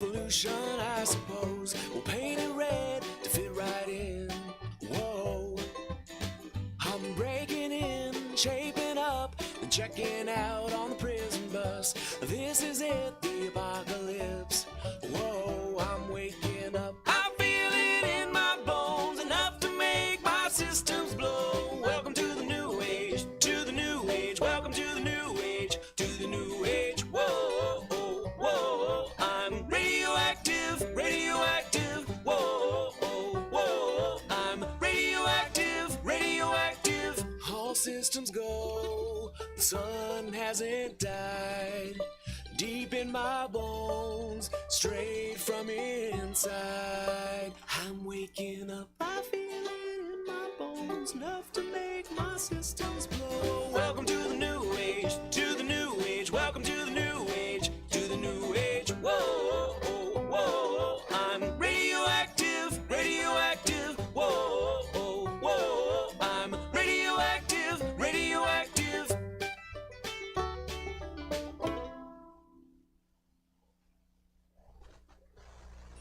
Pollution, I suppose. We'll paint it red to fit right in. Whoa, I'm breaking in, shaping up, and checking out on the prison bus. This is it, the apocalypse. Whoa, I'm waking up. I feel it in my bones, enough to make my systems blow. Welcome to the new age, to the new age. Welcome to the new age, to the new age. Whoa, whoa, whoa. I'm radioactive, radioactive. Whoa, whoa, whoa. I'm radioactive, radioactive. All systems go, the sun hasn't died. Deep in my bones, straight from inside. I'm waking up, I feel it in my bones, enough to make my systems blow. Welcome to the new age, to the new age. Welcome to the new age, to the new age. Whoa, whoa, whoa. I'm radioactive, radioactive. Whoa, whoa, whoa. I'm radioactive, radioactive.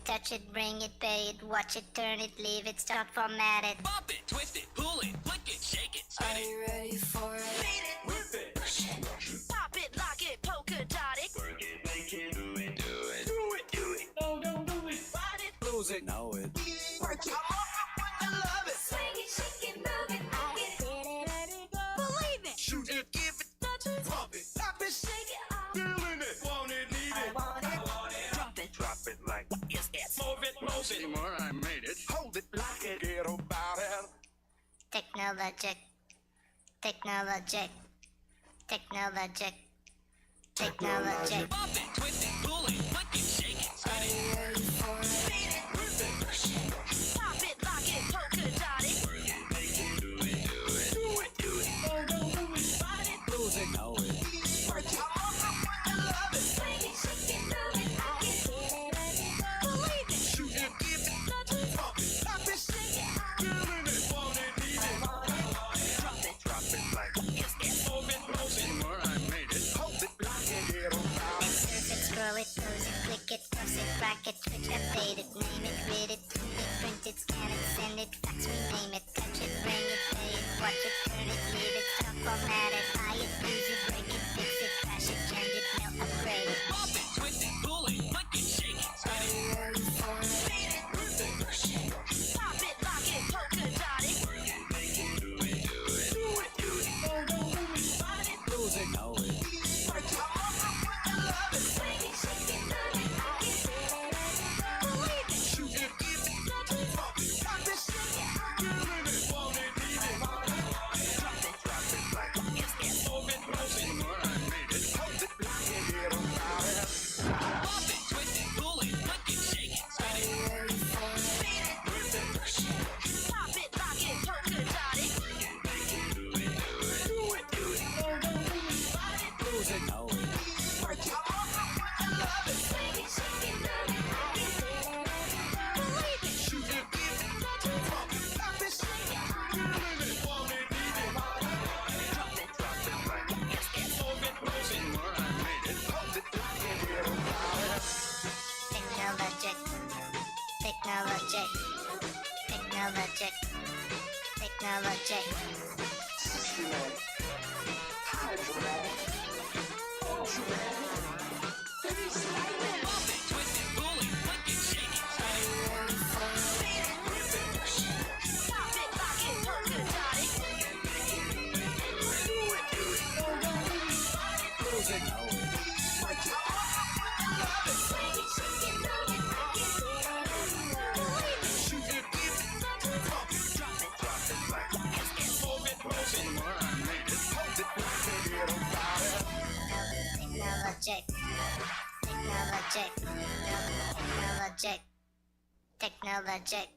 Touch it, bring it, pay it, watch it, turn it, leave it, start, format it. Pop it, twist it, pull it, flick it, shake it, spin Are it. you ready for it? Beat it, whip it, push it. Pop it, lock it, polka dot it. Work it, make it, do it, do it. Do it, do it. No, don't do it. Ride it, lose it, know it. Work it. I'm off it when you love it. Swing it, shake it, move it, I get it. Let it go. Believe it. Shoot it, give it, touch it, pump it, pop it, shake it off. Feeling it, want it, need it. I want it, drop it, drop it like yes, yes. Move it, move it. Anymore, I made it. Hold it, lock it, get about it. Technologic, technologic, technologic, technologic. Pop it, twist it, pull it, flick it, shake it, spin it. Ready for it? Beat it, whip it, push it. Pop it, lock it, polka dot it. Work it, make it, do it, do it. Do it, do it. No, don't do it. Ride it, lose it, know it. Work it. I'm off it when you love it. Swing it, shake it, move it, I get it. Let it go. Believe it. Shoot it, give it, touch it, pump it, pop it, shake it. Feeling it, want it, need it. I want it, drop it like yes, yes. Move it, more, I made it. Hold it, lock it, get about it. Surf it, scroll it, close it, click it, cross it, crack it, switch, update it, name it, read it, tune it, print it, scan it, send it, fax, rename it, touch it, bring it, pay it, watch it, turn it, leave it, stop, format it, buy it, use it, break it, fix it, crash it, change it, mail, upgrade it. Pop it, twist it, pull it, flick it, shake it, spin it. Ready for it? Beat it, whip it, push it. Pop it, lock it, polka dot it. Work it, make it, do it, do it. Do it, do it. No, don't do it. Ride it, lose it, know it. Work it. I'm off it when you love it. Swing it, shake it, move it, I get it. Believe it. Shoot it, give it, touch it, pump it, pop it, shake it. Feeling it, want it, need it. Drop it like yes, yes. Move it, more, I made it. Hold it, lock it, get about it. Pop it, twist it, pull it, flick it, shake it, spin it. Ready for it? Beat it, whip it, push it. Pop it, lock it, polka dot it. Work it, make it, do it, do it. Do it, do it. No, don't do it. Ride it, lose it, know it. Work it. I'm off it when you love it. Swing it, shake it, move it, I get it. Believe it. Shoot it, give it, touch it, pump it, pop it, shake it. Feeling it, want it, need it. Drop it like yes, yes. Move it, more, I made it. Hold it, lock it, get about it. Technologic, technologic, technologic, technologic. Systematic, hydromatic, ultramatic, bassmatic. Pop it, twist it, pull it, flick it, shake it, spin it. Ready for it? Beat it, whip it, push it. Pop it, lock it, polka dot it. Work it, make it, do it, do it. Do it, do it. No, don't do it. Ride it, lose it, know it. Work it. I'm off it when you love it. Swing it, shake it, move it, I get it. Believe it. Shoot it, give it, touch it, pump it, drop it like yes, yes. Move it, more, I made it. Hold it, lock it, get about it. Technologic, technologic, technologic, technologic.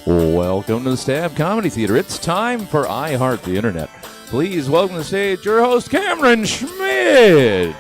Welcome to the Stab Comedy Theater. It's time for I Heart the Internet. Please welcome to the stage your host, Cameron Schmidt.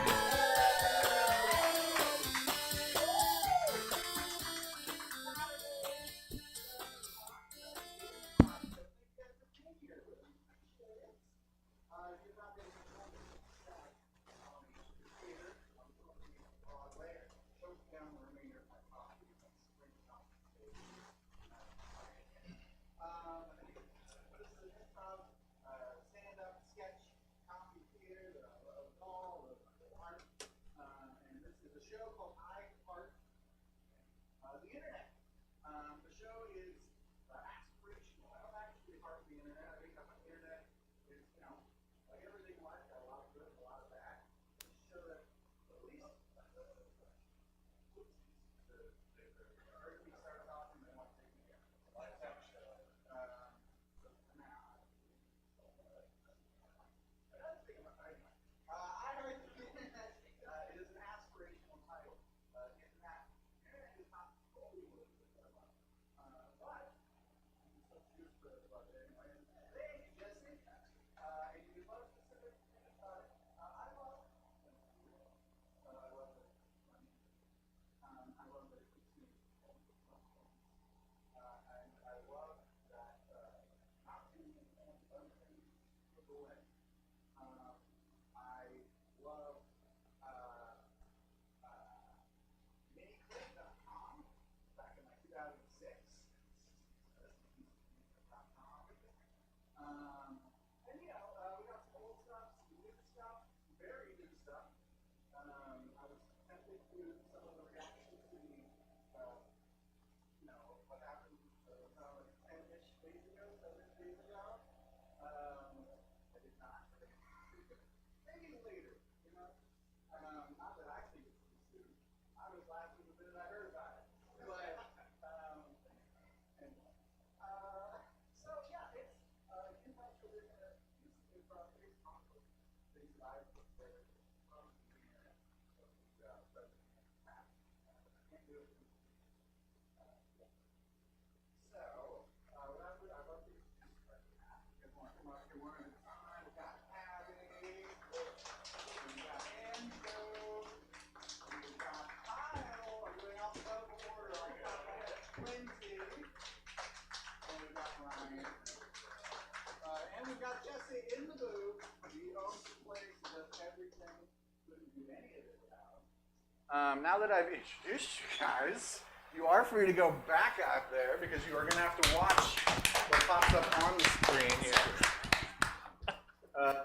And we've got Jesse in the booth. He owns the place, he does everything. Couldn't do any of it without him. Now that I've introduced you guys, you are free to go back out there because you are going to have to watch what pops up on the screen here.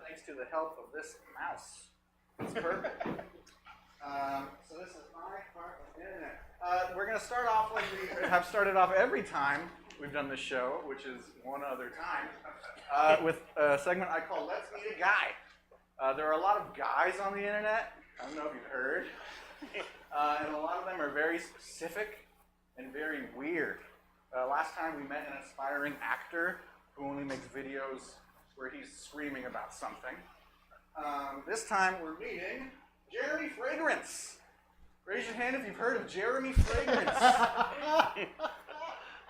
Thanks to the help of this mouse. It's perfect. So this is my part of the internet. We're going to start off like we have started off every time we've done this show, which is one other time, with a segment I call Let's Meet a Guy. There are a lot of guys on the internet. I don't know if you've heard. And a lot of them are very specific and very weird. Last time we met an aspiring actor who only makes videos where he's screaming about something. This time we're meeting Jeremy Fragrance. Raise your hand if you've heard of Jeremy Fragrance.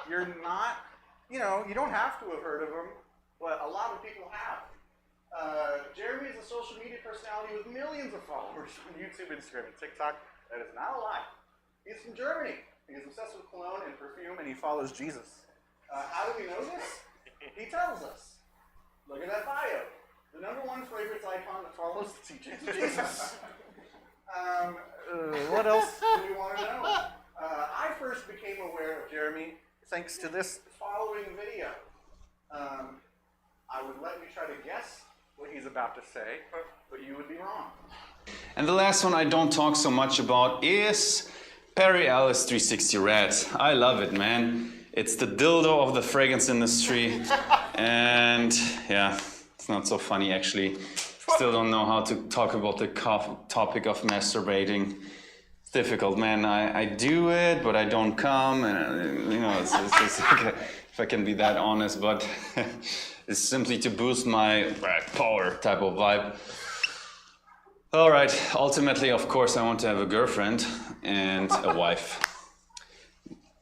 You're not, you don't have to have heard of him, but a lot of people have. Jeremy is a social media personality with millions of followers on YouTube, Instagram, and TikTok. That is not a lie. He's from Germany. He's obsessed with cologne and perfume, and he follows Jesus. How do we know this? He tells us. Look at that bio. The #1 fragrance icon that follows the teachings of Jesus. What else do we want to know? I first became aware of Jeremy thanks to this following video. I would let you try to guess what he's about to say, but you would be wrong. And the last one I don't talk so much about is Perry Ellis 360 Red. I love it, man. It's the dildo of the fragrance industry. And yeah, it's not so funny actually. Still don't know how to talk about the topic of masturbating. It's difficult, man. I do it, but I don't come. And it's just like, if I can be that honest, but it's simply to boost my power type of vibe. All right, ultimately, of course, I want to have a girlfriend and a wife.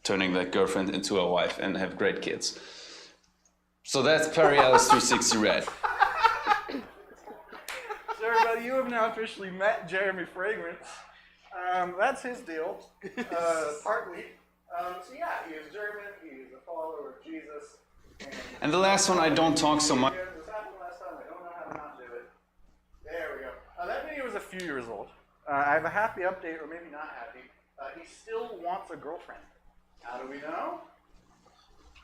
turning that girlfriend into a wife and have great kids. So that's Perry Ellis 360 Red. So everybody, you have now officially met Jeremy Fragrance. That's his deal, partly. So yeah, he is German, he is a follower of Jesus. And the last one, I don't talk so much. This happened last time, I don't know how to not do it. There we go. That video was a few years old. I have a happy update, or maybe not happy. He still wants a girlfriend. How do we know?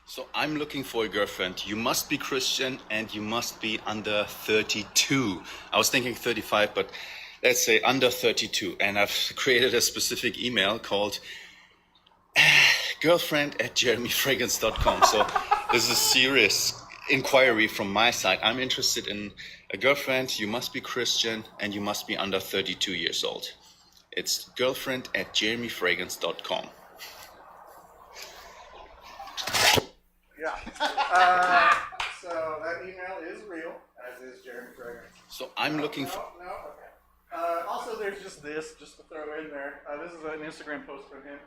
So I'm looking for a girlfriend. You must be Christian and you must be under 32. I was thinking 35, but let's say under 32. And I've created a specific email called girlfriend@jeremyfragrance.com. So this is a serious inquiry from my side. I'm interested in a girlfriend. You must be Christian and you must be under 32 years old. It's girlfriend@jeremyfragrance.com. Yeah. So that email is real, as is Jeremy Fragrance. So I'm looking for... No, okay. Also, there's just this, just to throw in there. This is an Instagram post from him.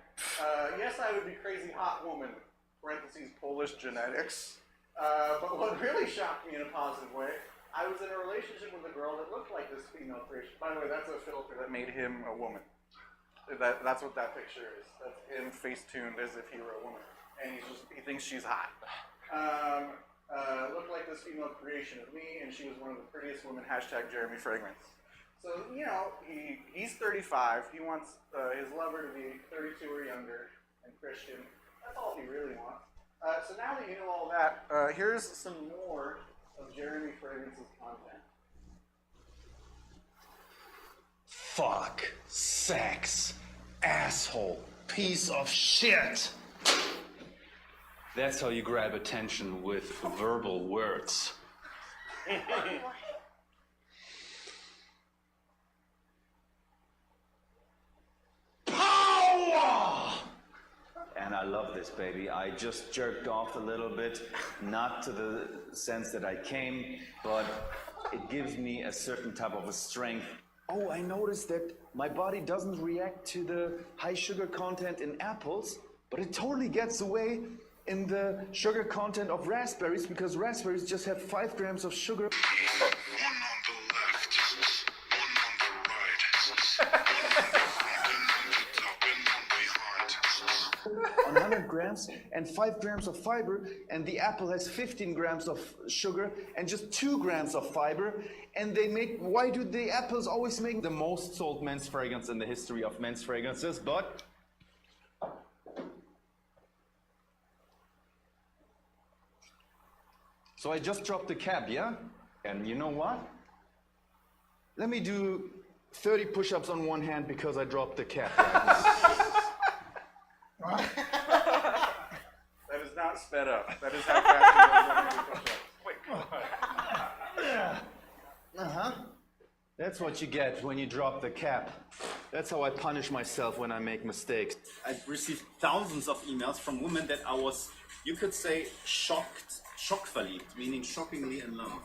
Yes, I would be crazy hot woman, parentheses, Polish genetics. But what really shocked me in a positive way, I was in a relationship with a girl that looked like this female creation. By the way, that's a filter that made him a woman. That's what that picture is. That's him face-tuned as if he were a woman. And he thinks she's hot. Looked like this female creation of me, and she was one of the prettiest women, #Jeremy Fragrance. So, you know, he's 35. He wants his lover to be 32 or younger and Christian. That's all he really wants. So now that you know all that, here's some more of Jeremy Fragrance's content. Fuck, sex, asshole, piece of shit. That's how you grab attention with verbal words. Power! And I love this, baby. I just jerked off a little bit, not to the sense that I came, but it gives me a certain type of a strength. Oh, I noticed that my body doesn't react to the high sugar content in apples, but it totally gets away in the sugar content of raspberries, because raspberries just have 5 grams of sugar. One on the left, one on the right, one on the top and one behind. On 100 grams and 5 grams of fiber, and the apple has 15 grams of sugar and just 2 grams of fiber, and why do the apples always make the most sold men's fragrance in the history of men's fragrances? But so I just dropped the cap, yeah? And you know what? Let me do 30 push-ups on one hand because I dropped the cap. That is not sped up. That is how fast you do push-ups. Wait, come on. That's what you get when you drop the cap. That's how I punish myself when I make mistakes. I've received thousands of emails from women that I was, you could say, shock verliebt, meaning shockingly in love.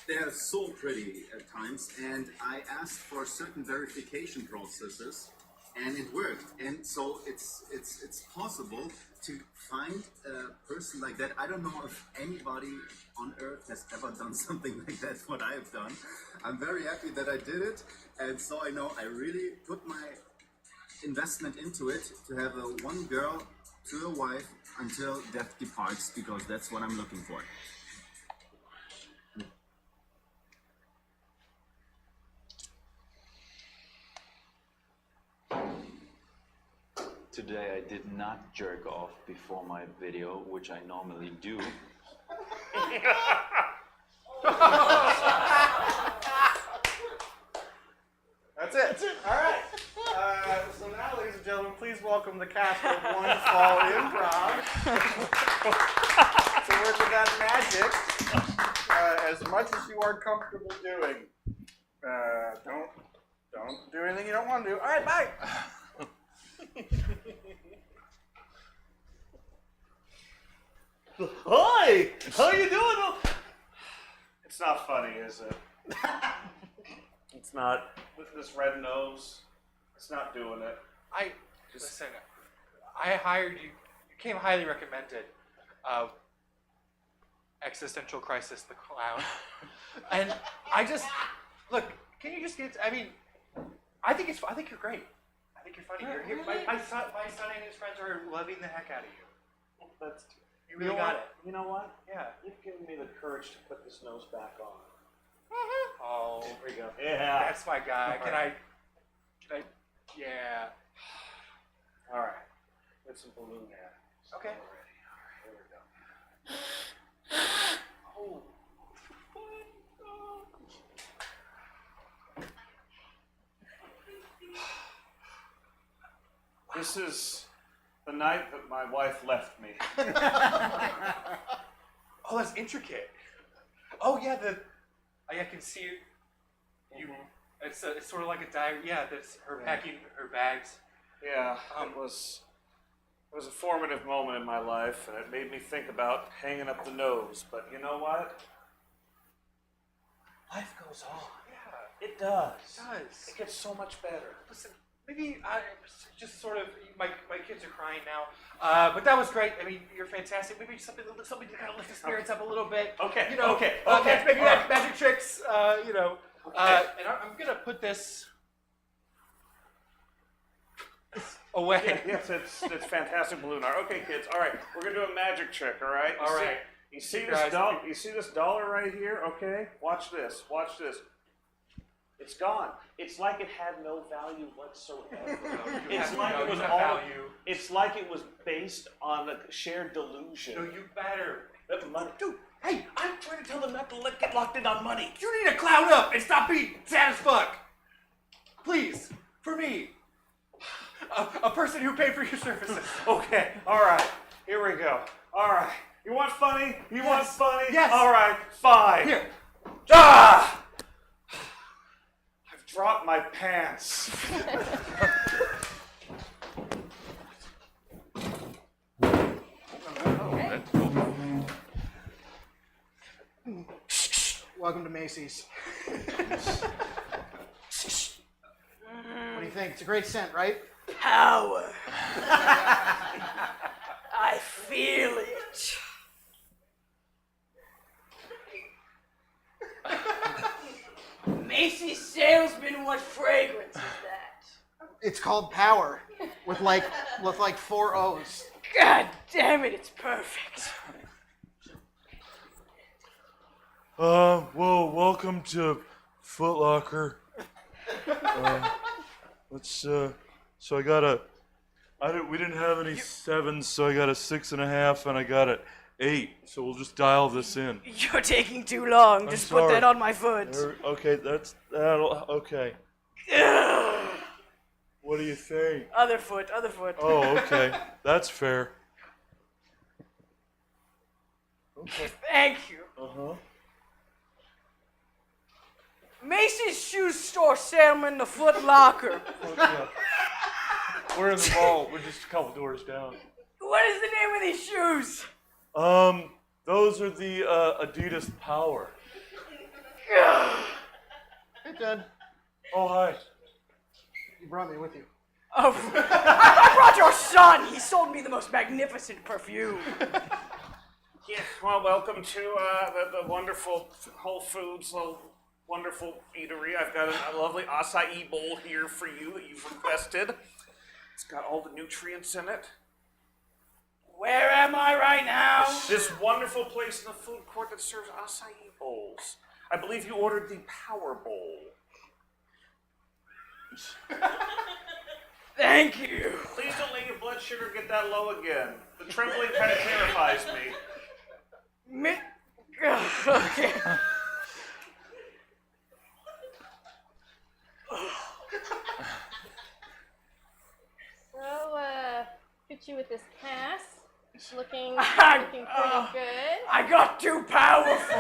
They are so pretty at times, and I asked for certain verification processes, and it worked. And so it's possible to find a person like that. I don't know if anybody on earth has ever done something like that, what I have done. I'm very happy that I did it, and so I know I really put my investment into it to have one girl to a wife until death departs, because that's what I'm looking for. Today I did not jerk off before my video, which I normally do. That's it. All right. So now, ladies and gentlemen, please welcome the cast of One Fall Improv to work with that magic as much as you are comfortable doing. Don't do anything you don't want to do. All right, bye. Hi! How you doing? It's not funny, is it? It's not. With this red nose, it's not doing it. Listen, I hired you. You came highly recommended. Existential crisis, the clown. And I just look. Can you just get? I mean, I think you're great. I think you're funny. My son and his friends are loving the heck out of you. That's, You really got it. You know what? Yeah. You've given me the courage to put this nose back on. Oh, There we go. Yeah. that's my guy. Can I? Yeah. All right. Get some balloon air. Okay. Already. All right. Here we go. Oh. This is the night that my wife left me. Oh, that's intricate. Oh yeah, I can see it. It's sort of like a diary. Yeah, that's her packing her bags. Yeah, it was a formative moment in my life, and it made me think about hanging up the nose. But you know what? Life goes on. Yeah, It does. it does. It gets so much better. Listen, maybe I just sort of my kids are crying now, but that was great. I mean, you're fantastic. Maybe something to kind of lift the spirits up a little bit. Okay. You know, Okay. maybe All that right. magic tricks. You know, Okay. and I'm gonna put this away. Yes, it's fantastic balloon art. Okay, kids. All right, we're gonna do a magic trick. All right. All right. You see You this guys- dollar? You see this dollar right here? Okay. Watch this. Watch this. It's gone. It's like it had no value whatsoever. It's like it was all. value. It's like it was based on a shared delusion. No, you better. That money. Dude, hey, I'm trying to tell them not to get locked in on money. You need to clown up and stop being sad as fuck. Please, for me. A person who paid for your services. Okay. All right. Here we go. All right. You want funny? You want funny? Yes. All right. Fine. Here. Ah! I've dropped my pants. Welcome to Macy's. What do you think? It's a great scent, right? Power. I feel it. Macy's salesman, what fragrance is that? It's called Power, with like 4 O's. God damn it, it's perfect. Well, welcome to Foot Locker. So I got we didn't have any 7s, so I got a 6.5, and I got an 8. So we'll just dial this in. You're taking too long. Just put sorry. that on my foot. Okay, okay. Ugh. What do you think? Other foot. Oh, okay. That's fair. Okay. Thank you. Uh-huh. Macy's shoe store salesman, the Foot Locker. Okay. We're in the mall. We're just a couple doors down. What is the name of these shoes? Those are the Adidas Power. Hey, Ted. Oh, hi. You brought me with you. Oh, I brought your son. He sold me the most magnificent perfume. Yes, well, welcome to the wonderful Whole Foods, wonderful eatery. I've got a lovely acai bowl here for you that you've requested. It's got all the nutrients in it. Where am I right now? This wonderful place in the food court that serves acai bowls. I believe you ordered the Power Bowl. Thank you. Please don't let your blood sugar get that low again. The trembling kind of terrifies me. Okay. So, hit you with this cast. Looking I'm- pretty good. I got too powerful.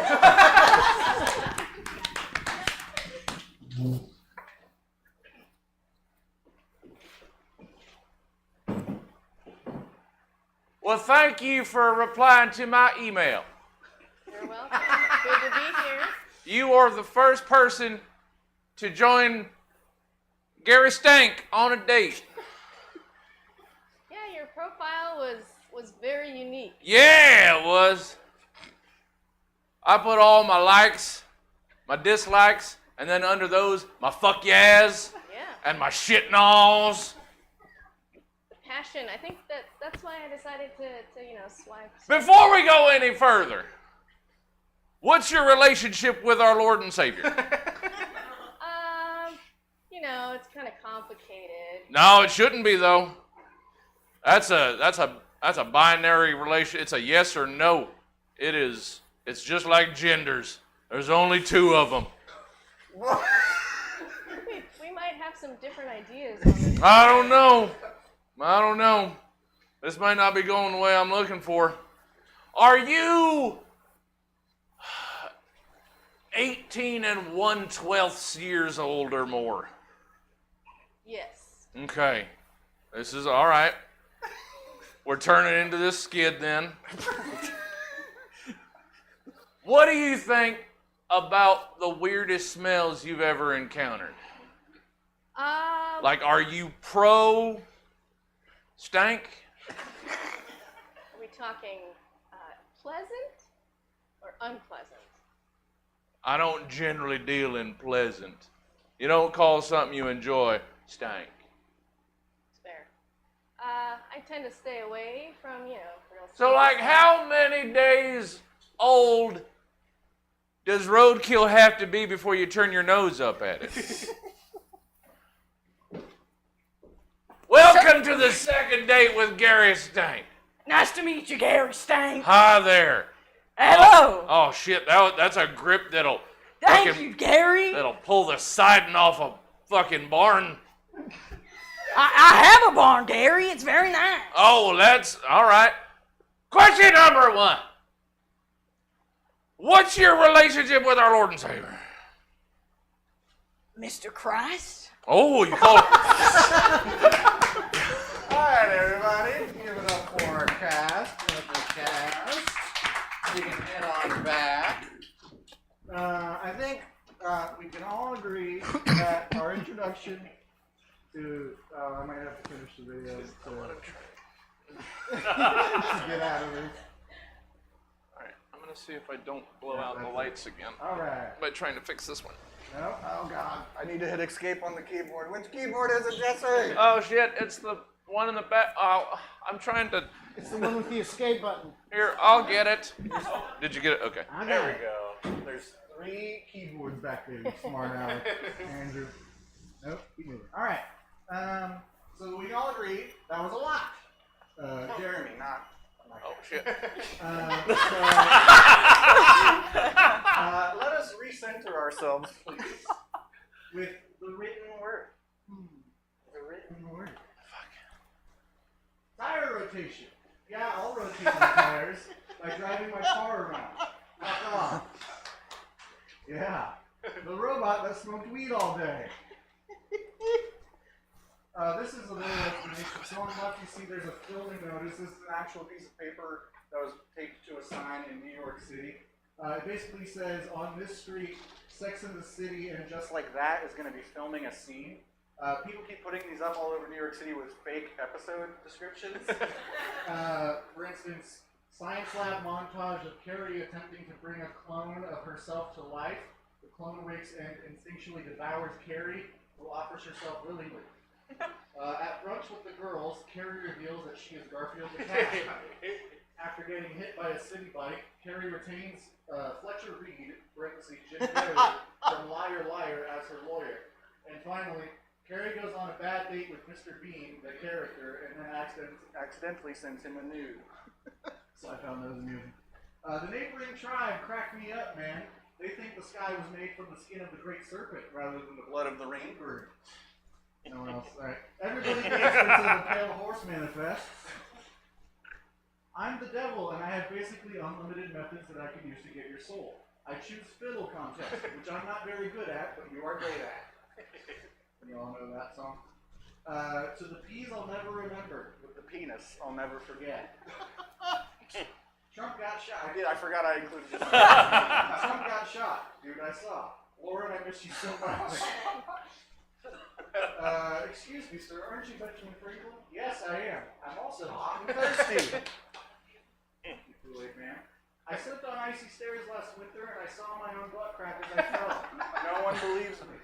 Well, thank you for replying to my email. You're welcome. Good to be here. You are the first person to join Gary Stank on a date. Yeah, your profile was very unique. Yeah, it was. I put all my likes, my dislikes, and then under those, my fuck yeahs and my shit nows. The passion. I think that's why I decided to swipe. Before we go any further, what's your relationship with our Lord and Savior? It's kind of complicated. No, it shouldn't be though. That's a binary relation. It's a yes or no. It is. It's just like genders. There's only two of them. We might have some different ideas on this. I don't know. This might not be going the way I'm looking for. Are you 18 and 1/12 years old or more? Yes. Okay. This is all right. We're turning into this skid then. What do you think about the weirdest smells you've ever encountered? Like, are you pro stank? Are we talking pleasant or unpleasant? I don't generally deal in pleasant. You don't call something you enjoy stank. It's fair. I tend to stay away from, real. So, like, how many days old does roadkill have to be before you turn your nose up at it? Welcome to the second date with Gary Stank. Nice to meet you, Gary Stank. Hi there. Hello. Oh shit, that's a grip that'll Thank you, Gary. That'll pull the siding off a fucking barn. I have a barn, Gary. It's very nice. Oh, well, that's all right. Question number 1. What's your relationship with our Lord and Savior? Mr. Christ? Oh, you call it. All right, everybody. Give it up for our cast. Give it up for the cast. You can head on back. I think we can all agree that our introduction to... I might have to finish the video to get out of this. Alright, I'm going to see if I don't blow out the lights again. All right. By trying to fix this one. No? Oh, God. I need to hit escape on the keyboard. Which keyboard is it, Jesse? Oh, shit, it's the one in the back. Oh, I'm trying to... It's the one with the escape button. Here, I'll get it. Did you get it? Okay. There we go. There's 3 keyboards back there, you smart aleck. Andrew. Nope, keep moving. All right. So we all agree that was a lot. Jeremy, not. Oh, shit. Let us recenter ourselves, please, with the written word. The written word. Tire rotation. Yeah, I'll rotate my tires by driving my car around. Fuck off. Yeah. The robot that smoked weed all day. This is a little explanation. So on the left you see there's a filming notice. This is an actual piece of paper that was taped to a sign in New York City. It basically says, on this street, Sex in the City, and Just Like That is going to be filming a scene. People keep putting these up all over New York City with fake episode descriptions. For instance, science lab montage of Carrie attempting to bring a clone of herself to life. The clone wakes and instinctually devours Carrie, who offers herself willingly. At brunch with the girls, Carrie reveals that she is Garfield the cat. After getting hit by a city bike, Carrie retains Fletcher Reed, Jim Carrey, from Liar Liar as her lawyer. And finally, Carrie goes on a bad date with Mr. Bean, the character, and then accidentally sends him a nude. So I found those amusing. The neighboring tribe cracked me up, man. They think the sky was made from the skin of the great serpent rather than the blood of the rainbird. No one else. All right. Everybody dances to the Pale Horse Manifest. I'm the devil, and I have basically unlimited methods that I can use to get your soul. I choose fiddle contest, which I'm not very good at, but you are great at. You all know that song? To the peas I'll never remember. With the penis I'll never forget. Trump got shot. I forgot I included this. Trump got shot. Dude, I saw. Lauren, I miss you so much. Excuse me, sir, aren't you Benjamin Franklin? Yes, I am. I'm also hot and thirsty. Kool-Aid man. I slipped on icy stairs last winter and I saw my own butt crack as I fell. No one believes me.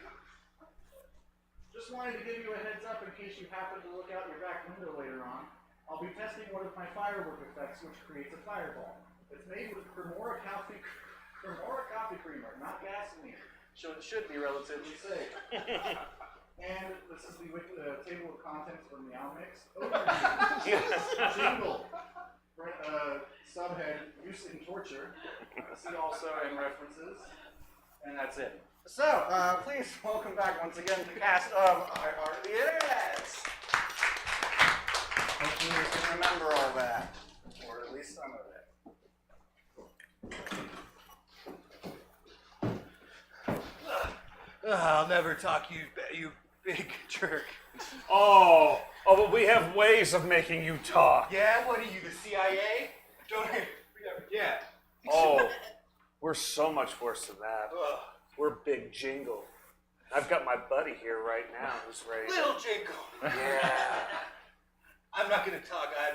Just wanted to give you a heads up in case you happen to look out your back window later on. I'll be testing one of my firework effects, which creates a fireball. It's made with Cremora coffee creamer, not gasoline. So it should be relatively safe. And this is the table of contents for Meow Mix. Jingle. Subhead, use in torture. See also in references. And that's it. So, please welcome back once again the cast of Our Art of the Internet. Hopefully you can remember all that. Or at least some of it. I'll never talk you big jerk. Oh, but we have ways of making you talk. Yeah, what are you, the CIA? Yeah. Oh, we're so much worse than that. We're Big Jingle. I've got my buddy here right now who's ready. Little Jingle. Yeah. I'm not gonna talk. I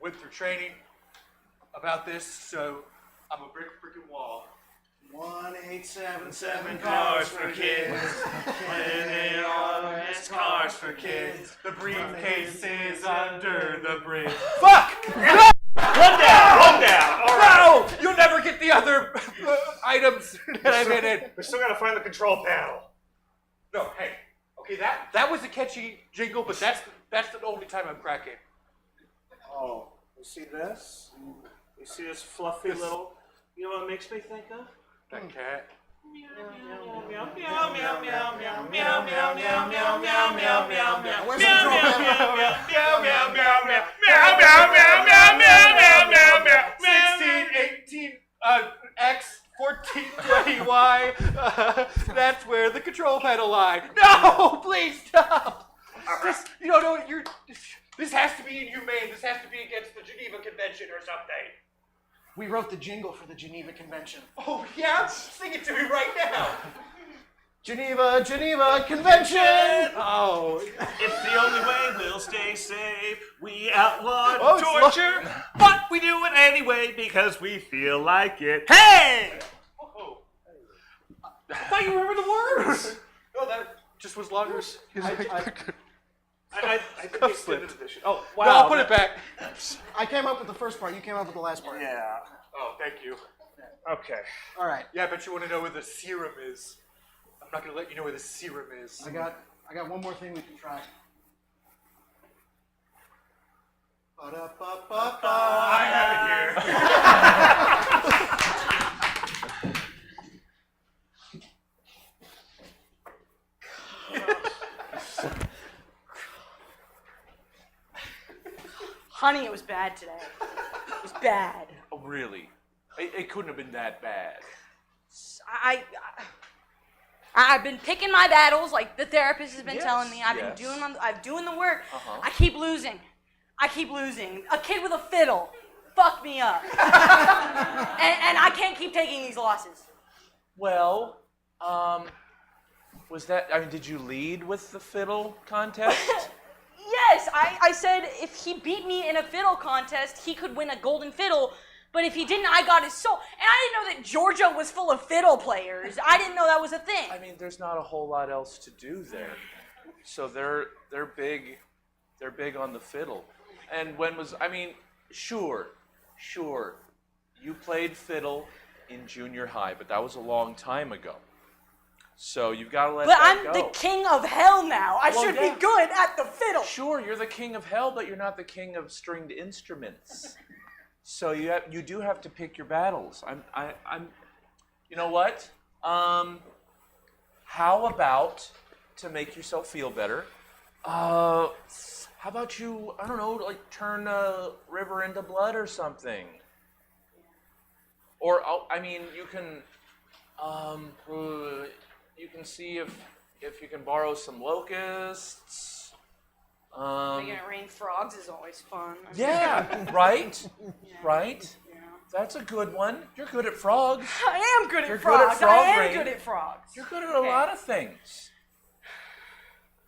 went through training about this, so I'm a brick wall. 1877 cars for kids. And all the cars for kids. The briefcase is under the bridge. Fuck! One down. All right. No! You'll never get the other items that I've in. We still gotta find the control panel. No, hey. Okay, that was a catchy jingle, but that's the only time I'm cracking. Oh, you see this? You see this fluffy little? You know what it makes me think of? That cat. X1420Y. That's where the control panel lie. No, please stop. This has to be inhumane. This has to be against the Geneva Convention or something. We wrote the jingle for the Geneva Convention. Oh, yeah? Sing it to me right now. Geneva Convention! Oh. It's the only way we'll stay safe. We outlawed it's torture, but we do it anyway because we feel like it. Hey! I thought you remembered the words. No, that just was longer. I think it's limited edition. Oh, wow. No, I'll put it back. I came up with the first part. You came up with the last part. Yeah. Oh, thank you. Okay. All right. Yeah, I bet you want to know where the serum is. I'm not going to let you know where the serum is. I got one more thing we can try. I have it here. Honey, it was bad today. It was bad. Oh, really? It couldn't have been that bad. I've been picking my battles, like the therapist has been telling me. I'm doing the work. I keep losing. A kid with a fiddle fucked me up. and I can't keep taking these losses. Well, did you lead with the fiddle contest? Yes, I said if he beat me in a fiddle contest, he could win a golden fiddle. But if he didn't, I got his soul. And I didn't know that Georgia was full of fiddle players. I didn't know that was a thing. I mean, there's not a whole lot else to do there. So they're big on the fiddle. And sure, you played fiddle in junior high, but that was a long time ago. So you've got to let that go. But I'm the king of hell now. I should be good at the fiddle. Sure, you're the king of hell, but you're not the king of stringed instruments. So you do have to pick your battles. You know what? How about, to make yourself feel better, how about you, I don't know, like turn a river into blood or something? Or, you can see if you can borrow some locusts. Making it rain frogs is always fun. Yeah, right? Yeah. Right? Yeah. That's a good one. You're good at frogs. I am good You're at good at frogs. frog I am brain. good at frogs. You're good at a lot of things.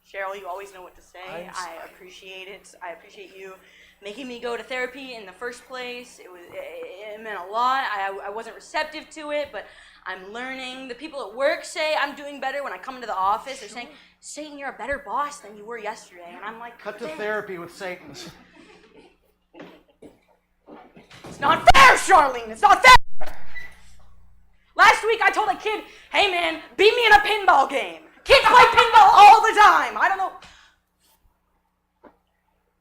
Cheryl, you always know what to say. I appreciate it. I appreciate you making me go to therapy in the first place. It meant a lot. I wasn't receptive to it, but I'm learning. The people at work say I'm doing better when I come into the office. They're saying, Satan, you're a better boss than you were yesterday. And I'm like, Cut to therapy with Satan. It's not fair, Charlene. It's not fair. Last week I told a kid, hey man, beat me in a pinball game. Kids play pinball all the time. I don't know.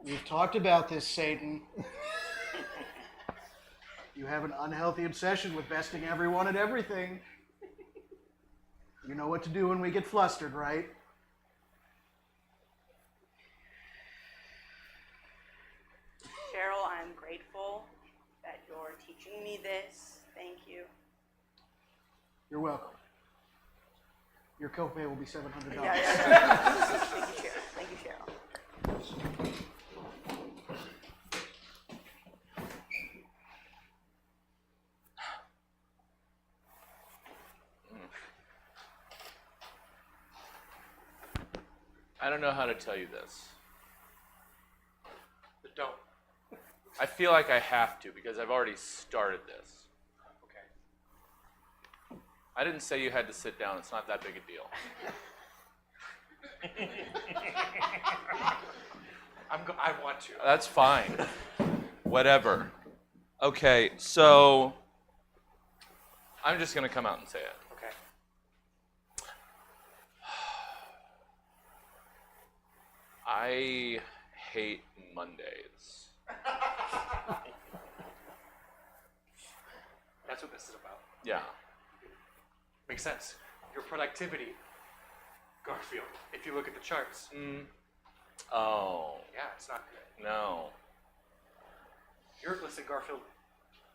We've talked about this, Satan. You have an unhealthy obsession with besting everyone at everything. You know what to do when we get flustered, right? Cheryl, I'm grateful that you're teaching me this. Thank you. You're welcome. Your copay will be $700. Yeah. Thank you, Cheryl. Thank you, Cheryl. I don't know how to tell you this. But don't. I feel like I have to because I've already started this. Okay. I didn't say you had to sit down. It's not that big a deal. I want to. That's fine. Whatever. Okay, so I'm just going to come out and say it. Okay. I hate Mondays. That's what this is about. Yeah. Makes sense. Your productivity, Garfield, if you look at the charts. Oh. Yeah, it's not good. No. Listen, Garfield,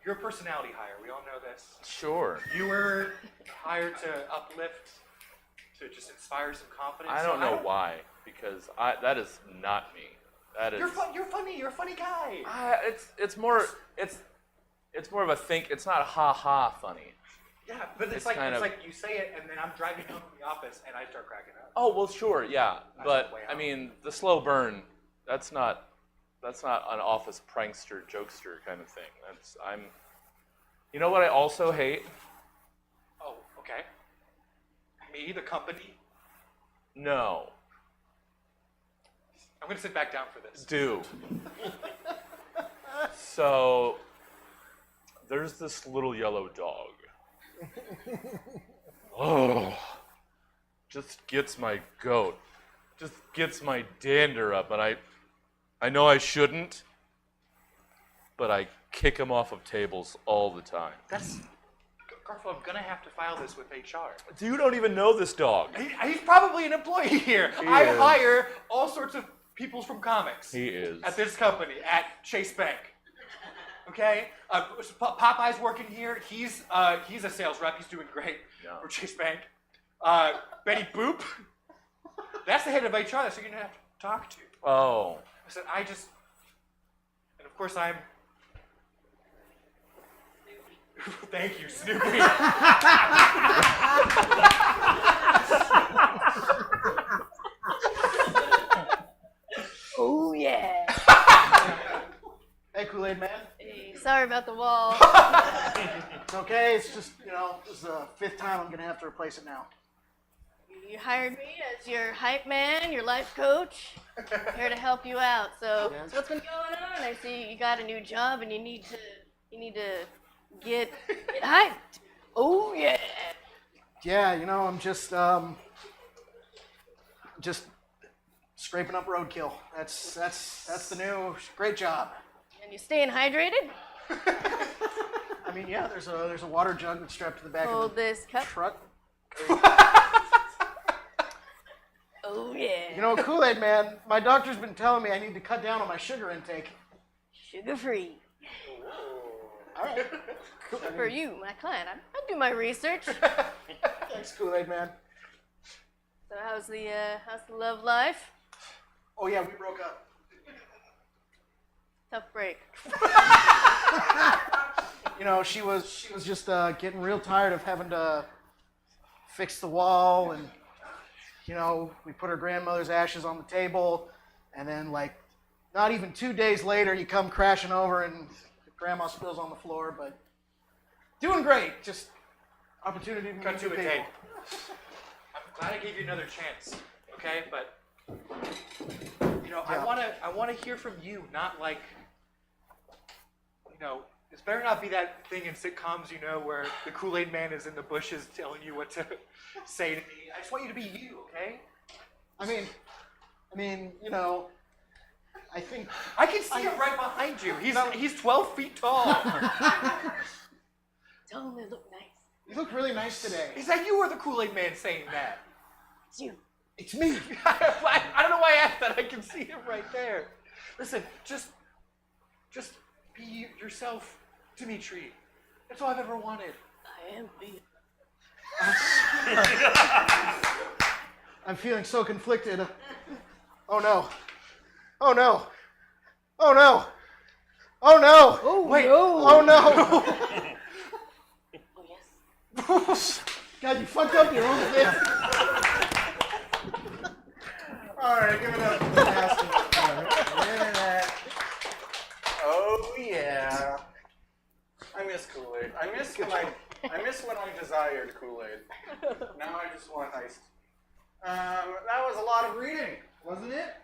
you're a personality hire. We all know this. Sure. You were hired to uplift, to just inspire some confidence. I don't know why, because that is not me. That is. You're funny. You're a funny guy. It's more of a think. It's not ha ha funny. Yeah, but it's like you say it, and then I'm driving home from the office, and I start cracking up. Oh well, sure, yeah, but I mean the slow burn. That's not an office prankster jokester kind of thing. You know what I also hate? Oh, okay. Me, the company. No. I'm gonna sit back down for this. Do. So there's this little yellow dog. Oh, just gets my goat, just gets my dander up, and I know I shouldn't, but I kick him off of tables all the time. Garfield, I'm gonna have to file this with HR. You don't even know this dog. He's probably an employee here. I hire all sorts of people from comics. He is. At this company, at Chase Bank. Okay? Popeye's working here. He's a sales rep. He's doing great for Chase Bank. Betty Boop. That's the head of HR. That's who you're going to have to talk to. Oh. I said, and of course I'm... Thank you, Snoopy. Oh, yeah. Hey, Kool-Aid man. Hey, sorry about the wall. It's okay. It's just, this is the 5th time I'm going to have to replace it now. You hired me as your hype man, your life coach. I'm here to help you out. So what's been going on? I see you got a new job and you need to get hyped. Oh yeah. Yeah, I'm just scraping up roadkill. That's the new great job. And you staying hydrated? I mean, yeah, there's a water jug that's strapped to the back Hold of the this cup. truck. Oh yeah. Kool-Aid man, my doctor's been telling me I need to cut down on my sugar intake. Sugar free. All right. For you, my client, I do my research. Thanks, Kool-Aid man. So how's the love life? Oh yeah, we broke up. Tough break. she was just getting real tired of having to fix the wall, and we put her grandmother's ashes on the table, and then not even 2 days later, you come crashing over and grandma spills on the floor. But doing great. Just opportunity to Cut to meet a people. tape. I'm glad I gave you another chance. Okay, but I want to hear from you, not it's better not be that thing in sitcoms, where the Kool-Aid Man is in the bushes telling you what to say to me. I just want you to be you, okay? I think I can see him right behind you. He's 12 feet tall. Tell him they look nice. You look really nice today. Is that you or the Kool-Aid Man saying that? It's you. It's me. I don't know why I asked that. I can see him right there. Listen, just be yourself, Dimitri. That's all I've ever wanted. I am me. I'm feeling so conflicted. Oh no. Oh no. Oh no. Oh no. Oh, wait. no. Oh no. Oh, yes. God, you fucked up your own thing. All right, give it up for the cast of internet. Oh yeah. I miss Kool-Aid. I miss when I desired Kool-Aid. Now I just want iced. That was a lot of reading, wasn't it?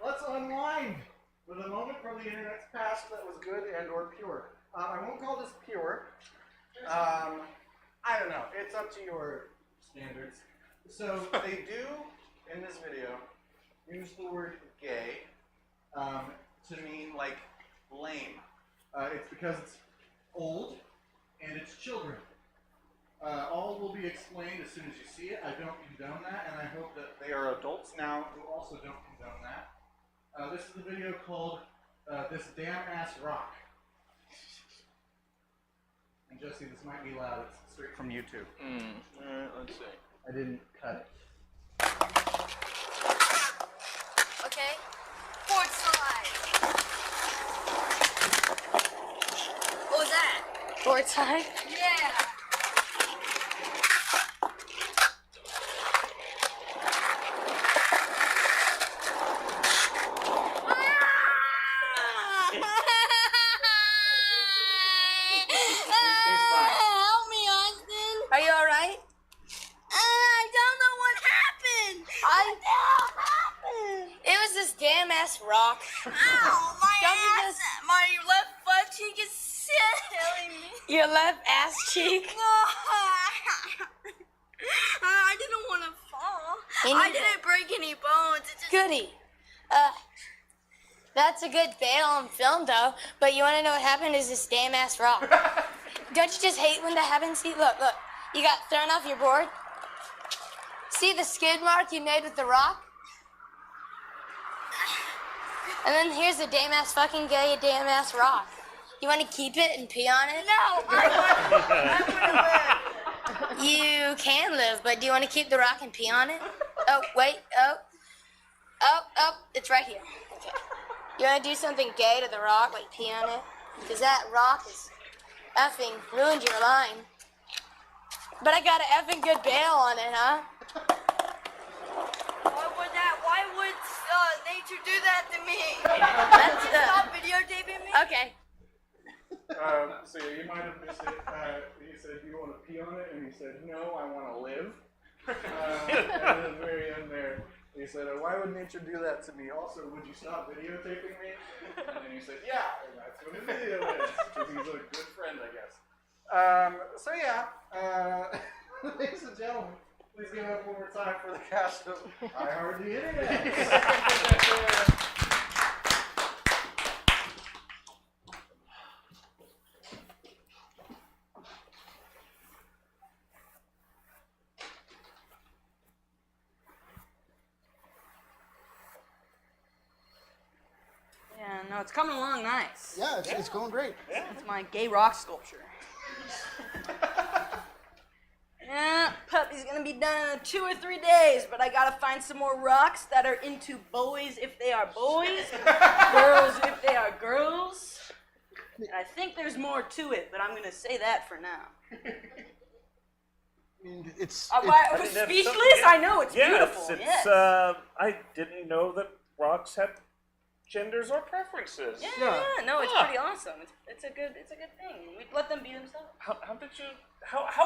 Let's unwind with a moment from the internet's past that was good and or pure. I won't call this pure. I don't know. It's up to your standards. So they do, in this video, use the word gay to mean lame. It's because it's old and it's children. All will be explained as soon as you see it. I don't condone that, and I hope that they are adults now who also don't condone that. This is a video called This Damn Ass Rock. And Jesse, this might be loud. It's straight from YouTube. Alright, let's see. I didn't cut it. Okay. Board slide. What was that? Board side? Yeah. Help me, Austin. Are you all right? I don't know what happened. What the hell happened? It was this damn ass rock. Ow, my left butt cheek is killing me. Your left ass cheek? I didn't want to fall. I didn't break any bones. It just... Goody. That's a good fail on film, though. But you want to know what happened? Is this damn ass rock. Don't you just hate when that happens? See, look. You got thrown off your board. See the skid mark you made with the rock? And then here's a damn ass fucking gay damn ass rock. You want to keep it and pee on it? No, I want to live. You can live, but do you want to keep the rock and pee on it? Oh, wait. Oh, it's right here. Okay. You want to do something gay to the rock, like pee on it? Because that rock is effing ruined your line. But I got an effing good bail on it, huh? Why would nature do that to me? Stop videotaping me? Okay. So yeah, you might have missed it. He said, "Do you want to pee on it?" And he said, "No, I want to live." And at the very end there, he said, "Why would nature do that to me? Also, would you stop videotaping me?" And then he said, "Yeah," and that's what his video is, because he's a good friend, I guess. So yeah, ladies and gentlemen, please give it up one more time for the cast of I Heart the Internet. Yeah, no, it's coming along nice. Yeah, it's going great. It's my gay rock sculpture. Yeah, puppy's gonna be done in 2 or 3 days, but I gotta find some more rocks that are into boys if they are boys, girls if they are girls. And I think there's more to it, but I'm gonna say that for now. I mean, it's Speechless? I know, it's beautiful. It's, Yes. I didn't know that rocks have genders or preferences. Yeah. No, it's pretty awesome. It's a good thing. We let them be themselves. How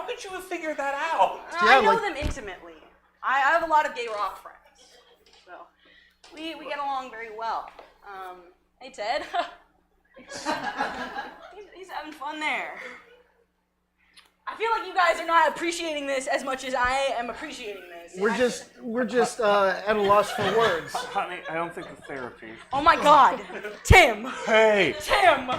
could you have figured that out? I know them intimately. I have a lot of gay rock friends, so we get along very well. Hey Ted, he's having fun there. I feel like you guys are not appreciating this as much as I am appreciating this. We're just at a loss for words. Honey, I don't think of therapy. Oh my God, Tim. Hey, Tim.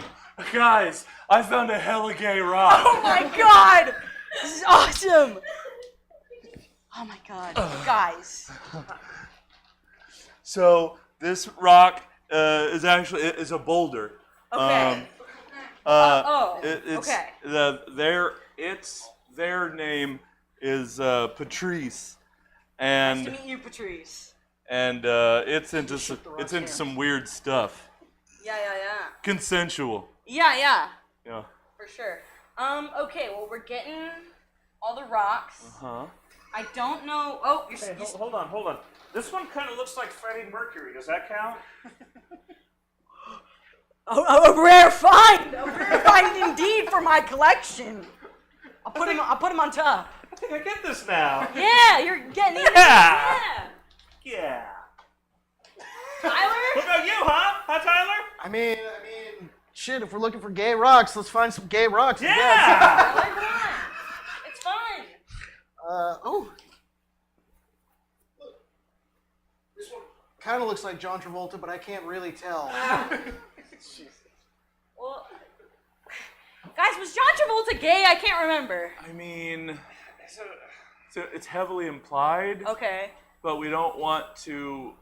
guys, I found a hella gay rock. Oh my God, this is awesome. Oh my God, guys. So this rock is a boulder. Okay. It's their name is Patrice, and Nice to meet you, Patrice. and it's into some weird stuff. Yeah. Consensual. Yeah. Yeah. For sure. Okay, well, we're getting all the rocks. I don't know. Oh, Hey, hold on. This one kind of looks like Freddie Mercury. Does that count? a rare find. A rare find indeed for my collection. I'll put him on top. I think I get this now. Yeah, you're getting it. Yeah. Tyler? What about you, huh? Huh, Tyler? I mean, shit. If we're looking for gay rocks, let's find some gay rocks. I guess. Yeah. It's fun. This one kind of looks like John Travolta, but I can't really tell. Well, guys, was John Travolta gay? I can't remember. I mean, it's heavily implied. Okay. But we don't want to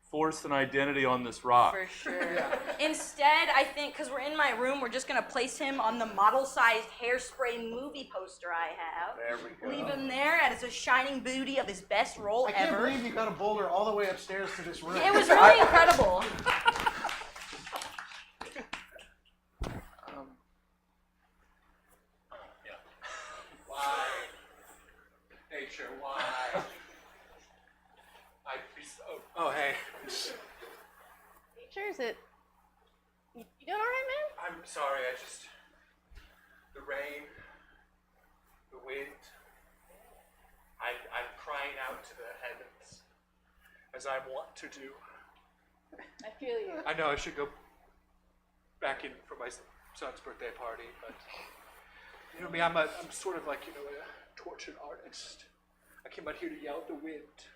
force an identity on this rock. For sure. Instead, I think, because we're in my room, we're just going to place him on the model-sized hairspray movie poster I have. There we go. Leave him there as a shining booty of his best role I can't ever. believe you got a boulder all the way upstairs to this room. It was really incredible. Why? Nature, why? I'd be so. Oh, hey. Nature, is it? You doing all right, man? I'm sorry, the rain, the wind, I'm crying out to the heavens, as I want to do. I feel you. I know I should go back in for my son's birthday party, but you know me, I'm sort of like, a tortured artist. I came out here to yell at the wind.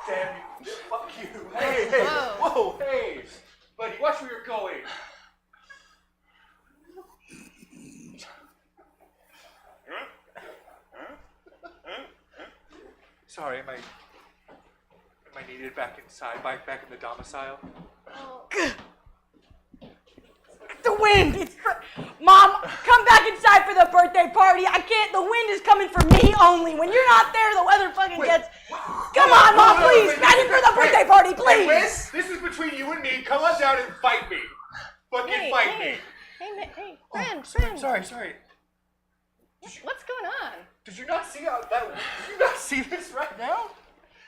Damn you, fuck you. Hey, whoa, hey, buddy, watch where you're going. Sorry, am I needed back inside, back in the domicile? The wind! Mom, come back inside for the birthday party. I can't. The wind is coming for me only. When you're not there, the weather fucking gets. Come on, Mom, please. Back in for the birthday party, please. This is between you and me. Come on down and fight me. Fucking fight me. Hey, friend. Sorry. What's going on? Did you not see that? Did you not see this right now?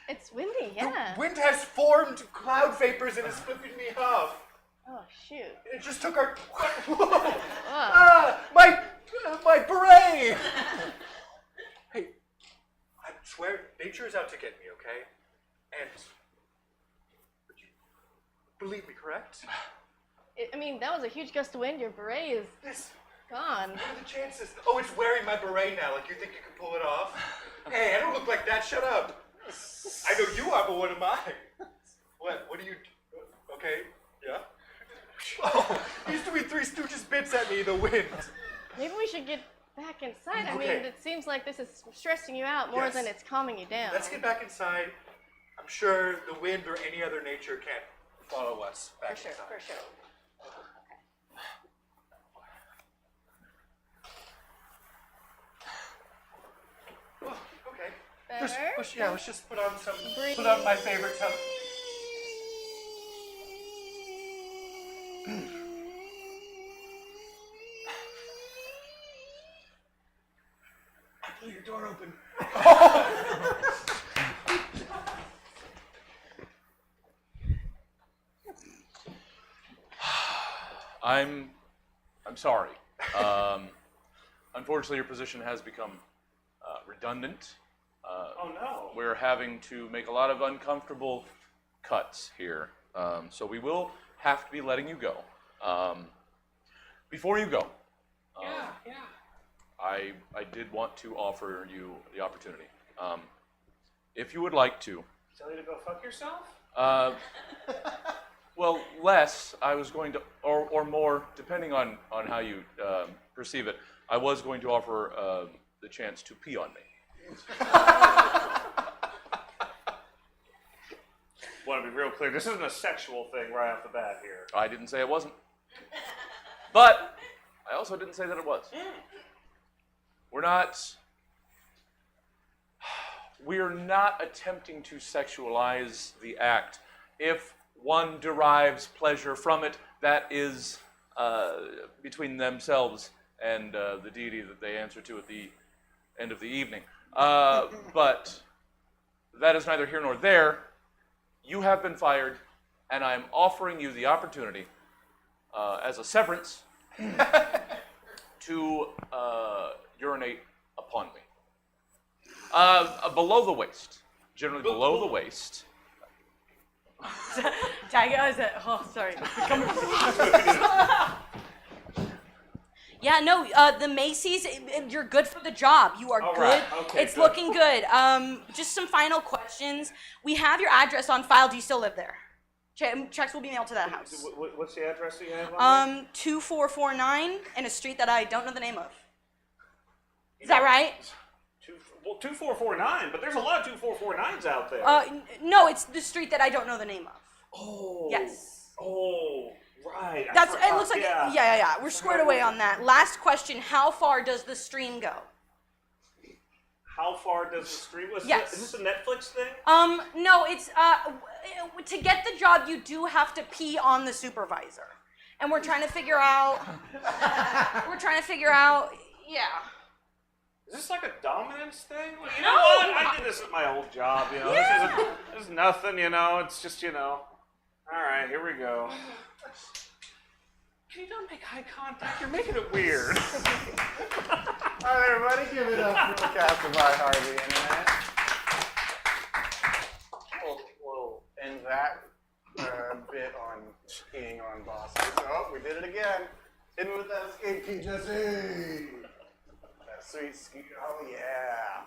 It's windy, yeah. The wind has formed cloud vapors and is flipping me off. Oh, shoot. It just took our. My beret! Hey, I swear, nature is out to get me, okay? And. Believe me, correct? That was a huge gust of wind. Your beret is gone. What are the chances? Oh, it's wearing my beret now. Like, you think you can pull it off? Hey, I don't look like that. Shut up. I know you are, but what am I? What do you. Okay, yeah? Oh, these Three Stooges bits at me, the wind. Maybe we should get back inside. Okay. It seems like this is stressing you out more than it's calming you down. Let's get back inside. I'm sure the wind or any other nature can't follow us back inside. For sure. Oh, okay. Better? Let's just put on my favorite your door open. I'm sorry. Unfortunately, your position has become redundant. Oh no. We're having to make a lot of uncomfortable cuts here. So we will have to be letting you go. Before you go, Yeah. I did want to offer you the opportunity. If you would like to. Tell you to go fuck yourself? Well, less. I was going to, or more, depending on how you perceive it. I was going to offer the chance to pee on me. Want to be real clear, this isn't a sexual thing right off the bat here. I didn't say it wasn't. But I also didn't say that it was. We're not attempting to sexualize the act. If one derives pleasure from it, that is between themselves and the deity that they answer to at the end of the evening. But that is neither here nor there. You have been fired, and I'm offering you the opportunity, as a severance, to urinate upon me. Below the waist. Generally below the waist. Sorry. Yeah, no, the Macy's, you're good for the job. You are All good. right, okay, It's good. looking good. Just some final questions. We have your address on file. Do you still live there? Checks will be mailed to that house. What's the address that you have on there? 2449 in a street that I don't know the name of. Is that right? 2449, but there's a lot of 2449s out there. No, it's the street that I don't know the name of. Oh. Yes. Oh, right. That's. It looks like. Yeah. We're squared away on that. Last question: how far does the stream go? How far does the stream? Yes. Is this a Netflix thing? No, it's to get the job, you do have to pee on the supervisor, and we're trying to figure out. Yeah. Is this like a dominance thing? Well, you No. know what? I did this at my old job. You know, this is nothing. You know, it's just All right, here we go. You don't make eye contact. You're making it weird. All right, everybody, give it up for the cast of I Hardly Internet. We'll end that bit on peeing on bosses. Oh, we did it again. Hidden with that escape key, Jesse. That sweet ski. Oh yeah.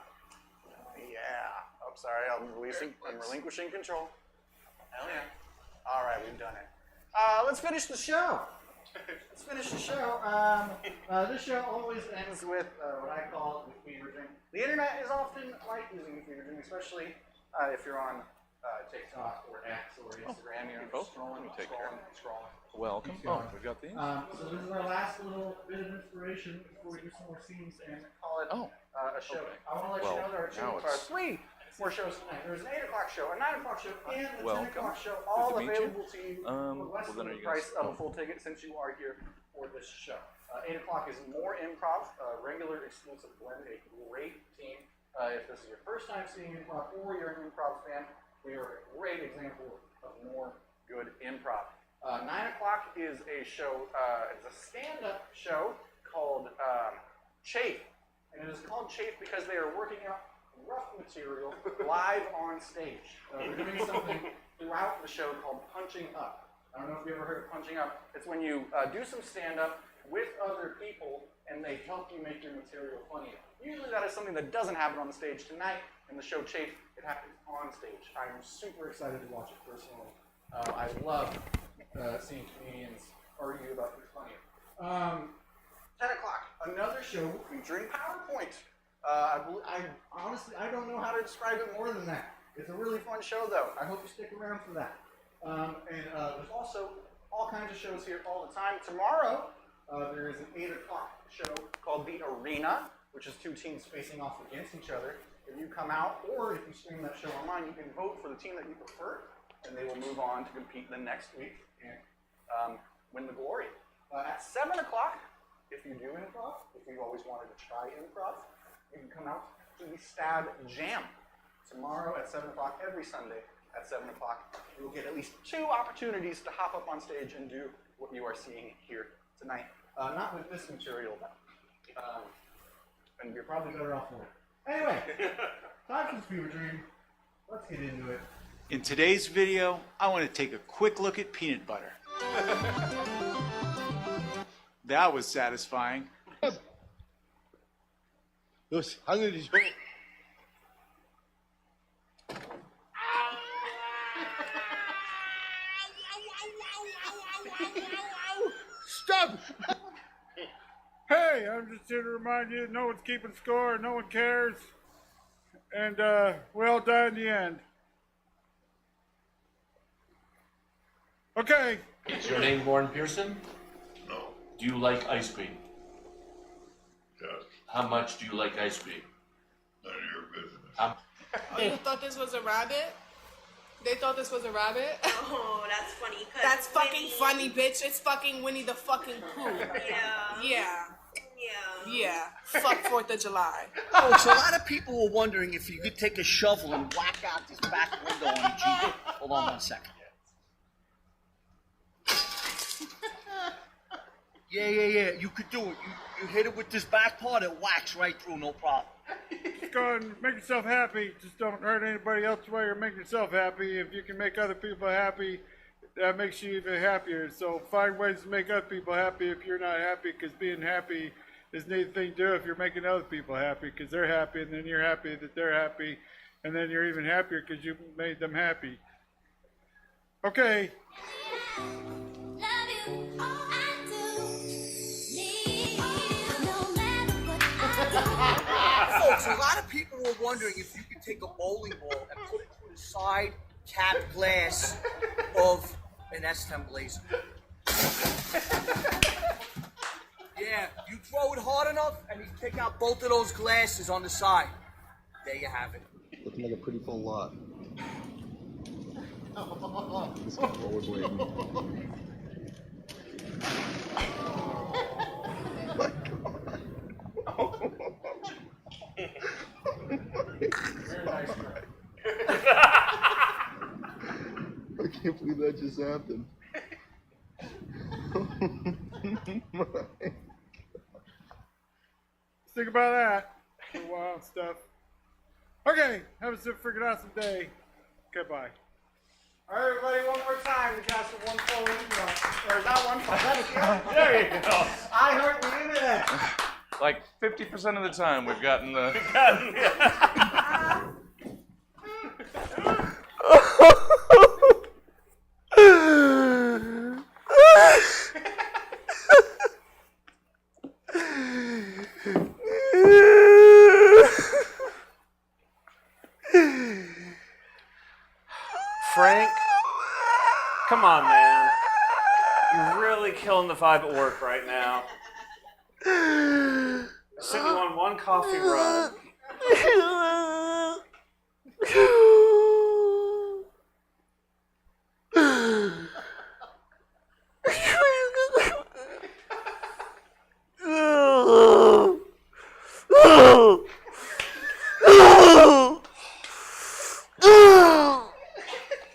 Oh yeah. Oh, sorry. I'm relinquishing control. Hell yeah. All right, we've done it. Let's finish the show. This show always ends with what I call the fever dream. The internet is often like using the fever dream, especially if you're on TikTok or X or Instagram. You're scrolling. Welcome. Oh, we got these. So this is our last little bit of inspiration before we do some more scenes and call it a show. Okay. I want to let you know there are three more shows tonight. There's an 8 o'clock show, a 9 o'clock show, and a 10 o'clock show, all available to you for less than the price of a full ticket since you are here for this show. 8 o'clock is more improv, regular exclusive blend, a great team. If this is your first time seeing improv or you're an improv fan, we are a great example of more good improv. 9 o'clock is a show, it's a stand-up show called Chafe. And it is called Chafe because they are working out rough material live on stage. They're doing something throughout the show called punching up. I don't know if you ever heard of punching up. It's when you do some stand-up with other people and they help you make your material funnier. Usually that is something that doesn't happen on the stage. Tonight in the show Chafe, it happens on stage. I'm super excited to watch it personally. I love seeing comedians argue about who's funnier. 10 o'clock, another show featuring PowerPlay. I honestly, I don't know how to describe it more than that. It's a really fun show, though. I hope you stick around for that. There's also all kinds of shows here all the time. Tomorrow, there is an 8 o'clock show called The Arena, which is 2 teams facing off against each other. If you come out, or if you stream that show online, you can vote for the team that you prefer, and they will move on to compete the next week and win the glory. At 7 o'clock, if you do improv, if you've always wanted to try improv, you can come out Stab Jam tomorrow at 7 o'clock, every Sunday at 7 o'clock. You will get at least 2 opportunities to hop up on stage and do what you are seeing here tonight. Not with this material, though. And you're probably better off for it. Anyway, time for the fever dream. Let's get into it. In today's video, I want to take a quick look at peanut butter. That was satisfying. Stop! Hey, I'm just here to remind you, no one's keeping score, no one cares, and we all die in the end. Okay. Is your name Warren Pearson? No. Do you like ice cream? Yes. How much do you like ice cream? None of your business. You thought this was a rabbit? They thought this was a rabbit? Oh, that's funny. That's fucking funny, bitch. It's fucking Winnie the fucking Pooh. Yeah. Yeah. Fuck 4th of July. Oh, so a lot of people were wondering if you could take a shovel and whack out this back window on a Jeep. Hold on 1 second. Yeah. You could do it. You hit it with this back part, it whacks right through, no problem. Just go ahead and make yourself happy. Just don't hurt anybody else while you're making yourself happy. If you can make other people happy, that makes you even happier. So find ways to make other people happy if you're not happy, because being happy is the neat thing to do if you're making other people happy, because they're happy, and then you're happy that they're happy, and then you're even happier because you made them happy. Okay. Folks, a lot of people were wondering if you could take a bowling ball and put it through the side capped glass of an S10 Blazer. Yeah, you throw it hard enough and you take out both of those glasses on the side. There you have it. Looking like a pretty full lot. This guy rollerblading. I can't believe that just happened. Think about that. The wild stuff. Okay, have a freaking awesome day. Goodbye. All right, everybody, one more time to cast a one fall intro. Or not one fall. That was There you go. I heard the internet. Like 50% of the time, we've gotten the. Frank, come on, man. You're really killing the vibe at work right now. I sent you on one coffee run.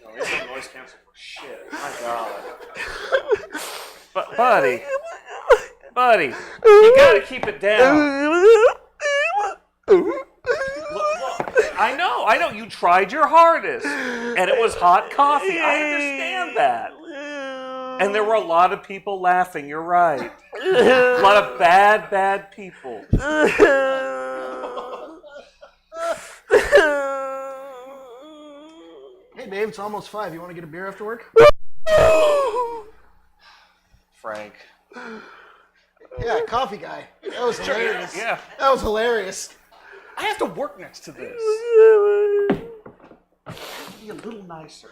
No, he's on noise cancel for shit. My God. But, buddy, you gotta keep it down. Look, I know, you tried your hardest, and it was hot coffee. I understand that. And there were a lot of people laughing, you're right. A lot of bad people. Hey, babe, it's almost 5. You want to get a beer after work? Frank. Yeah, coffy guy. That was hilarious. Yeah. That was hilarious. I have to work next to this. Be a little nicer.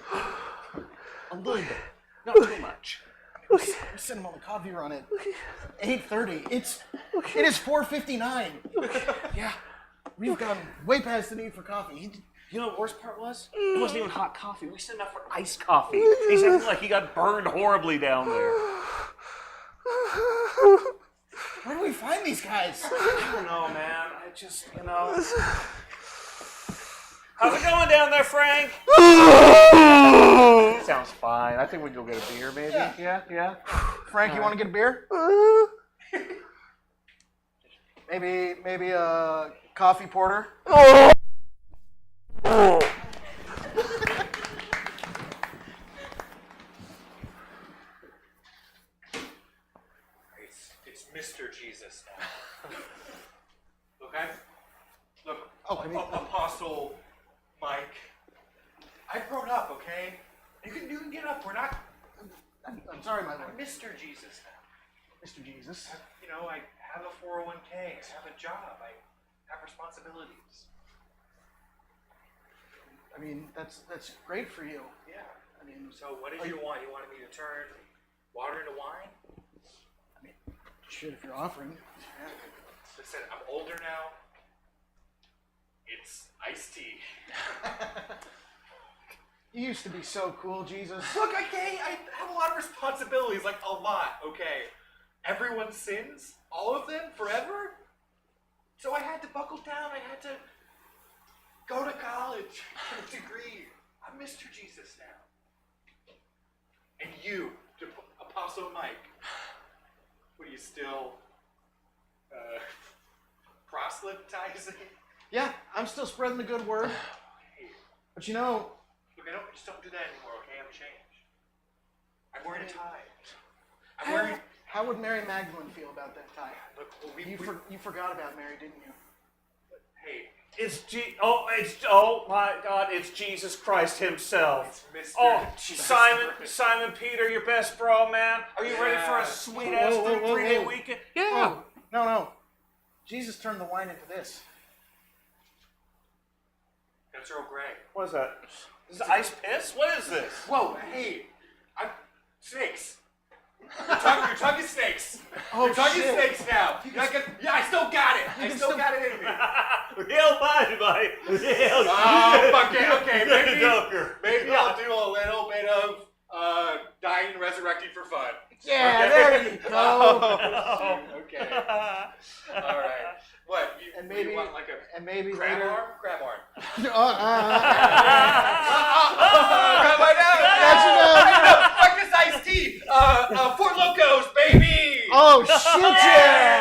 A little bit. Not too much. I'm sitting on the coffee run at 8:30. It is 4:59. Yeah. We've gone way past the need for coffee. You know what the worst part was? It wasn't even hot coffee. We sent him out for iced coffee. He's acting like he got burned horribly down there. Where do we find these guys? I don't know, man. I just, How's it going down there, Frank? Sounds fine. I think we can go get a beer, maybe. Yeah. Frank, you want to get a beer? Maybe a coffee porter. It's Mr. Jesus now. Look, Apostle Mike. I've grown up, okay? You can get up. We're not. I'm sorry, my lord. I'm Mr. Jesus now. Mr. Jesus. I have a 401k. I have a job. I have responsibilities. I mean, that's great for you. Yeah. So what did you want? You wanted me to turn water into wine? Shit, if you're offering. Listen, I'm older now. It's iced tea. You used to be so cool, Jesus. Look, okay, I have a lot of responsibilities, like a lot, okay? Everyone sins, all of them, forever. So I had to buckle down, I had to go to college, get a degree. I'm Mr. Jesus now. And you, Apostle Mike, what are you still, proselytizing? Yeah, I'm still spreading the good word. But Look, just don't do that anymore, okay? I'm changed. I'm wearing a tie. How would Mary Magdalene feel about that tie? Look, You forgot about Mary, didn't you? Hey, Oh my God, it's Jesus Christ himself. It's Mr. Oh, Jesus. Simon Peter, your best bro, man. Are you ready for a sweet ass 3-day weekend? Yeah. Oh, no. Jesus turned the wine into this. That's Earl Grey. What is that? Is this ice piss? What is this? Whoa, hey, snakes. You're talking snakes. Oh, You're talking shit. snakes now. I still got it. I still got it in me. Hell, bye. Oh, okay. Maybe I'll do a little bit of dying and resurrecting for fun. Yeah, okay. there you go. Okay. All right. What? You want like a crab later. arm? Crab arm. Got my nose. Fuck this iced tea. Four Locos, baby. Oh shit! Yeah.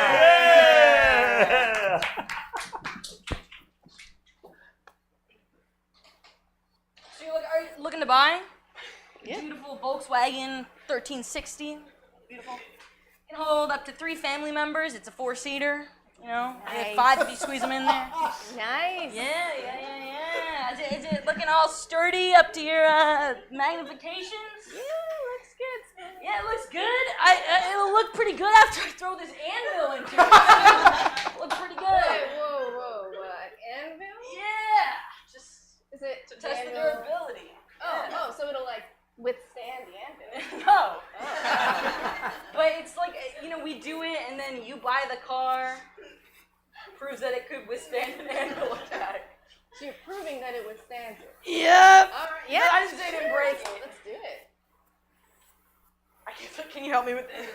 So are you looking to buy? Yeah. Beautiful Volkswagen 1360. Beautiful. It can hold up to 3 family members. It's a 4-seater. You have 5 if you squeeze them in there. Nice. Yeah. Is it looking all sturdy up to your magnifications? Yeah, looks good. Yeah, it looks good. It'll look pretty good after I throw this anvil into it. Look pretty good. Wait, whoa. An anvil? Yeah. Just is it to test the anvil? durability. Oh, so it'll like withstand the anvil. No. But it's like, we do it and then you buy the car. Proves that it could withstand an anvil attack. So you're proving that it withstands it. Yep. All right. Yeah. I just didn't break it. Let's do it. Can you help me with this?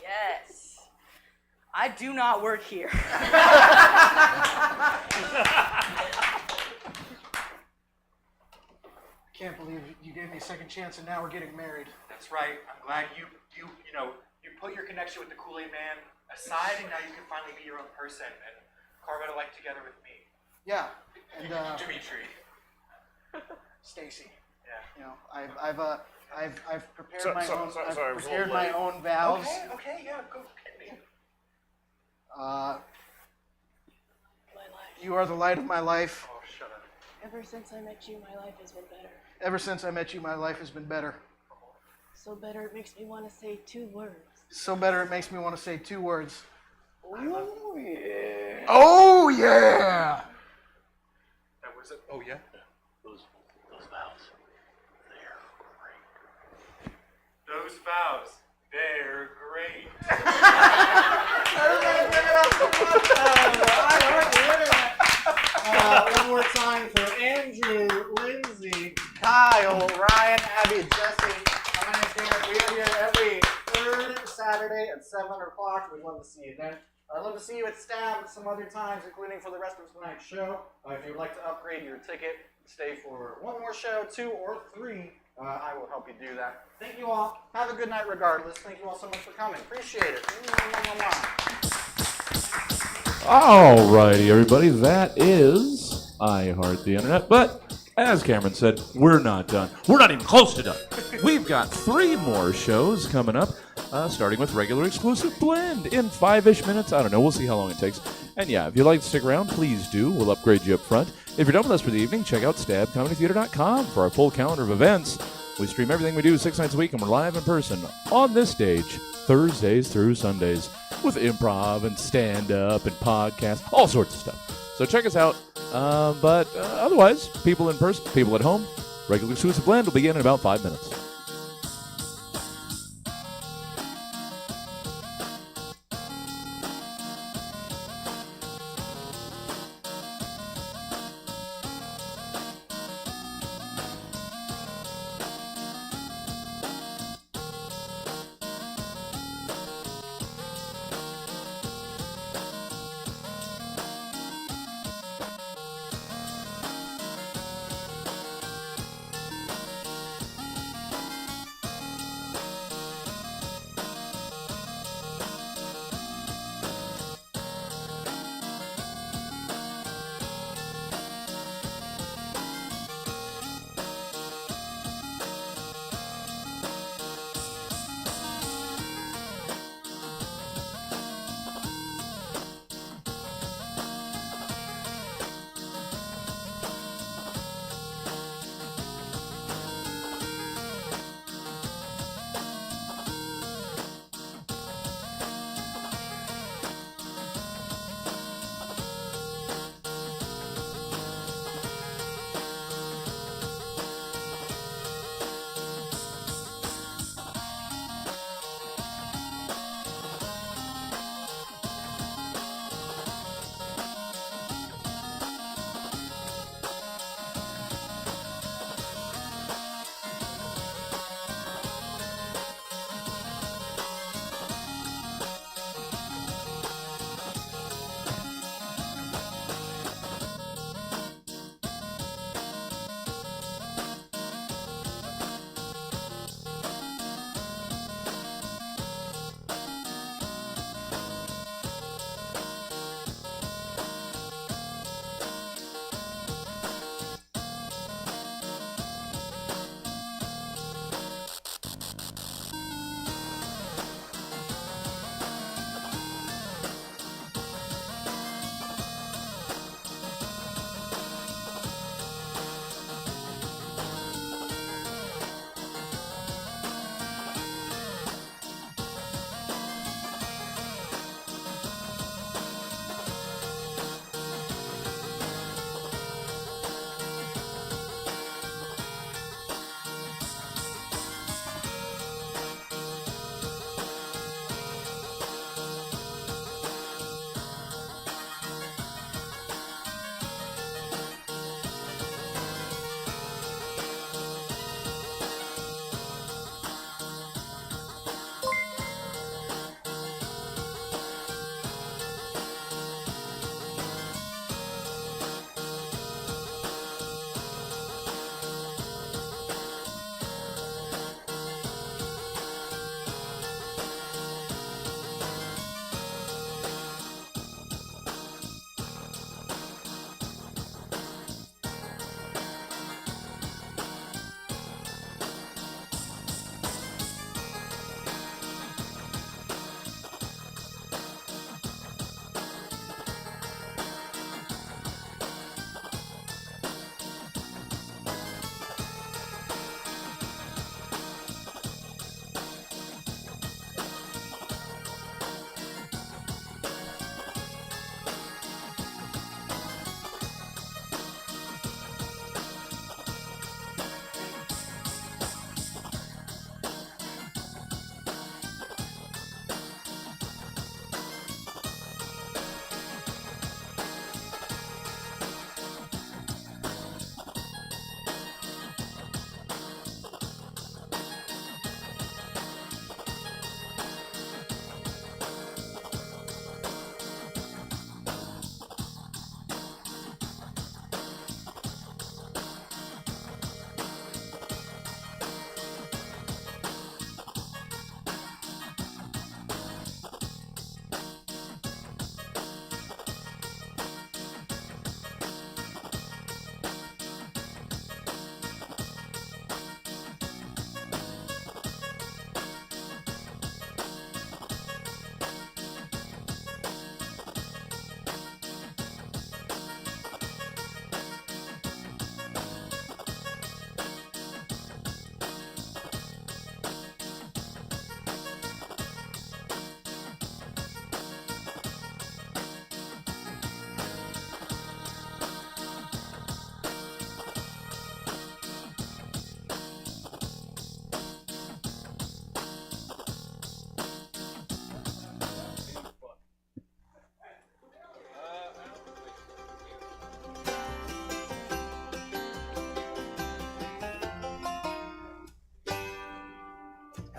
Yes. I do not work here. I can't believe you gave me a second chance and now we're getting married. That's right. I'm glad you put your connection with the Kool-Aid Man aside, and now you can finally be your own person and carve out a life together with me. Yeah. And Dimitri. Stacy. Yeah. I've prepared my own. Sorry, I've prepared my own vows. Okay, yeah, go get me. You are the light of my life. Oh, shut up. Ever since I met you, my life has been better. Ever since I met you, my life has been better. So better, it makes me want to say 2 words. So better, it makes me want to say 2 words. Oh yeah. Oh yeah. That was it. Oh yeah. Those vows, they're great. Those vows, they're great. One more time for Andrew, Lindsay, Kyle. Kyle, Ryan, Abby, Jesse. My name's Garrett. We are here every third Saturday at 7 o'clock. We'd love to see you then. I'd love to see you at Stab some other times, including for the rest of tonight's show. If you would like to upgrade your ticket, stay for one more show, 2 or 3, I will help you do that. Thank you all. Have a good night regardless. Thank you all so much for coming. Appreciate it. Alrighty, everybody, that is I Heart the Internet. But as Cameron said, we're not done. We're not even close to done. We've got 3 more shows coming up, starting with regular exclusive blend in 5-ish minutes. I don't know. We'll see how long it takes. And yeah, if you'd like to stick around, please do. We'll upgrade you up front. If you're done with us for the evening, check out stabcomedytheater.com for our full calendar of events. We stream everything we do 6 nights a week, and we're live in person on this stage Thursdays through Sundays with improv and stand-up and podcast, all sorts of stuff. So check us out. But otherwise, people in person, people at home, regular exclusive blend will begin in about 5 minutes.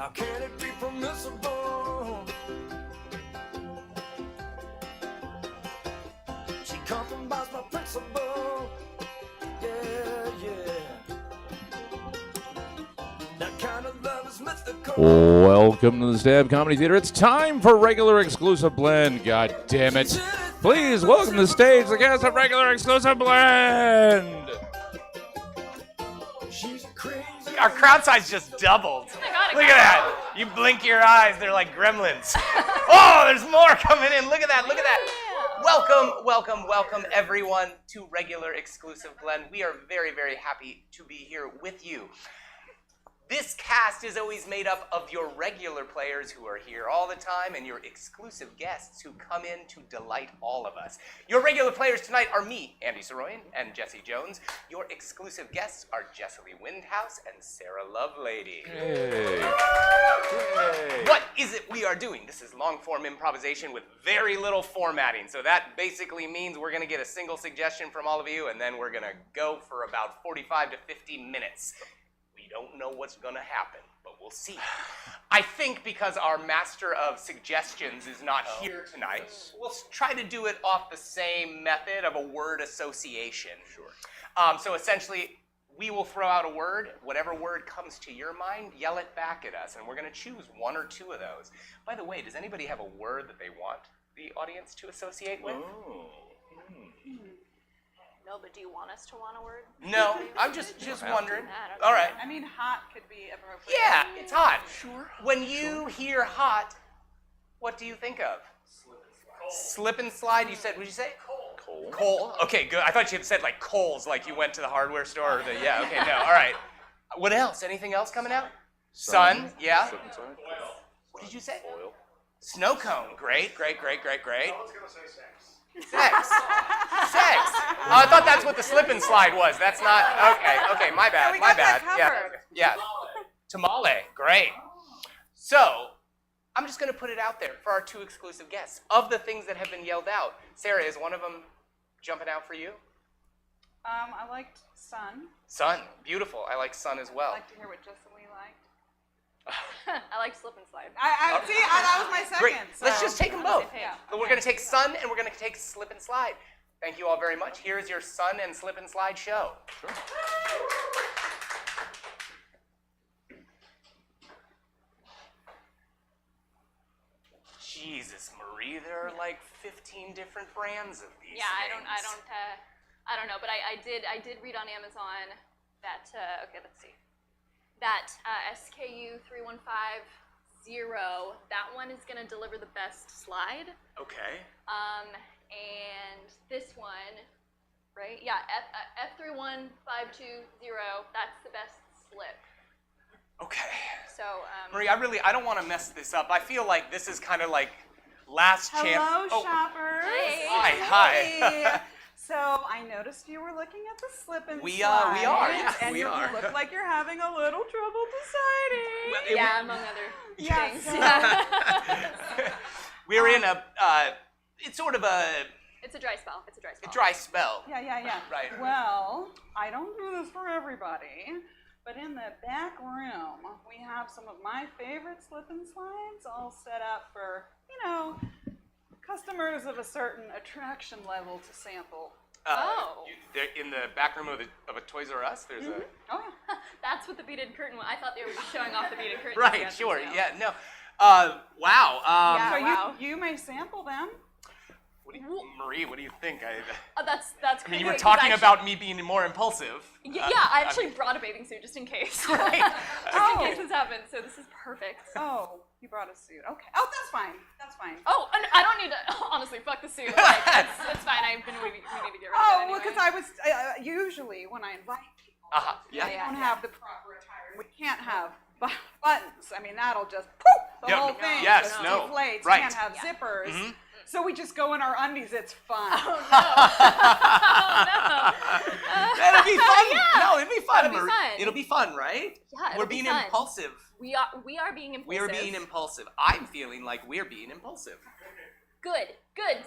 How can it be permissible? She compromised my principle. Yeah, yeah. That kind of love is mythical. Welcome to the Stab Comedy Theater. It's time for Regular Exclusive Blend. God damn it. Please welcome to the stage the cast of Regular Exclusive Blend. Our crowd size just doubled. Look at that. You blink your eyes, they're like gremlins. Oh, there's more coming in. Look at that, look at that. Welcome, welcome, welcome everyone to Regular Exclusive Blend. We are very, very happy to be here with you. This cast is always made up of your regular players who are here all the time and your exclusive guests who come in to delight all of us. Your regular players tonight are me, Andy Saroyan, and Jesse Jones. Your exclusive guests are Jessilee Windhouse and Sarah Lovelady. Hey. What is it we are doing? This is long-form improvisation with very little formatting. So that basically means we're going to get a single suggestion from all of you, and then we're going to go for about 45 to 50 minutes. We don't know what's going to happen, but we'll see. I think because our master of suggestions is not here tonight, we'll try to do it off the same method of a word association. Sure. So essentially, we will throw out a word. Whatever word comes to your mind, yell it back at us, and we're going to choose one or two of those. By the way, does anybody have a word that they want the audience to associate with? No, but do you want us to want a word? No, I'm just wondering. All right. I mean, hot could be appropriate. Yeah, it's hot. Sure. When you hear hot, what do you think of? Slip and slide. You said, what did you say? Coal. Coal. Okay, good. I thought you had said like coals, like you went to the hardware store. Or the, yeah, okay, no. All right. What else? Anything else coming out? Sun. Yeah. Slip and slide. What did you say? Oil. Snow cone. Great, great, great, great, great. I was going to say sex. Sex. Sex. Oh, I thought that's what the slip and slide was. That's not. Okay, my bad. We My got bad. that Yeah. covered. Yeah. Tamale. Great. So, I'm just going to put it out there for our two exclusive guests. Of the things that have been yelled out, Sarah, is one of them jumping out for you? I liked sun. Sun. Beautiful. I like sun as well. I'd like to hear what Jessilee liked. I like slip and slide. That was my second. Great. So Let's just take them both. Yeah. But we're going to take sun and we're going to take slip and slide. Thank you all very much. Here's your sun and slip and slide show. Sure. Jesus, Marie, there are like 15 different brands of these. Yeah, things. I don't know, but I did read on Amazon that okay, let's see. That SKU 3150, that one is gonna deliver the best slide. Okay. And this one, right? Yeah, F31520, that's the best slip. Okay. So, Marie, I don't want to mess this up. I feel like this is kind of like last chance. Hello, shoppers. Hey. Hi. Hey. So I noticed you were looking at the slip and We slide. are, yes, and we you are. look like you're having a little trouble deciding. Yeah, among other Yes. things. We're in a, it's sort of a It's a dry spell. It's a dry spell. dry spell. Yeah. Right. Well, I don't do this for everybody, but in the back room, we have some of my favorite slip and slides all set up for, customers of a certain attraction level to sample. In the back room of a Toys R Us, there's a. Oh, yeah. That's what the beaded curtain was. I thought they were showing off the beaded curtain. Right, sure. Yeah, no. Wow. So you may sample them. Marie, what do you think? That's I mean, you were crazy, talking 'cause about me being more impulsive. Yeah, I actually brought a bathing suit just in case. Right. Just in case this happens. So this is perfect. Oh, you brought a suit. Okay. Oh, that's fine. That's fine. Oh, and I don't need to. Honestly, fuck the suit. Like, it's fine. We need to get rid of it anyway. Well, because I was usually when I invite people, Yeah. we don't have the proper attire. We can't have buttons. I mean, that'll just poof, the whole thing Yes, just no. deflates. Right. We can't have zippers. Mhm. So we just go in our undies. It's fun. That'll be fun. Yeah. No, it'll be fun. It'll be fun. It'll be fun, right? Yeah, We're being impulsive. We are being impulsive. We are being impulsive. I'm feeling like we're being impulsive. Good.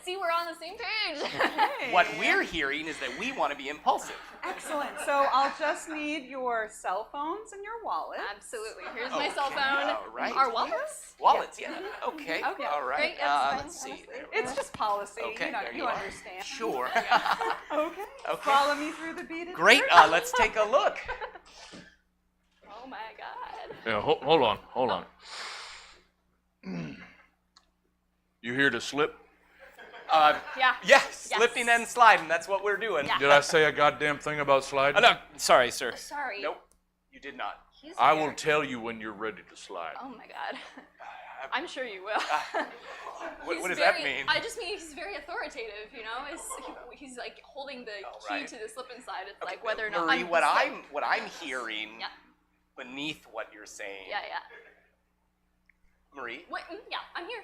See, we're on the same page. What we're hearing is that we want to be impulsive. Excellent. So I'll just need your cell phones and your wallets. Absolutely. Here's my cell phone. All right. Our wallets? Wallets, yeah. Okay. Okay. All right. Great, that's fine, Let's see. It's just policy. Okay, You know, there you are. understand. Sure. Okay. Okay. Follow me through the beaded Great. dirt. Let's take a look. Oh my god. Yeah, hold on. You here to slip? Yeah. Yeah, slipping and sliding. That's what we're doing. Yeah. Did I say a goddamn thing about sliding? No, sorry, sir. Sorry. Nope, you did not. He's I very- will tell you when you're ready to slide. Oh my god. I'm sure you will. What does He's that very- mean? I just mean he's very authoritative, you know? He's like holding the key right. to the slip and slide. It's like whether or not Marie, I'm what slip. I'm hearing Yeah. beneath what you're saying. Yeah. Marie, Wait, yeah, I'm here.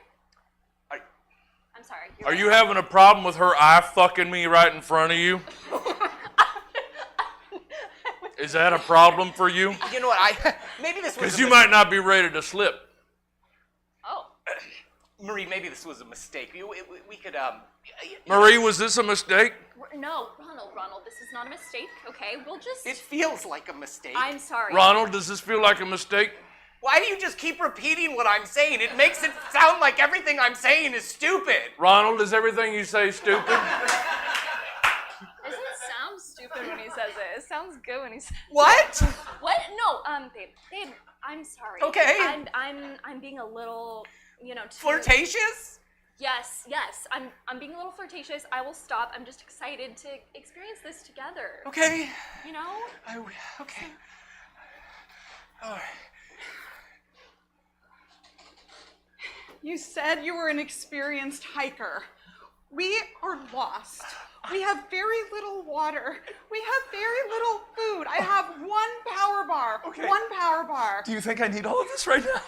Are- I'm sorry. Are you having a problem with her eye fucking me right in front of you? Is that a problem for you? You know what? Maybe this was. Because you might not be ready to slip. Oh. Marie, maybe this was a mistake. We could Marie, was this a mistake? No, Ronald, this is not a mistake, okay? We'll just... It feels like a mistake. I'm sorry. Ronald, does this feel like a mistake? Why do you just keep repeating what I'm saying? It makes it sound like everything I'm saying is stupid. Ronald, is everything you say stupid? It doesn't sound stupid when he says it. It sounds good when he says it. What? What? No, babe, I'm sorry. Okay. I'm being a little, too... Flirtatious? Yes. I'm being a little flirtatious. I will stop. I'm just excited to experience this together. Okay. You know? Okay. All right. You said you were an experienced hiker. We are lost. We have very little water. We have very little food. I have one power bar. Okay. One power bar. Do you think I need all of this right now?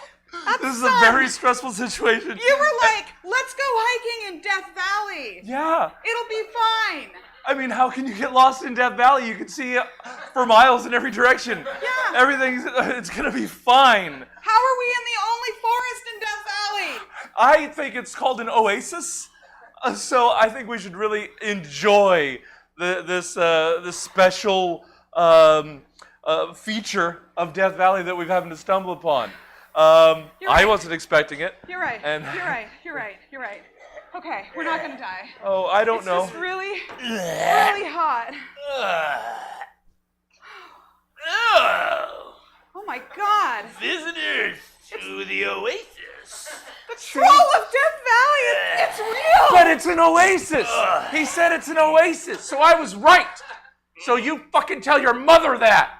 That's This is fun. a very stressful situation. You were like, let's go hiking in Death Valley. Yeah. It'll be fine. I mean, how can you get lost in Death Valley? You can see for miles in every direction. Yeah. It's gonna be fine. How are we in the only forest in Death Valley? I think it's called an oasis. So I think we should really enjoy this special feature of Death Valley that we've happened to stumble upon. I wasn't expecting it. You're right. And You're right. Okay, we're not gonna die. Oh, I don't it's know. It's just really hot. Oh my God! Visitors to the oasis. The troll of Death Valley! It's real! But it's an oasis! He said it's an oasis, so I was right! So you fucking tell your mother that!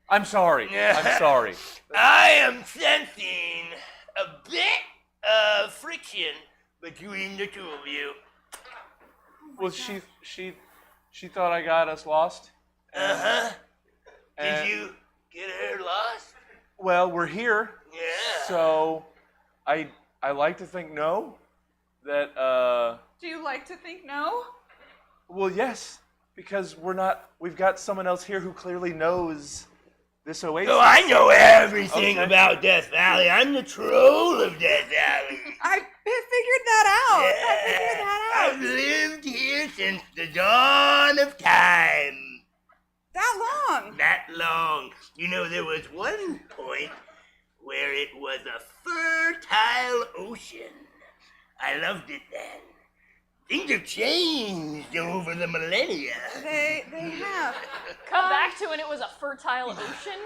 I'm sorry. I'm sorry. I am sensing a bit of friction between the two of you. Well, she thought I got us lost. Uh-huh. And- Did you get her lost? Well, we're here. Yeah. So I like to think no. That Do you like to think no? well, yes, because we've got someone else here who clearly knows this oasis. Oh, I know everything Okay. about Death Valley. I'm the troll of Death Valley. I figured that out. I figured that out. I've lived here since the dawn of time. That long? That long. You know, there was one point where it was a fertile ocean. I loved it then. Things have changed over the millennia. They have. Come back to when it was a fertile ocean.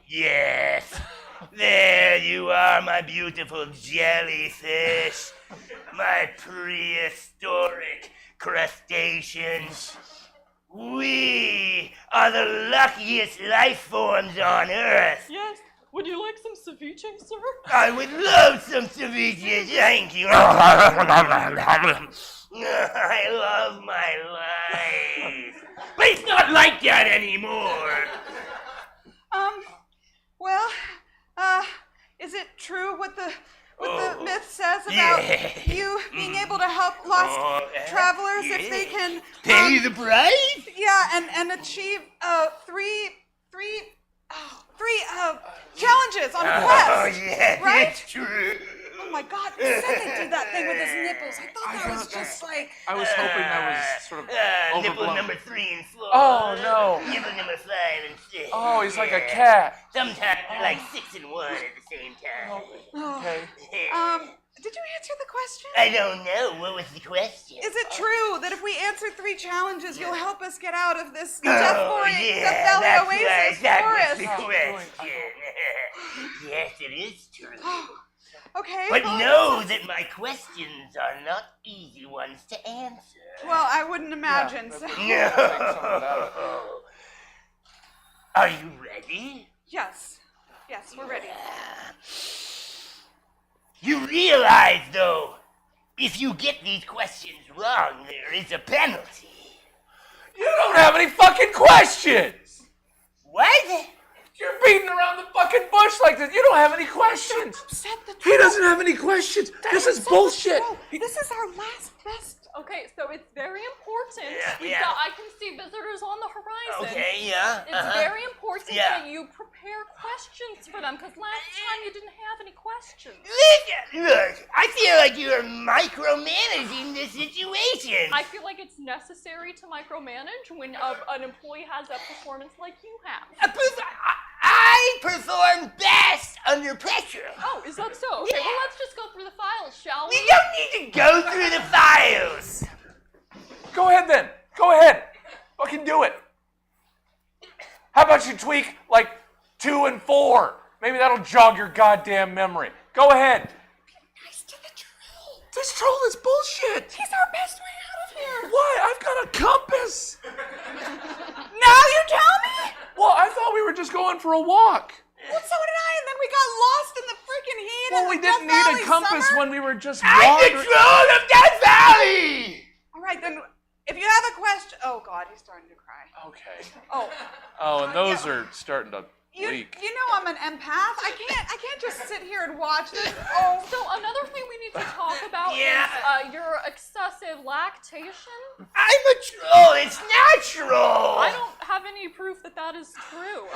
Yes. There you are, my beautiful jellyfish. My prehistoric crustaceans. We are the luckiest life forms on Earth. Yes. Would you like some ceviche, sir? I would love some ceviche, thank you. I love my life. But it's not like that anymore. Well, is it true what the myth says about you being able to help lost travelers if they can Pay the price? Yeah, and achieve three three challenges on a quest. Oh, yeah, right? that's true. Oh my God! Who said they did that thing with his nipples? I thought that was just like. I was hoping that was sort of Nipple overblown. number 3 and 4. Oh, no. Nipple number 5 and 6. Oh, he's like a cat. Sometimes they're like 6 and 1 at the same time. Okay. Did you answer the question? I don't know. What was the question? Is it true that if we answer 3 challenges, you'll help us get out of this Oh, yeah, that's Oasis right. That was forest? the question. Yes, it is true. Okay. But well, know that my questions are not easy ones to answer. Well, I wouldn't imagine so. No. Are you ready? Yes. Yes, we're ready. You realize, though, if you get these questions wrong, there is a penalty. You don't have any fucking questions! What? You're beating around the fucking bush like this. You don't have any questions. He doesn't have any questions. This is bullshit. This is our last best. Okay, so it's very important. Yeah. I can see visitors on the horizon. Okay, yeah, It's very important Yeah. that you prepare questions for them, because last time you didn't have any questions. Look, I feel like you're micromanaging the situation. I feel like it's necessary to micromanage when an employee has a performance like you have. I perform best under pressure. Oh, is that so? Okay, well, let's just go through the files, shall we? We don't need to go through the files. Go ahead then. Go ahead. Fucking do it. How about you tweak like 2 and 4? Maybe that'll jog your goddamn memory. Go ahead. This troll is bullshit. He's our best way out of here. Why? I've got a compass. Now you tell me? Well, I thought we were just going for a walk. Well, so did I, and then we got lost in the freaking heat. Well, of we the didn't Death need Valley a compass summer. when we were just I'm wandering. the troll of Death Valley. All right, then, if you have a question. Oh God, he's starting to cry. Okay. Oh. Oh, and those are starting to You leak. know I'm an empath. I can't just sit here and watch this. Oh. So another thing we need to talk about Yeah. is your excessive lactation. I'm a troll. It's natural. I don't have any proof that that is true.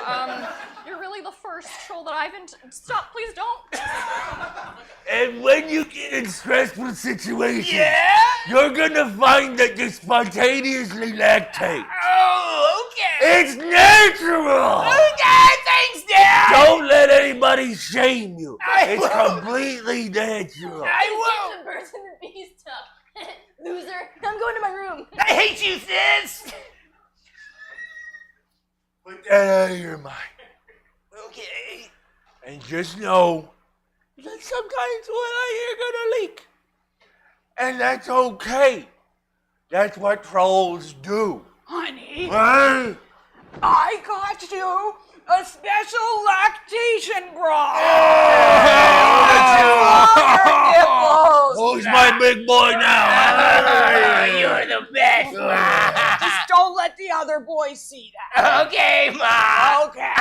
You're really the first troll that I've Stop, please don't. And when you get in stressful situations, Yeah? you're gonna find that you spontaneously lactate. Oh, okay. It's natural. Okay, thanks, Dad. Don't let anybody shame you. I It's won't. completely natural. I won't. The birds and the bees stuff. Loser. I'm going to my room. I hate you, sis. Put that out of your mind. Okay. And just know that sometimes what I hear gonna leak. And that's okay. That's what trolls do. Honey, Right? I got you a special lactation bra. Who's my big boy now? You're the best. Just don't let the other boys see that. Okay, Ma. Okay.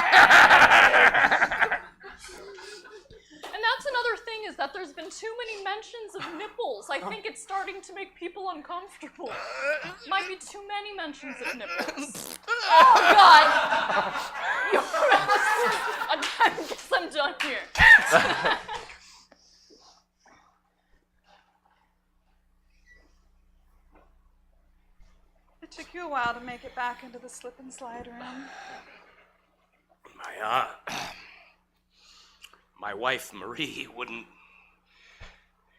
And that's another thing, is that there's been too many mentions of nipples. I think it's starting to make people uncomfortable. Might be too many mentions of nipples. Oh, God! I guess I'm done here. It took you a while to make it back into the slip and slide room. My wife, Marie,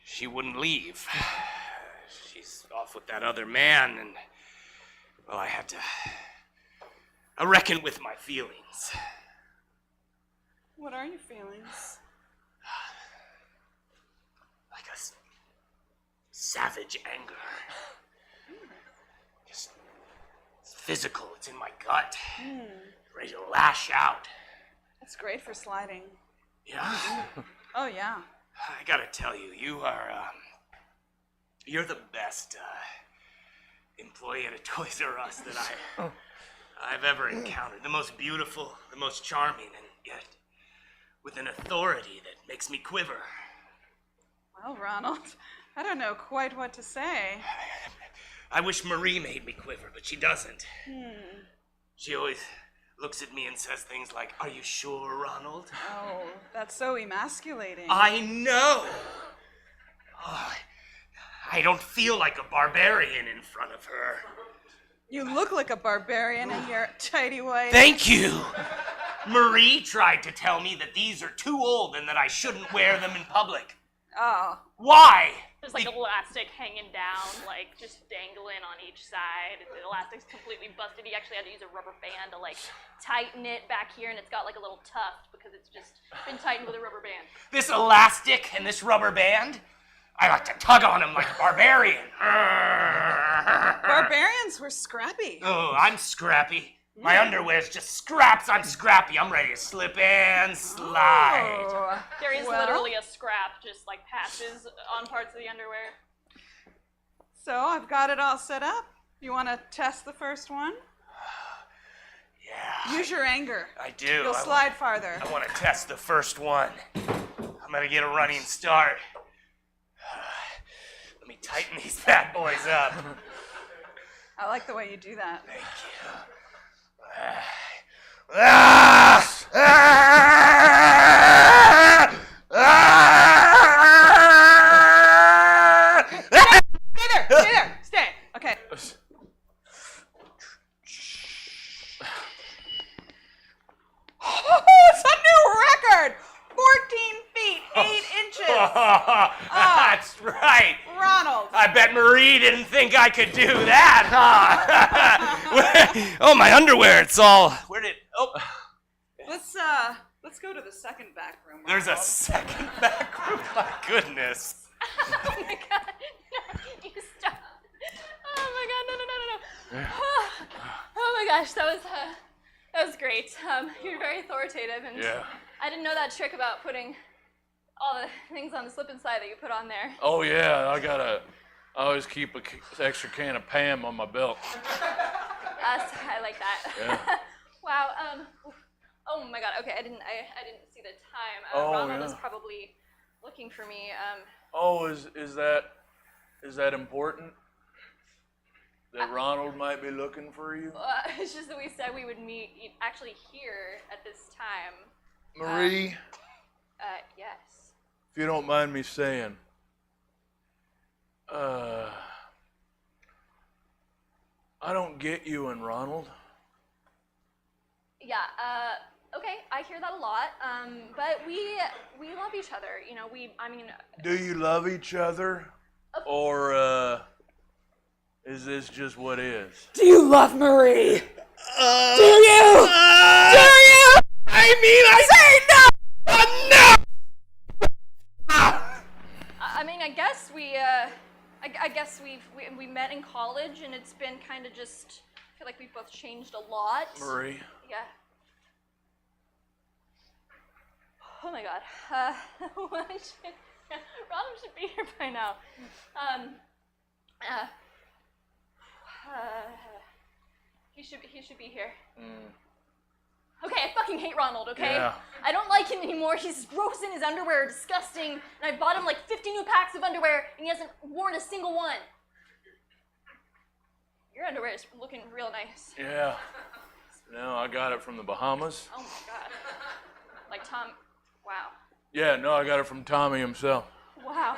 she wouldn't leave. She's off with that other man, and, well, I had to reckon with my feelings. What are your feelings? Like a savage anger. Just, it's physical, it's in my gut. Ready to lash out. That's great for sliding. Yeah. Oh, yeah. I gotta tell you, you're the best employee at a Toys R Us that I've ever encountered. The most beautiful, the most charming, and yet with an authority that makes me quiver. Well, Ronald, I don't know quite what to say. I wish Marie made me quiver, but she doesn't. She always looks at me and says things like, "Are you sure, Ronald?" Oh, that's so emasculating. I know. Oh, I don't feel like a barbarian in front of her. You look like a barbarian in your tidy white. Thank you. Marie tried to tell me that these are too old and that I shouldn't wear them in public. Oh. Why? There's like elastic hanging down, like just dangling on each side. The elastic's completely busted. He actually had to use a rubber band to like tighten it back here, and it's got like a little tuft because it's just been tightened with a rubber band. This elastic and this rubber band, I like to tug on him like a barbarian. Barbarians were scrappy. Oh, I'm scrappy. My underwear's just scraps. I'm scrappy. I'm ready to slip and slide. Oh. There is Well? literally a scrap, just like patches on parts of the underwear. So I've got it all set up. You want to test the first one? Yeah. Use your anger. I do. You'll slide farther. I want to test the first one. I'm going to get a running start. Let me tighten these bad boys up. I like the way you do that. Thank you. Ah! Ah! Ah! Stay there! Stay there! Stay! Okay. Oh, it's a new record! 14 feet, 8 inches! That's right. Ronald. I bet Marie didn't think I could do that, huh? Oh, my underwear, it's all... Where did... Oh, Let's go to the second back room. there's a Ronald. second back room. My goodness. Oh my god, no, you stop. Oh my god, no. Oh my gosh, that was great. You're very authoritative, and Yeah. I didn't know that trick about putting all the things on the slip inside that you put on there. Oh yeah, I always keep an extra can of Pam on my belt. I like that. Yeah. Wow. Oh my god. Okay, I didn't see the time. Oh, Ronald yeah. is probably looking for me. Oh, is that important? That Ronald might be looking for you? It's just that we said we would meet actually here at this time. Marie, Yes. if you don't mind me saying, I don't get you and Ronald. Yeah. Okay. I hear that a lot. But we love each other. You know. Do you love each other? Or, is this just what is? Do you love Marie? Do you? Do you? I mean, say no! No! I mean, I guess we met in college, and it's been kind of just. I feel like we've both changed a lot. Marie. Yeah. Oh my god. Ronald should be here by now. He should be here. Okay, I fucking hate Ronald, okay? Yeah. I don't like him anymore. He's gross in his underwear, disgusting. And I bought him like 50 new packs of underwear, and he hasn't worn a single one. Your underwear is looking real nice. Yeah. No, I got it from the Bahamas. Oh my god. Like Tom, wow. Yeah, no, I got it from Tommy himself. Wow.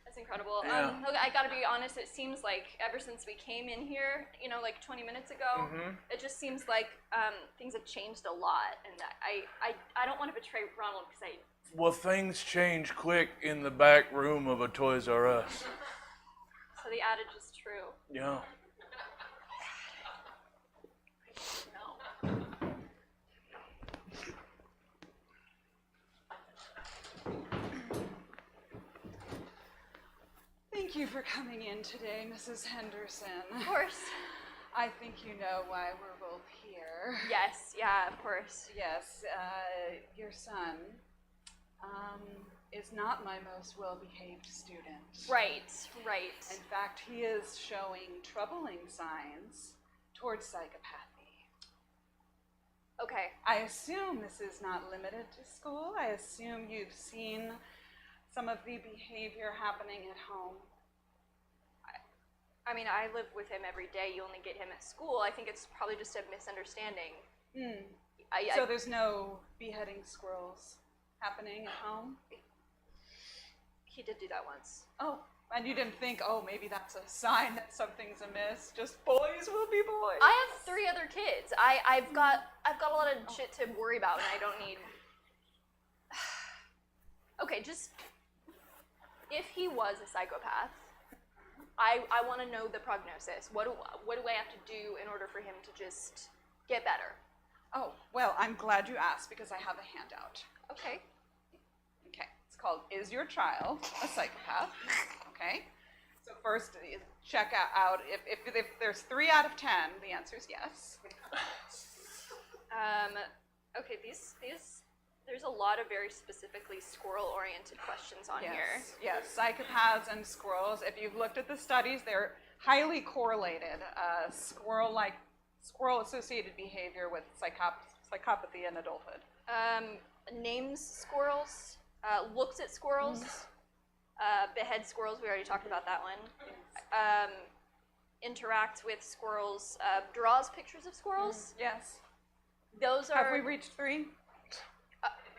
That's incredible. Yeah. Look, I gotta be honest, it seems like ever since we came in here, you know, like 20 minutes ago, it just seems like things have changed a lot. And I don't want to betray Ronald because Well, things change quick in the back room of a Toys R Us. so the adage is true. Yeah. Thank you for coming in today, Mrs. Henderson. Of course. I think you know why we're both here. Yes, yeah, of course. Yes, your son is not my most well-behaved student. Right, right. In fact, he is showing troubling signs towards psychopathy. Okay. I assume this is not limited to school. I assume you've seen some of the behavior happening at home. I mean, I live with him every day. You only get him at school. I think it's probably just a misunderstanding. So there's no beheading squirrels happening at home? He did do that once. Oh, and you didn't think, oh, maybe that's a sign that something's amiss. Just boys will be boys. I have 3 other kids. I've got a lot of shit to worry about, and I don't need. Okay, just if he was a psychopath, I want to know the prognosis. What do I have to do in order for him to just get better? Oh, well, I'm glad you asked because I have a handout. Okay. Okay, it's called Is Your Child a Psychopath? Okay. So first, check out if there's 3 out of 10, the answer is yes. Okay, these there's a lot of very specifically squirrel-oriented questions on here. Yes, psychopaths and squirrels. If you've looked at the studies, they're highly correlated. Squirrel-associated behavior with psychopathy in adulthood. Names squirrels, looks at squirrels, behead squirrels, we already talked about that one. Interacts with squirrels, draws pictures of squirrels. Yes. Those are... Have we reached 3?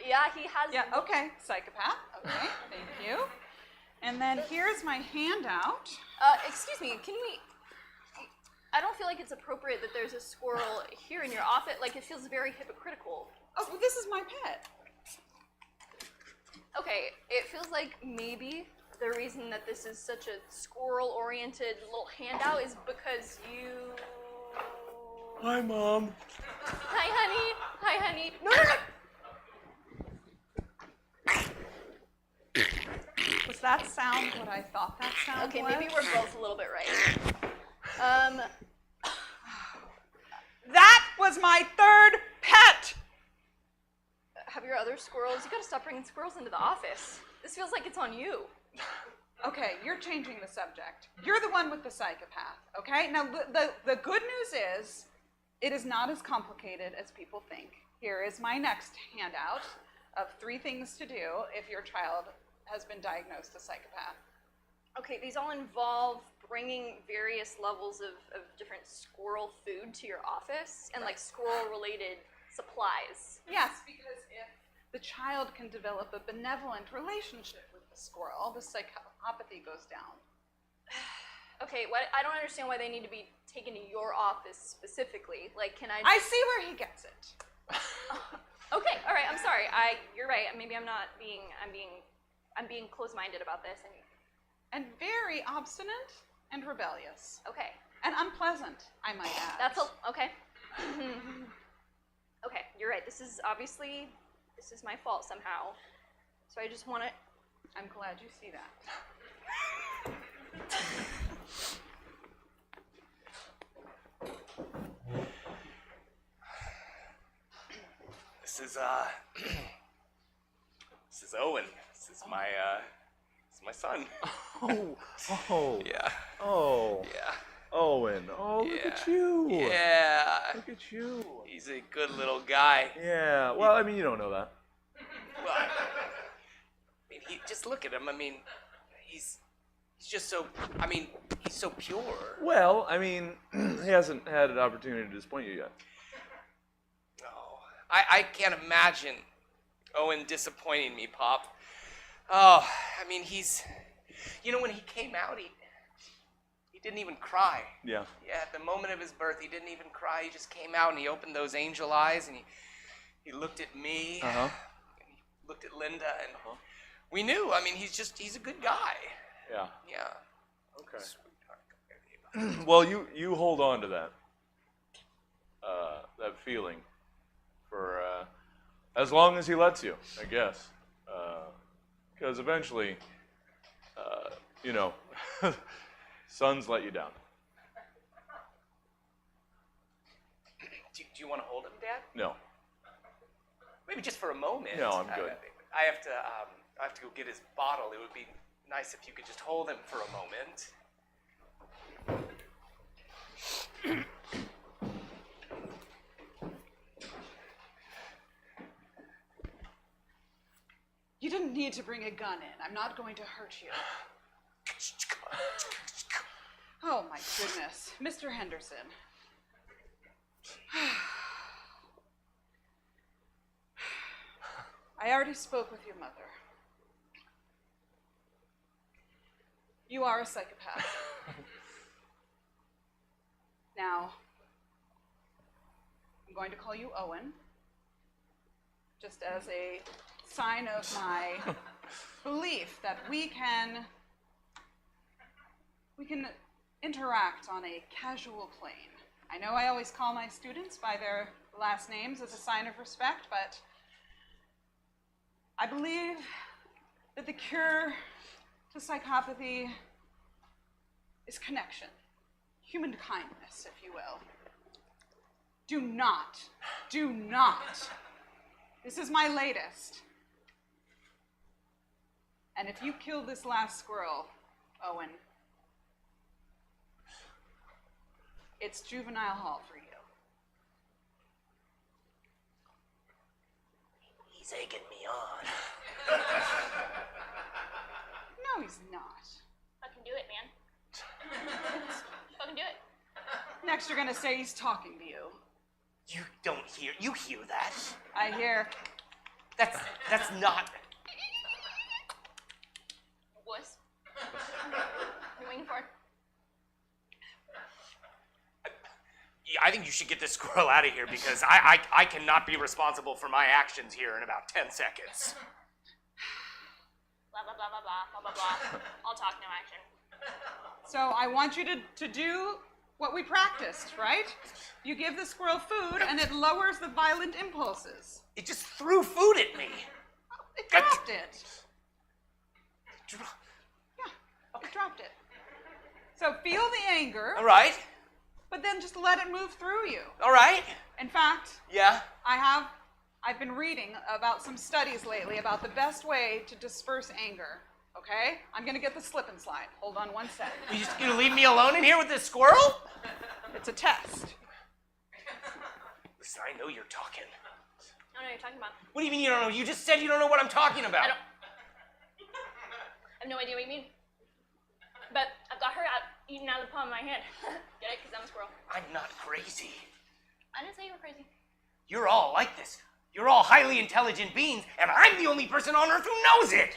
Yeah, he has... Yeah, okay. Psychopath. Okay, thank you. And then here's my handout. Excuse me, can we... I don't feel like it's appropriate that there's a squirrel here in your office. Like, it feels very hypocritical. Oh, well, this is my pet. Okay, it feels like maybe the reason that this is such a squirrel-oriented little handout is because you... Hi, Mom. Hi, honey. Hi, honey. No. Was that sound what I thought that sound Okay, was? maybe we're both a little bit right. That was my 3rd pet! Have your other squirrels... You gotta stop bringing squirrels into the office. This feels like it's on you. Okay, you're changing the subject. You're the one with the psychopath, okay? Now, the good news is, it is not as complicated as people think. Here is my next handout of 3 things to do if your child has been diagnosed as psychopath. Okay, these all involve bringing various levels of different squirrel food to your office and like squirrel-related supplies. Yes, because if the child can develop a benevolent relationship with the squirrel, the psychopathy goes down. Okay, I don't understand why they need to be taken to your office specifically. Like, can I? I see where he gets it. Okay, all right. I'm sorry. You're right. Maybe I'm being close-minded about this. And very obstinate and rebellious. Okay. And unpleasant, I might add. Okay. Okay, you're right. This is my fault somehow. So I just want to... I'm glad you see that. This is Owen. This is my son. Oh. Yeah. Oh. Yeah. Owen. Oh, look Yeah. at you. Yeah. Look at you. He's a good little guy. Yeah. Well, I mean, you don't know that. Well, I mean, just look at him. I mean, he's just so. I mean, he's so pure. Well, I mean, he hasn't had an opportunity to disappoint you yet. No, I can't imagine Owen disappointing me, Pop. Oh, I mean, when he came out, he didn't even cry. Yeah. Yeah, at the moment of his birth, he didn't even cry. He just came out and he opened those angel eyes and he looked at me. Uh-huh. And he looked at Linda and we knew. I mean, he's a good guy. Yeah. Yeah. Okay. Well, you hold on to that feeling for as long as he lets you, I guess. Because eventually, sons let you down. Do you want to hold him, Dad? No. Maybe just for a moment. No, I'm good. I have to go get his bottle. It would be nice if you could just hold him for a moment. You didn't need to bring a gun in. I'm not going to hurt you. Oh my goodness. Mr. Henderson. I already spoke with your mother. You are a psychopath. Now, I'm going to call you Owen, just as a sign of my belief that we can interact on a casual plane. I know I always call my students by their last names as a sign of respect, but I believe that the cure to psychopathy is connection, human kindness, if you will. Do not, this is my latest. And if you kill this last squirrel, Owen, it's juvenile hall for you. He's egging me on. No, he's not. Fucking do it, man. Fucking do it. Next, you're gonna say he's talking to you. You don't hear. You hear that? I hear. That's not. Wuss. I'm waiting for it. Yeah, I think you should get this squirrel out of here because I cannot be responsible for my actions here in about 10 seconds. Blah, blah, blah, blah, blah, blah, blah, blah. I'll talk, no action. So I want you to do what we practiced, right? You give the squirrel food and it lowers the violent impulses. It just threw food at me. It dropped it. Yeah, it dropped it. So feel the anger. All right. But then just let it move through you. All right. In fact, yeah. I've been reading about some studies lately about the best way to disperse anger. Okay? I'm gonna get the slip and slide. Hold on one second. You just gonna leave me alone in here with this squirrel? It's a test. Listen, I know you're talking. I don't know what you're talking about. What do you mean you don't know? You just said you don't know what I'm talking about. I have no idea what you mean. But I've got her out eating out of the palm of my hand. Get it? Because I'm a squirrel. I'm not crazy. I didn't say you were crazy. You're all like this. You're all highly intelligent beings, and I'm the only person on Earth who knows it.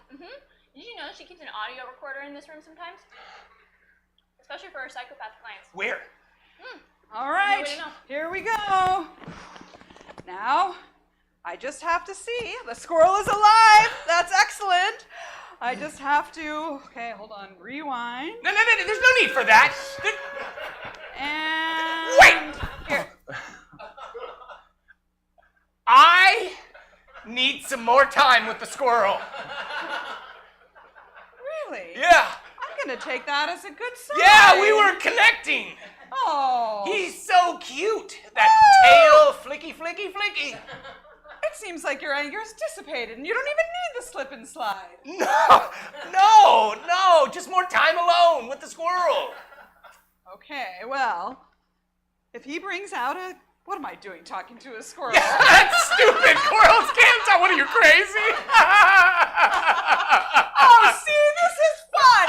Did you know she keeps an audio recorder in this room sometimes? Especially for her psychopath clients. Where? All right, No way to know. here we go. Now, I just have to see. The squirrel is alive. That's excellent. I just have to, okay, hold on, rewind. No, there's no need for that. And wait! Here. I need some more time with the squirrel. Really? Yeah. I'm gonna take that as a good sign. Yeah, we were connecting. Oh. He's so cute. That tail, flicky, flicky, flicky. It seems like your anger is dissipated and you don't even need the slip and slide. No, just more time alone with the squirrel. Okay, well, if he brings out a, what am I doing talking to a squirrel? That's stupid. Squirrels can't talk. What are you, crazy? Oh, see, this is fun.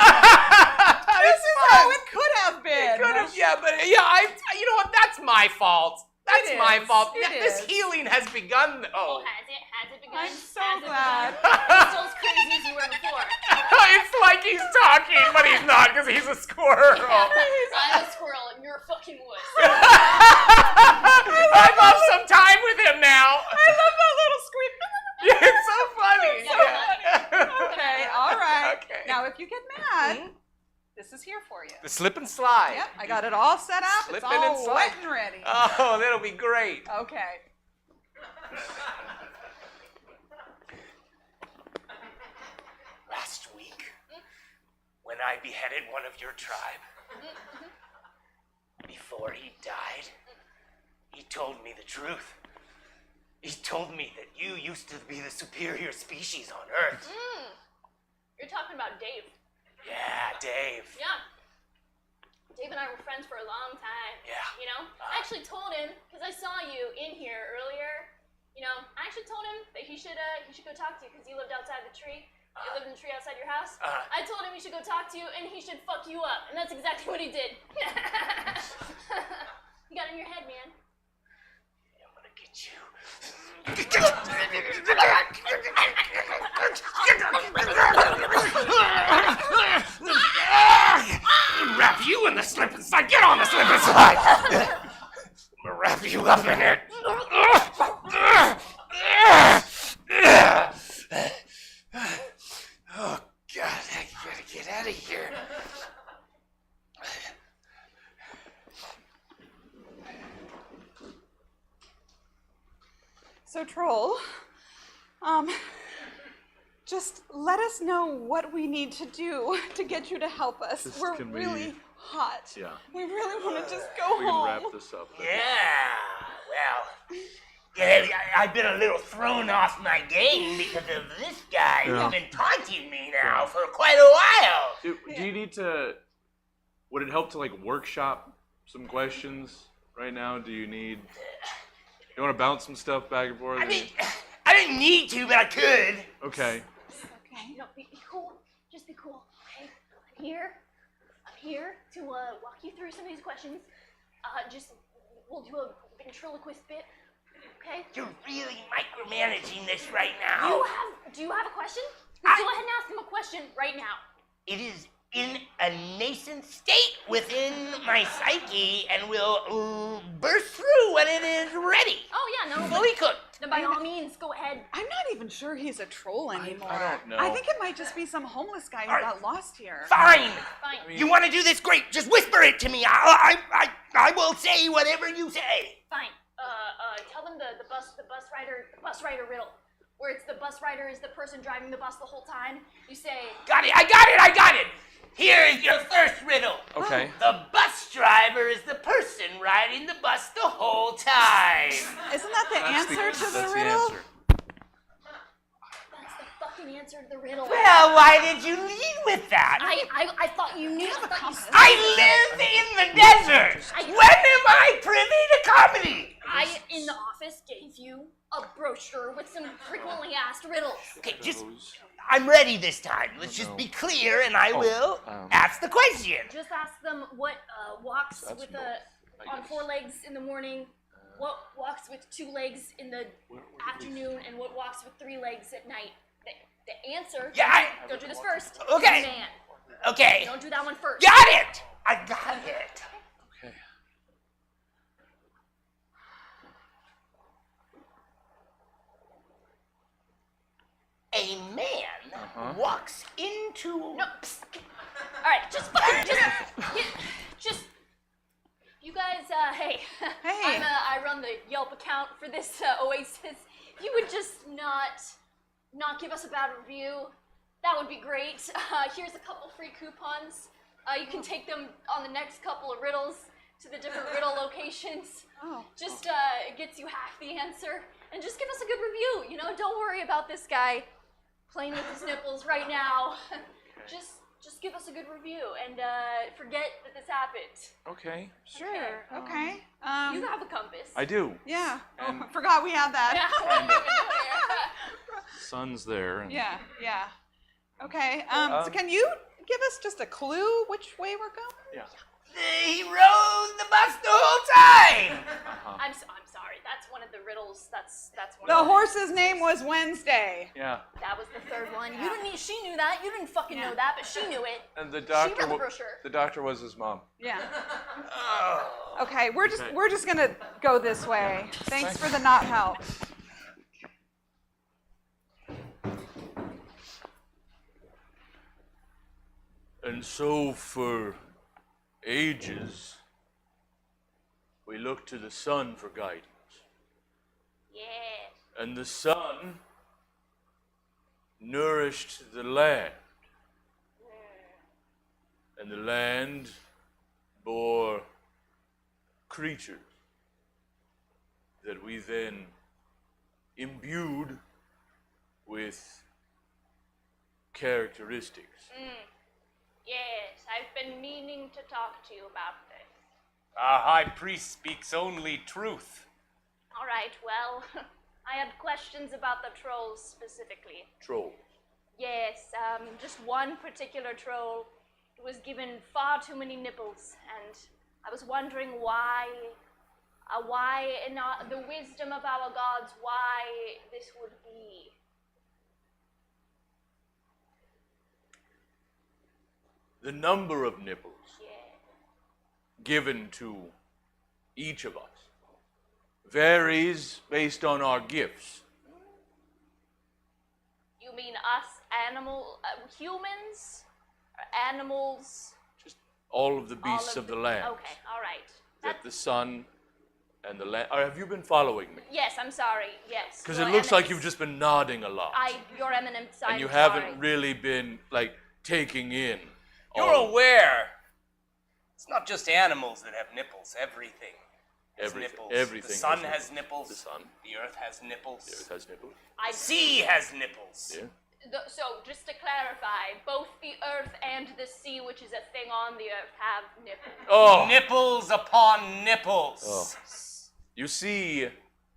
This is how it could have been. It could have, yeah, but yeah, you know what? That's my fault. That's my fault. It This is. healing has begun. Oh. Has it begun? I'm so glad. You're still as crazy as you were before. It's like he's talking, but he's not because he's a squirrel. I'm a squirrel and you're a fucking wuss. I'd love some time with him now. I love that little squeak. Yeah, it's so funny. Okay, all right. Okay. Now, if you get mad, this is here for you. The slip and slide. Yep, I got it all set up. Slipping it's and all slide. wet and ready. Oh, that'll be great. Okay. Last week, when I beheaded one of your tribe, before he died, he told me the truth. He told me that you used to be the superior species on Earth. You're talking about Dave. Yeah, Dave. Yeah. Dave and I were friends for a long time. Yeah. You know? I actually told him, because I saw you in here earlier, you know, I actually told him that he should go talk to you because you lived outside the tree. You lived in the tree outside your house. I told him he should go talk to you and he should fuck you up. And that's exactly what he did. You got in your head, man. I'm gonna get Wrap you in the slip and slide. Get on the slip and slide. I'm gonna wrap you up in it. Oh God, I gotta get out of here. So, Troll, just let us know what we need to do to get you to help us. Just We're can we- really hot. Yeah. We really want to just go We can home. wrap this up. Well, yeah, I've been a little thrown off my game because of this guy Yeah. who's been taunting me now for quite a while. Do you need to? Would it help to like workshop some questions right now? Do you need? You want to bounce some stuff back and forth? I didn't need to, but I could. Okay. Okay. No, be cool. Just be cool. Okay. I'm here to walk you through some of these questions. We'll do a ventriloquist bit. Okay. You're really micromanaging this right now. Do you have a question? Go ahead and ask him a question right now. It is in a nascent state within my psyche and will burst through when it is ready. Oh yeah, no. Fully cooked. Then by all means, go ahead. I'm not even sure he's a troll anymore. I don't know. I think it might just be some homeless guy who got lost here. Fine. Fine. You want to do this? Great. Just whisper it to me. I will say whatever you say. Fine. Tell them the bus rider riddle, where it's the bus rider is the person driving the bus the whole time. You say. Got it. I got it. Here is your first riddle. Okay. The bus driver is the person riding the bus the whole time. Isn't that the answer to the that's riddle? The answer. That's the fucking answer to the riddle. Well, why did you lead with that? I thought you knew. I live in the desert. When am I privy to comedy? I, in the office, gave you a brochure with some frequently asked riddles. Okay, I'm ready this time. Let's just be clear, and I will ask the question. Just ask them what walks on 4 legs in the morning, what walks with 2 legs in the afternoon, and what walks with 3 legs at night. The answer. Yeah, don't do this first. Okay. Man. Okay. Don't do that one first. Got it. I got it. Okay. A man walks into. No. Psst. All right. Just. You guys. Hey. Hey. I run the Yelp account for this Oasis. If you would just not give us a bad review, that would be great. Here's a couple free coupons. You can take them on the next couple of riddles to the different riddle locations. Oh. Just it gets you half the answer, and just give us a good review. You know, don't worry about this guy playing with his nipples right now. Just give us a good review and forget that this happened. Okay. Sure. Okay. You have a compass. I do. Yeah. And- I forgot we had that. Sun's there. And Yeah. Okay. So can you give us just a clue which way we're going? Yeah. He rode the bus the whole time. I'm sorry. That's one of the riddles. That's one. The of horse's name was Wednesday. Yeah. That was the 3rd one. You didn't. She knew that. You didn't fucking know that, but she knew it. And the She doctor. read the brochure. The doctor was his mom. Yeah. Oh. Okay, we're just gonna go this way. Thanks for the not help. And so for ages, we looked to the sun for guidance. Yeah. And the sun nourished the land. And the land bore creatures that we then imbued with characteristics. Yes, I've been meaning to talk to you about this. Our high priest speaks only truth. All right, well, I had questions about the trolls specifically. Trolls. Yes, just one particular troll was given far too many nipples, and I was wondering why why, in the wisdom of our gods, why this would be. The number of nipples Yeah. given to each of us varies based on our gifts. You mean us humans? Or animals? All of the beasts of the land. Okay, all right. That the sun and the land. Have you been following me? Yes, I'm sorry. Yes. Because Your it looks like Eminence. you've just been nodding a lot. Your Eminence, I'm and you sorry. haven't really been, like, taking in. You're aware. It's not just animals that have nipples. Everything has nipples. Everything. The sun has has nipples. The sun. The earth has nipples. The earth has nipples. The sea has nipples. Yeah. So, just to clarify, both the earth and the sea, which is a thing on the earth, have nipples. Oh. Nipples upon nipples. Oh. You see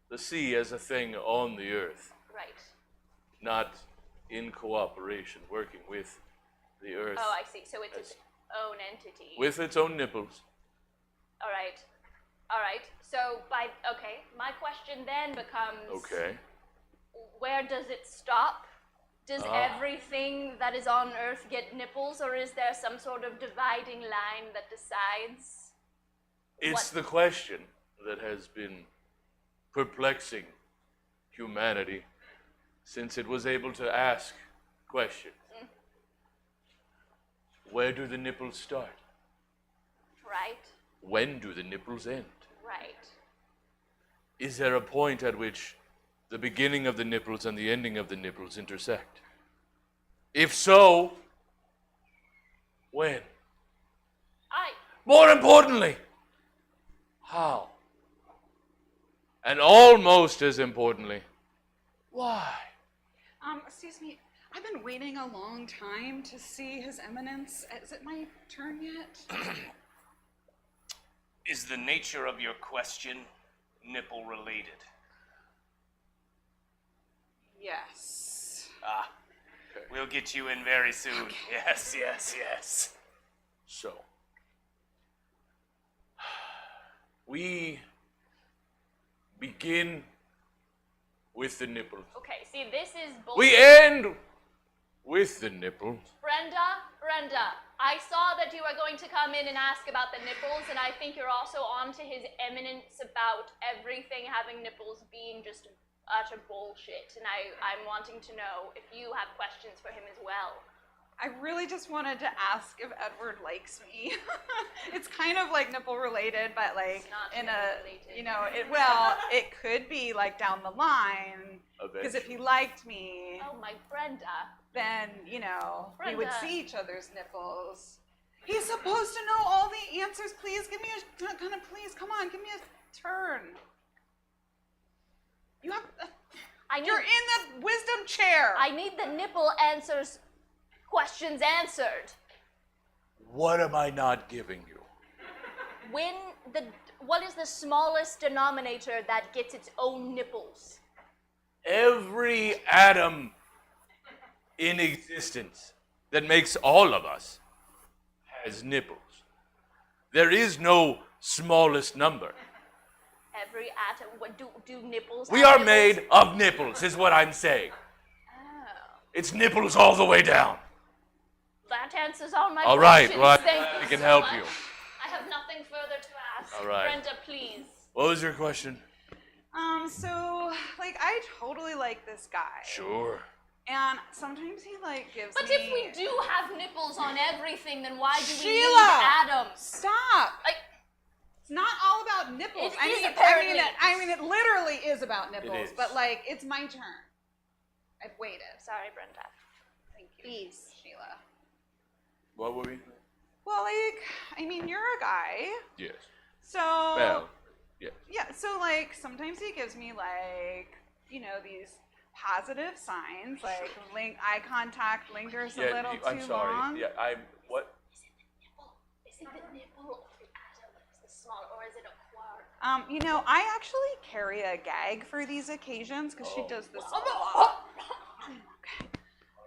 the sea as a thing on the earth, Right. not in cooperation, working with the earth. Oh, I see. So it's its own entity. With its own nipples. All right. All right. So, my question then becomes... Okay. Where does it stop? Does Ah. everything that is on Earth get nipples, or is there some sort of dividing line that decides? It's the question that has been perplexing humanity since it was able to ask questions. Where do the nipples start? Right. When do the nipples end? Right. Is there a point at which the beginning of the nipples and the ending of the nipples intersect? If so, when? More importantly, how? And almost as importantly, why? Excuse me. I've been waiting a long time to see His Eminence. Is it my turn yet? Is the nature of your question nipple related? Yes. Ah, we'll get you in very soon. Yes, yes, yes. So, we begin with the nipples. Okay, see, this is bullshit. We end with the nipples. Brenda, I saw that you were going to come in and ask about the nipples, and I think you're also on to His Eminence about everything having nipples being just utter bullshit, and I'm wanting to know if you have questions for him as well. I really just wanted to ask if Edward likes me. It's kind of like nipple related, but like in a, you know, it could be like down the line. Because if he liked me, oh my Brenda, then you know we would Brenda. see each other's nipples. He's supposed to know all the answers. Please give me please come on, give me a turn. You have. You're in the wisdom chair. I need the nipple questions answered. What am I not giving you? What is the smallest denominator that gets its own nipples? Every atom in existence that makes all of us has nipples. There is no smallest number. Every atom. What do nipples? We have are nipples? made of nipples, is what I'm saying. Oh. It's nipples all the way down. That answers all my All right, questions. well, Thank we you can so help much. you. I have nothing further to ask. All right. Brenda, please. What was your question? So like I totally like this guy. Sure. And sometimes he like gives But me. if we do have nipples on everything, then why do we Sheila! need atoms? Stop! It's not all about nipples. It I is mean, apparently. I mean, it literally is about nipples. is. But like, it's my turn. I've waited. Sorry, Brenda. Thank you. Please, Sheila. What were we? Well, like, I mean, you're a guy. Yes. So. Well, yes. Yeah. So like, sometimes he gives me like, you know, these positive signs, like eye contact lingers a little I'm too sorry. long. Yeah, what? Is it the nipple or the atom that's the small, or is it a quark? You know, I actually carry a gag for these occasions because she does this a lot.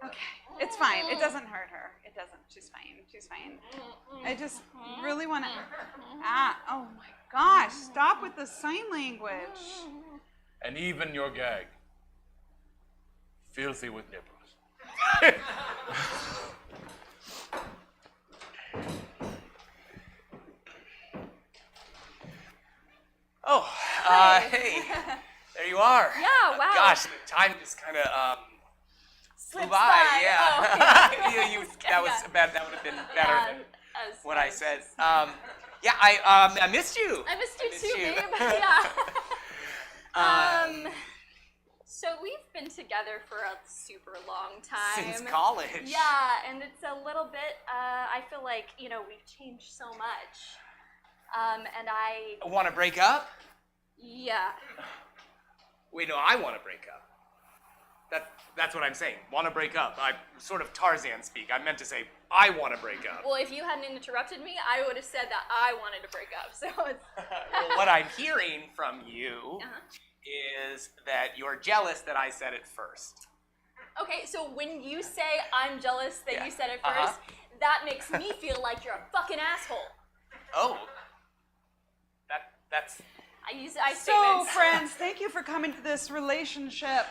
Okay, it's fine. It doesn't hurt her. It doesn't. She's fine. She's fine. I just really want to. Oh my gosh, stop with the sign language. And even your gag. Filthy with nipples. Oh, hey. There you are. Yeah, wow. Gosh, the time just kind of flew Slips by. by. Yeah. Oh, yeah. That was Yeah. bad. That would have been better than what I said. Yeah, I missed you. I missed you too, you. babe. Yeah. So we've been together for a super long time. Since college. Yeah, and it's a little bit, I feel like, we've changed so much. And I... Want to break up? Yeah. Wait, no, I want to break up. That's what I'm saying. Want to break up. I sort of Tarzan speak. I meant to say, I want to break up. Well, if you hadn't interrupted me, I would have said that I wanted to break up, so it's... Well, what I'm hearing from you is that you're jealous that I said it first. Okay, so when you say I'm jealous that you said it Uh-huh. first, that makes me feel like you're a fucking asshole. Oh. That's... I use So, statements. friends, thank you for coming to this relationship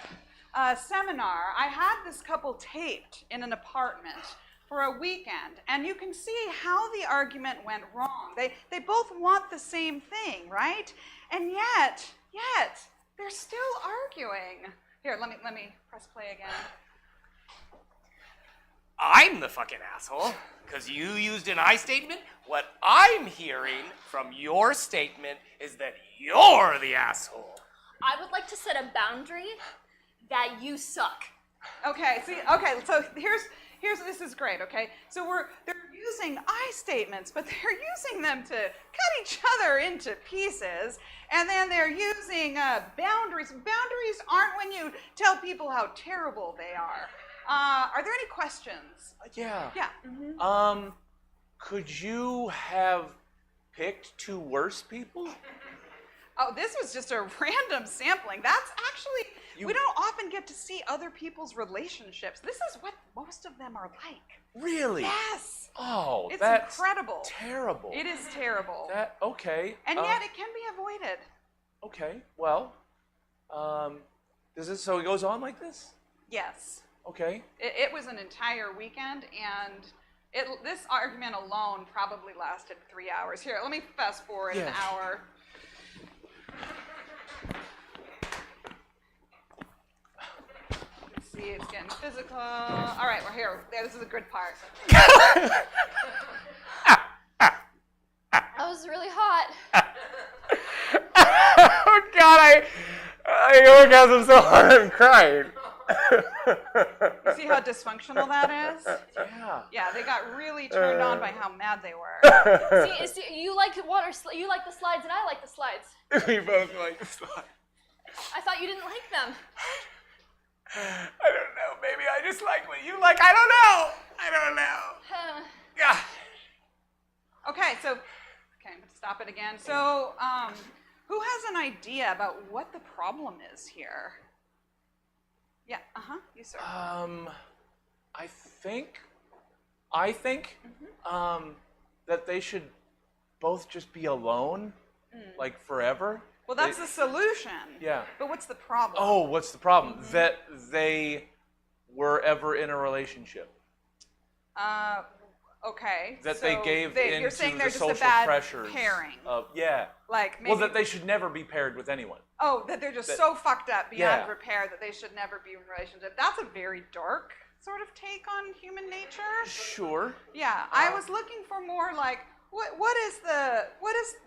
seminar. I had this couple taped in an apartment for a weekend, and you can see how the argument went wrong. They both want the same thing, right? And yet, they're still arguing. Here, let me press play again. I'm the fucking asshole, because you used an I statement. What I'm hearing from your statement is that you're the asshole. I would like to set a boundary that you suck. Okay, so here's this is great, okay? So they're using I statements, but they're using them to cut each other into pieces, and then they're using boundaries. Boundaries aren't when you tell people how terrible they are. Are there any questions? Yeah. Yeah. Could you have picked two worse people? Oh, this was just a random sampling. That's actually, we don't often get to see other people's relationships. This is what most of them are like. Really? Yes. Oh, It's that's incredible. terrible. It is terrible. Okay. And yet it can be avoided. Okay. Well, so it goes on like this? Yes. Okay. It was an entire weekend, and this argument alone probably lasted 3 hours. Here, let me fast forward an hour. Let's see, it's getting physical. All right, we're here. Yeah, this is a good part. That was really hot. Oh God, I orgasm so hard I'm crying. You see how dysfunctional that is? Yeah. Yeah, they got really turned on by how mad they were. See, you like water. You like the slides, and I like the slides. We both like the slide. I thought you didn't like them. I don't know. Maybe I just like what you like. I don't know. Yeah. Okay, I'm gonna stop it again. So, who has an idea about what the problem is here? Yeah, you sir. I think that they should both just be alone, like forever. Well, that's the solution. Yeah. But what's the problem? Oh, what's the problem? That they were ever in a relationship. Okay. That so they gave into you're saying they're the just social a bad pressures pairing. Like maybe. Well, that they should never be paired with anyone. Oh, that they're just so fucked up beyond Yeah. repair that they should never be in a relationship. That's a very dark sort of take on human nature. Sure. Yeah, I was looking for more like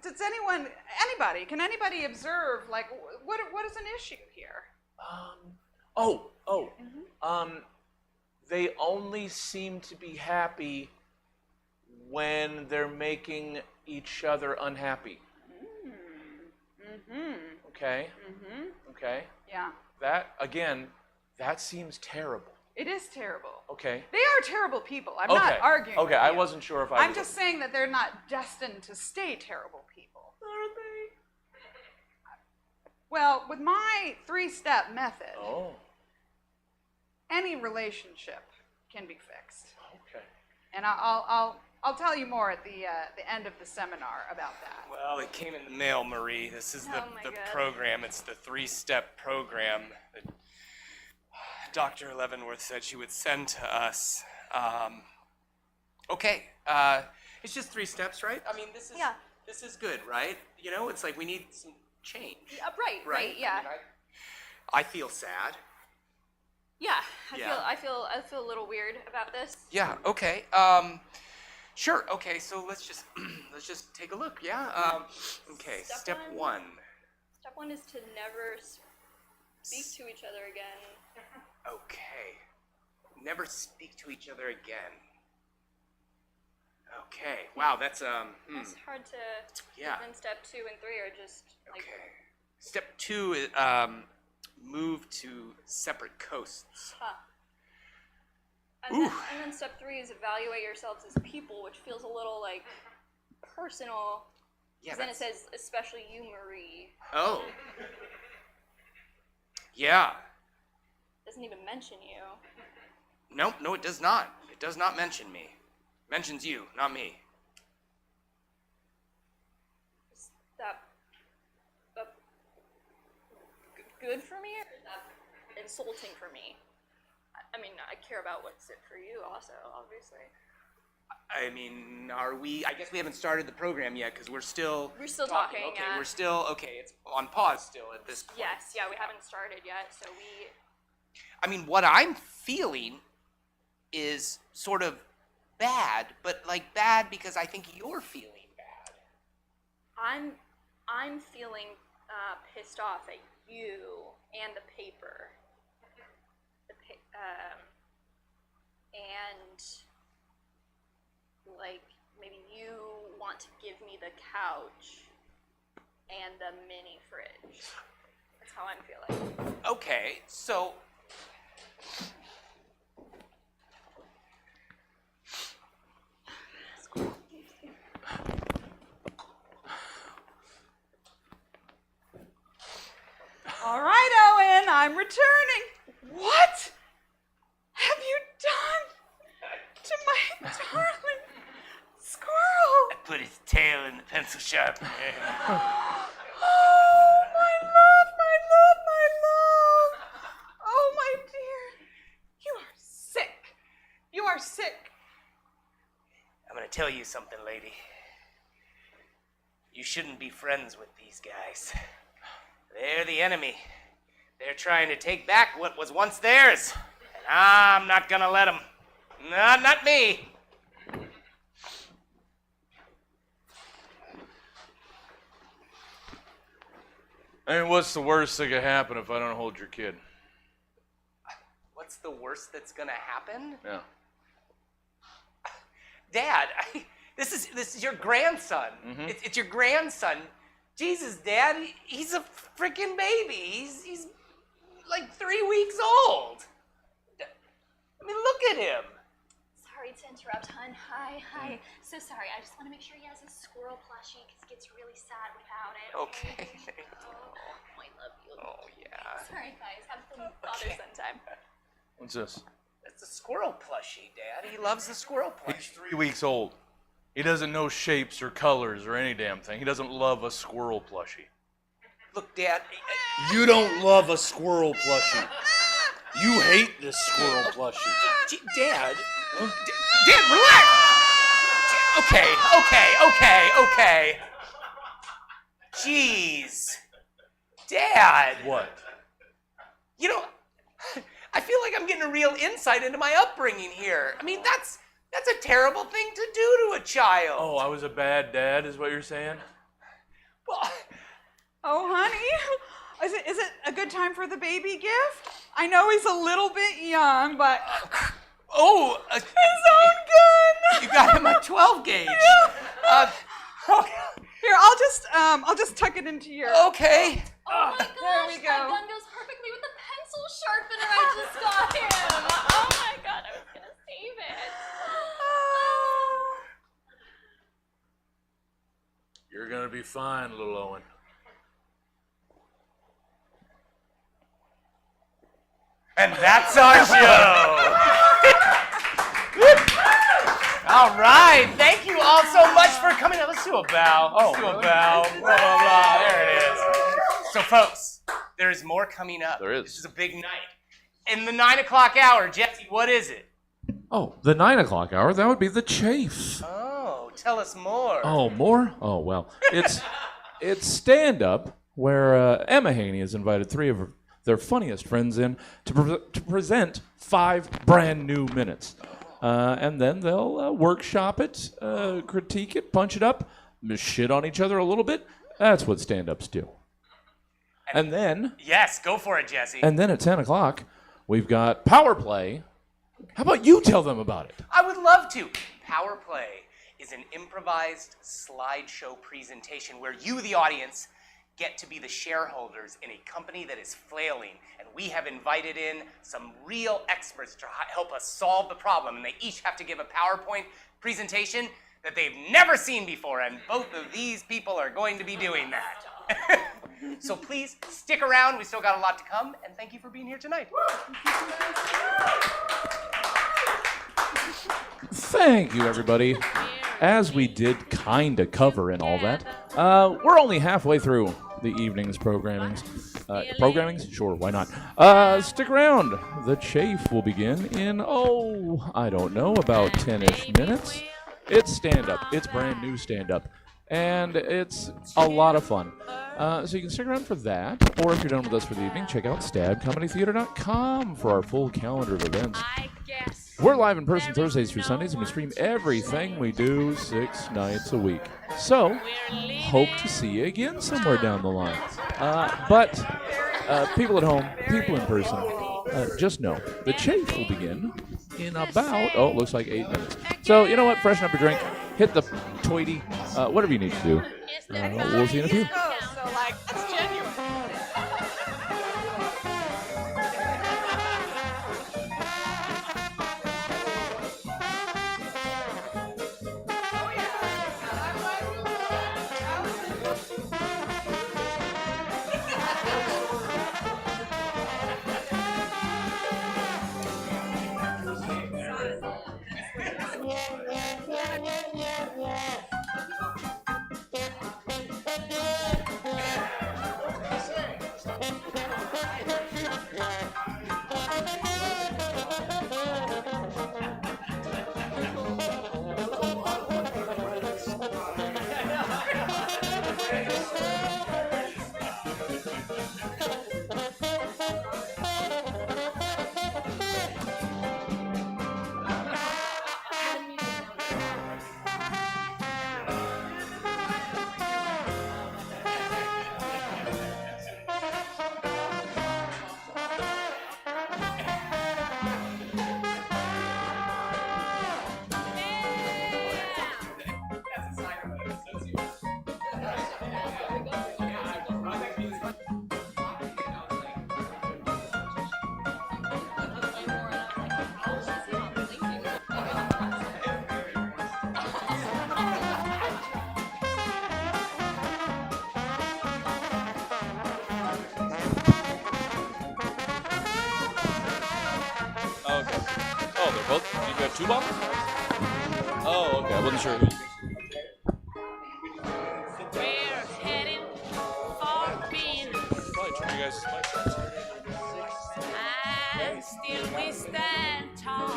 does anybody can anybody observe like what is an issue here? They only seem to be happy when they're making each other unhappy. Okay. Okay. Yeah. That seems terrible. It is terrible. Okay. They are terrible people. I'm not arguing. Okay, with I you. wasn't sure if I'm just saying that they're not destined to stay terrible people. Are they? Well, with my 3-step method, Oh. any relationship can be fixed. Okay. And I'll I'll tell you more at the end of the seminar about that. Well, it came in the mail, Marie. This is the program. It's the 3-step program that Dr. Leavenworth said she would send to us. Okay, it's just 3 steps, right? I mean, this is good, right? You know, it's like we need some change. Right, yeah. I mean, I feel sad. Yeah, I feel a little weird about this. Yeah. Okay. Sure. Okay. So let's just take a look. Yeah. Okay. Step one. Step 1 is to never speak to each other again. Okay. Never speak to each other again. Okay. Wow. That's It's hard to. Yeah. Then step 2 and 3 are just like. Okay. Step 2 is move to separate coasts. Huh. And then step 3 is evaluate yourselves as people, which feels a little like personal. Yeah. Then it says, especially you, Marie. Oh. Yeah. Doesn't even mention you. Nope. No, it does not. It does not mention me. Mentions you, not me. Is that good for me, or is that insulting for me? I mean, I care about what's it for you also, obviously. I mean, are we? I guess we haven't started the program yet because we're still talking. Okay, Yeah. we're still okay. It's on pause still at this point. Yes, yeah, we haven't started yet, so we. I mean, what I'm feeling is sort of bad, but like bad because I think you're feeling bad. I'm feeling pissed off at you and the paper. And like maybe you want to give me the couch and the mini fridge. That's how I'm feeling. Okay, so All right, Owen, I'm returning. What have you done to my darling squirrel? I put his tail in the pencil sharpener. Oh, my love, my love, my love. Oh, my dear. You are sick. You are sick. I'm gonna tell you something, lady. You shouldn't be friends with these guys. They're the enemy. They're trying to take back what was once theirs. And I'm not gonna let them. No, not me. I mean, what's the worst that could happen if I don't hold your kid? What's the worst that's gonna happen? Yeah. Dad, this is your grandson. Mhm. It's your grandson. Jesus, Dad, he's a freaking baby. He's like 3 weeks old. I mean, look at him. Sorry to interrupt, hon. Hi. So sorry. I just want to make sure he has his squirrel plushie because he gets really sad without it. Okay. Oh, I love you. Oh, yeah. Sorry, guys. Have some Father's Son time. What's this? It's a squirrel plushie, Dad. He loves the squirrel plushie. He's 3 weeks old. He doesn't know shapes or colors or any damn thing. He doesn't love a squirrel plushie. Look, Dad. You don't love a squirrel plushie. You hate this squirrel plushie. Dad. Dad, relax. Okay. Jeez. Dad. What? You know, I feel like I'm getting a real insight into my upbringing here. I mean, that's a terrible thing to do to a child. Oh, I was a bad dad, is what you're saying? Well, Oh, honey, is it a good time for the baby gift? I know he's a little bit young, but oh, his own gun. You got him a 12 gauge. Here, I'll just tuck it into your. Okay. Oh my gosh, there we go. that gun goes perfectly with the pencil sharpener I just got him. Oh my god, I was gonna save it. You're gonna be fine, little Owen. And that's our show. All right. Thank you all so much for coming out. Let's do a bow. Let's do a bow. Blah, blah, blah. There it is. So, folks, there is more coming up. There is. This is a big night. In the 9 o'clock hour, Jesse, what is it? Oh, the 9 o'clock hour, that would be the Chafe. Oh, tell us more. Oh, more? Oh, well. It's stand-up where Emma Haney has invited 3 of their funniest friends in to present 5 brand new minutes. And then they'll workshop it, critique it, punch it up, shit on each other a little bit. That's what stand-ups do. And then... Yes, go for it, Jesse. And then at 10 o'clock, we've got PowerPlay. How about you tell them about it? I would love to. PowerPlay is an improvised slideshow presentation where you, the audience, get to be the shareholders in a company that is flailing. And we have invited in some real experts to help us solve the problem. And they each have to give a PowerPoint presentation that they've never seen before. And both of these people are going to be doing that. So please stick around. We still got a lot to come. And thank you for being here tonight. Thank you, everybody. As we did kind of cover and all that, we're only halfway through the evening's programmings. Sure, why not? Stick around. The Chafe will begin in, I don't know, about 10-ish minutes. It's stand-up. It's brand new stand-up. And it's a lot of fun. So you can stick around for that. Or if you're done with us for the evening, check out stabcomedytheater.com for our full calendar of events. We're live in person Thursdays through Sundays, and we stream everything we do 6 nights a week. So, hope to see you again somewhere down the line. But people at home, people in person, just know the Chafe will begin in about, it looks like 8 minutes. So, you know what? Freshen up your drink, hit the toity, whatever you need to do. We'll see you in a few. So, that's genuine. You have 2 bottles? Oh, okay. I wasn't sure who. We're heading for being. Probably turn you guys' mics on. And still we stand tall.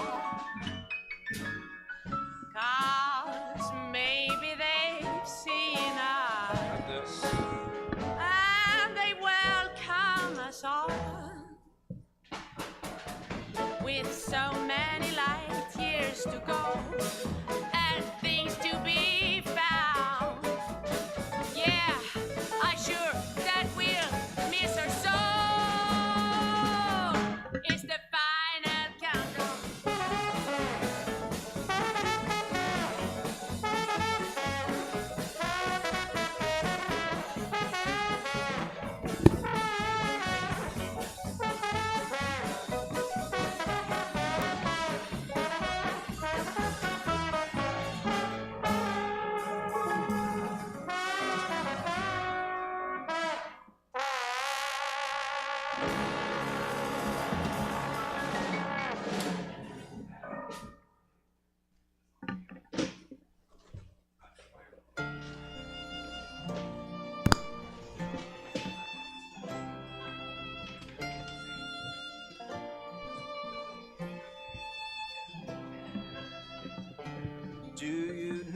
'Cause maybe they've seen us. And they welcome us all. With so many light years to go and things to be found. Yeah, I'm sure that we'll miss her so.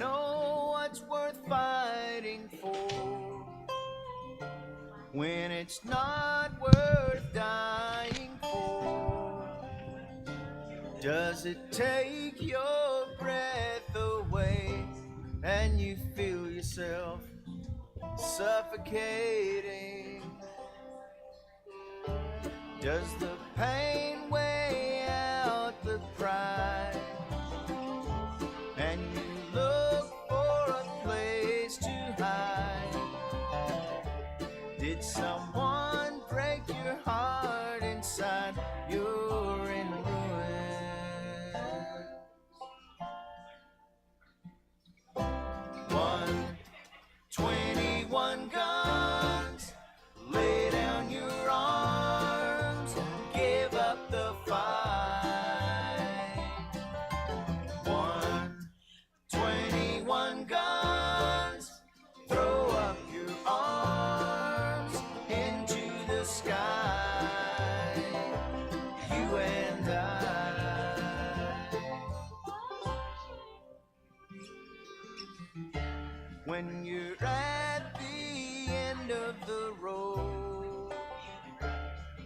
know what's worth fighting for when it's not worth dying for. Does it take your breath away and you feel yourself suffocating? Does the pain weigh out the pride and you look for a place to hide? Did someone break your heart inside? You're in ruins. 121 guns, lay down your arms, give up the fight. 121 guns, throw up your arms into the sky. You and I. When you're at the end of the road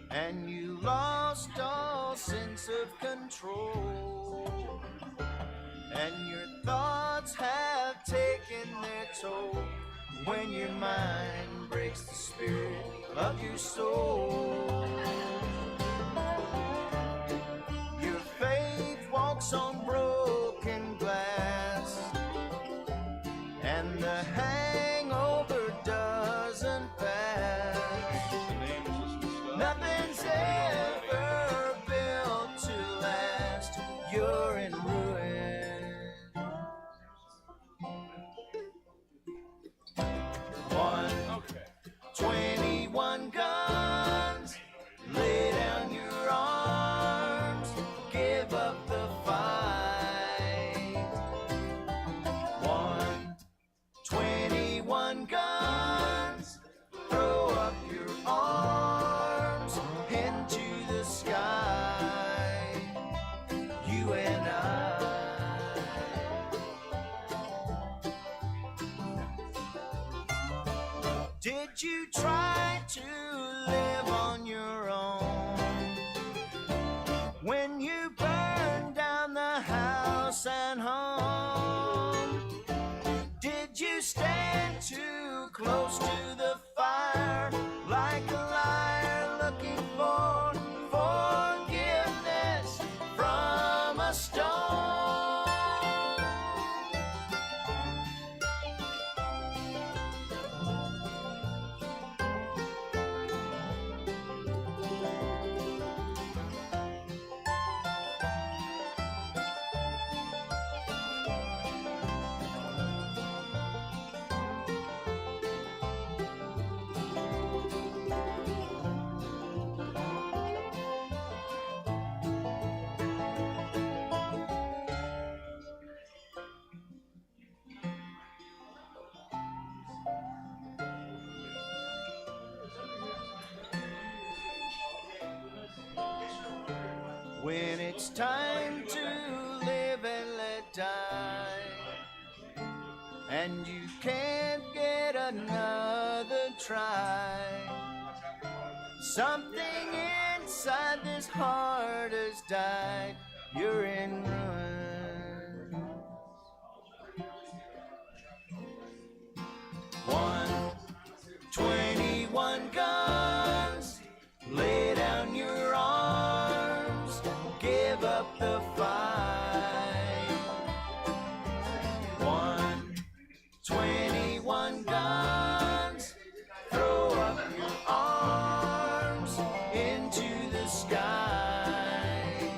and you lost all sense of control and your thoughts have taken their toll, when your mind breaks the spirit of your soul, your faith walks on broken glass and the hangover doesn't pass. Nothing's ever built to last. You're in ruin. 121 guns, lay down your arms, give up the fight. 121 guns, throw up your arms into the sky. You and I. Did you try to live on your own when you burned down the house and home? Did you stand too close to the fire like a liar looking for forgiveness from a stone? When it's time to live and let die, and you can't get another try, something inside this heart has died. You're in ruins. 121 guns, lay down your arms, give up the fight. 121 guns, throw up your arms into the sky.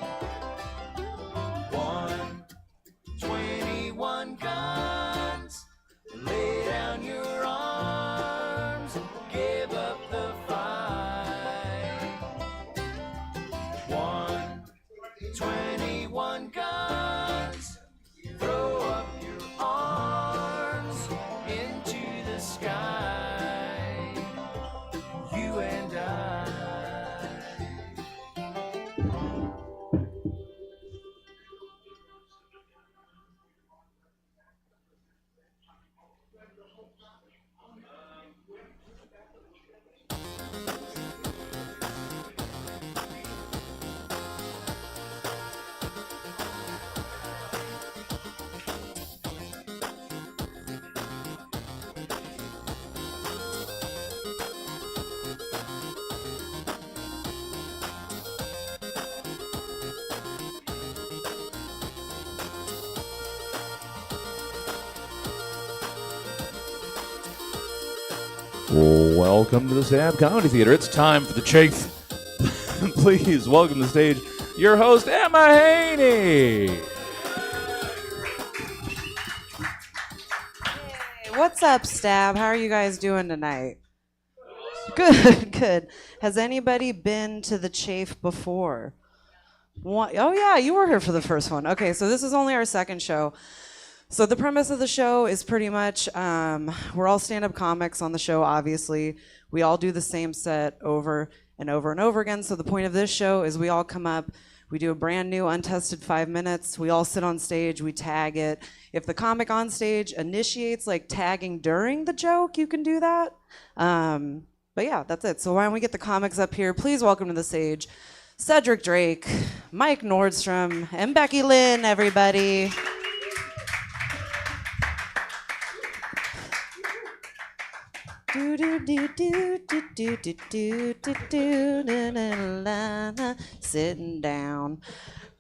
Welcome to the Stab Comedy Theater. It's time for the Chafe. Please welcome to the stage your host, Emma Haney. Hey, what's up, Stab? How are you guys doing tonight? Good, good. Has anybody been to the Chafe before? Oh, yeah, you were here for the first one. Okay, so this is only our second show. So the premise of the show is pretty much we're all stand-up comics on the show, obviously. We all do the same set over and over and over again. So the point of this show is we all come up, we do a brand new untested 5 minutes. We all sit on stage, we tag it. If the comic on stage initiates like tagging during the joke, you can do that. But yeah, that's it. So why don't we get the comics up here? Please welcome to the stage Cedric Drake, Mike Nordstrom, and Becky Lynn, everybody. Sitting down.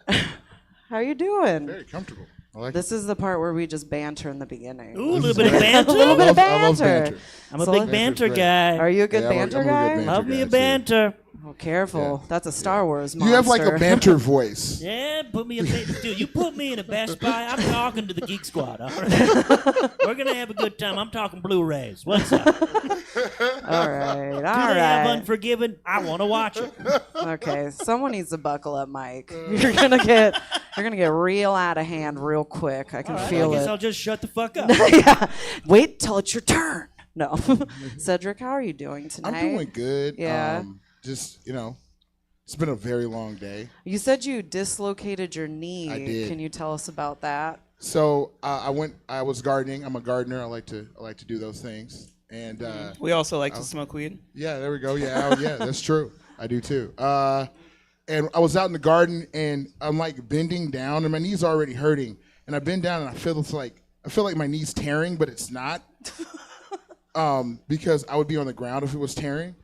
How are you doing? Very comfortable. I like this is the part where we just banter in the beginning. Ooh, a little bit of banter. A little bit of banter. I love banter. I'm a big banter guy. Are you a good banter guy? Love me a banter. Oh, careful. That's a Star Wars monster. You have like a banter voice. Yeah, dude, you put me in a Best Buy, I'm talking to the Geek Squad, all right? We're going to have a good time. I'm talking Blu-rays. What's up? All right, Do they have Unforgiven? I want to watch it. Okay, someone needs to buckle up, Mike. You're gonna get real out of hand real quick. I can feel I guess it. I'll just shut the fuck up. Yeah. Wait till it's your turn. No. Cedric, how are you doing tonight? I'm doing good. Yeah. Just, it's been a very long day. You said you dislocated your knee. I did. Can you tell us about that? So I was gardening. I'm a gardener. I like to do those things. And we also like to smoke weed. Yeah, there we go. Yeah, yeah, that's true. I do too. And I was out in the garden, and I'm like bending down, and my knee's already hurting. And I bend down, and I feel like my knee's tearing, but it's not, because I would be on the ground if it was tearing.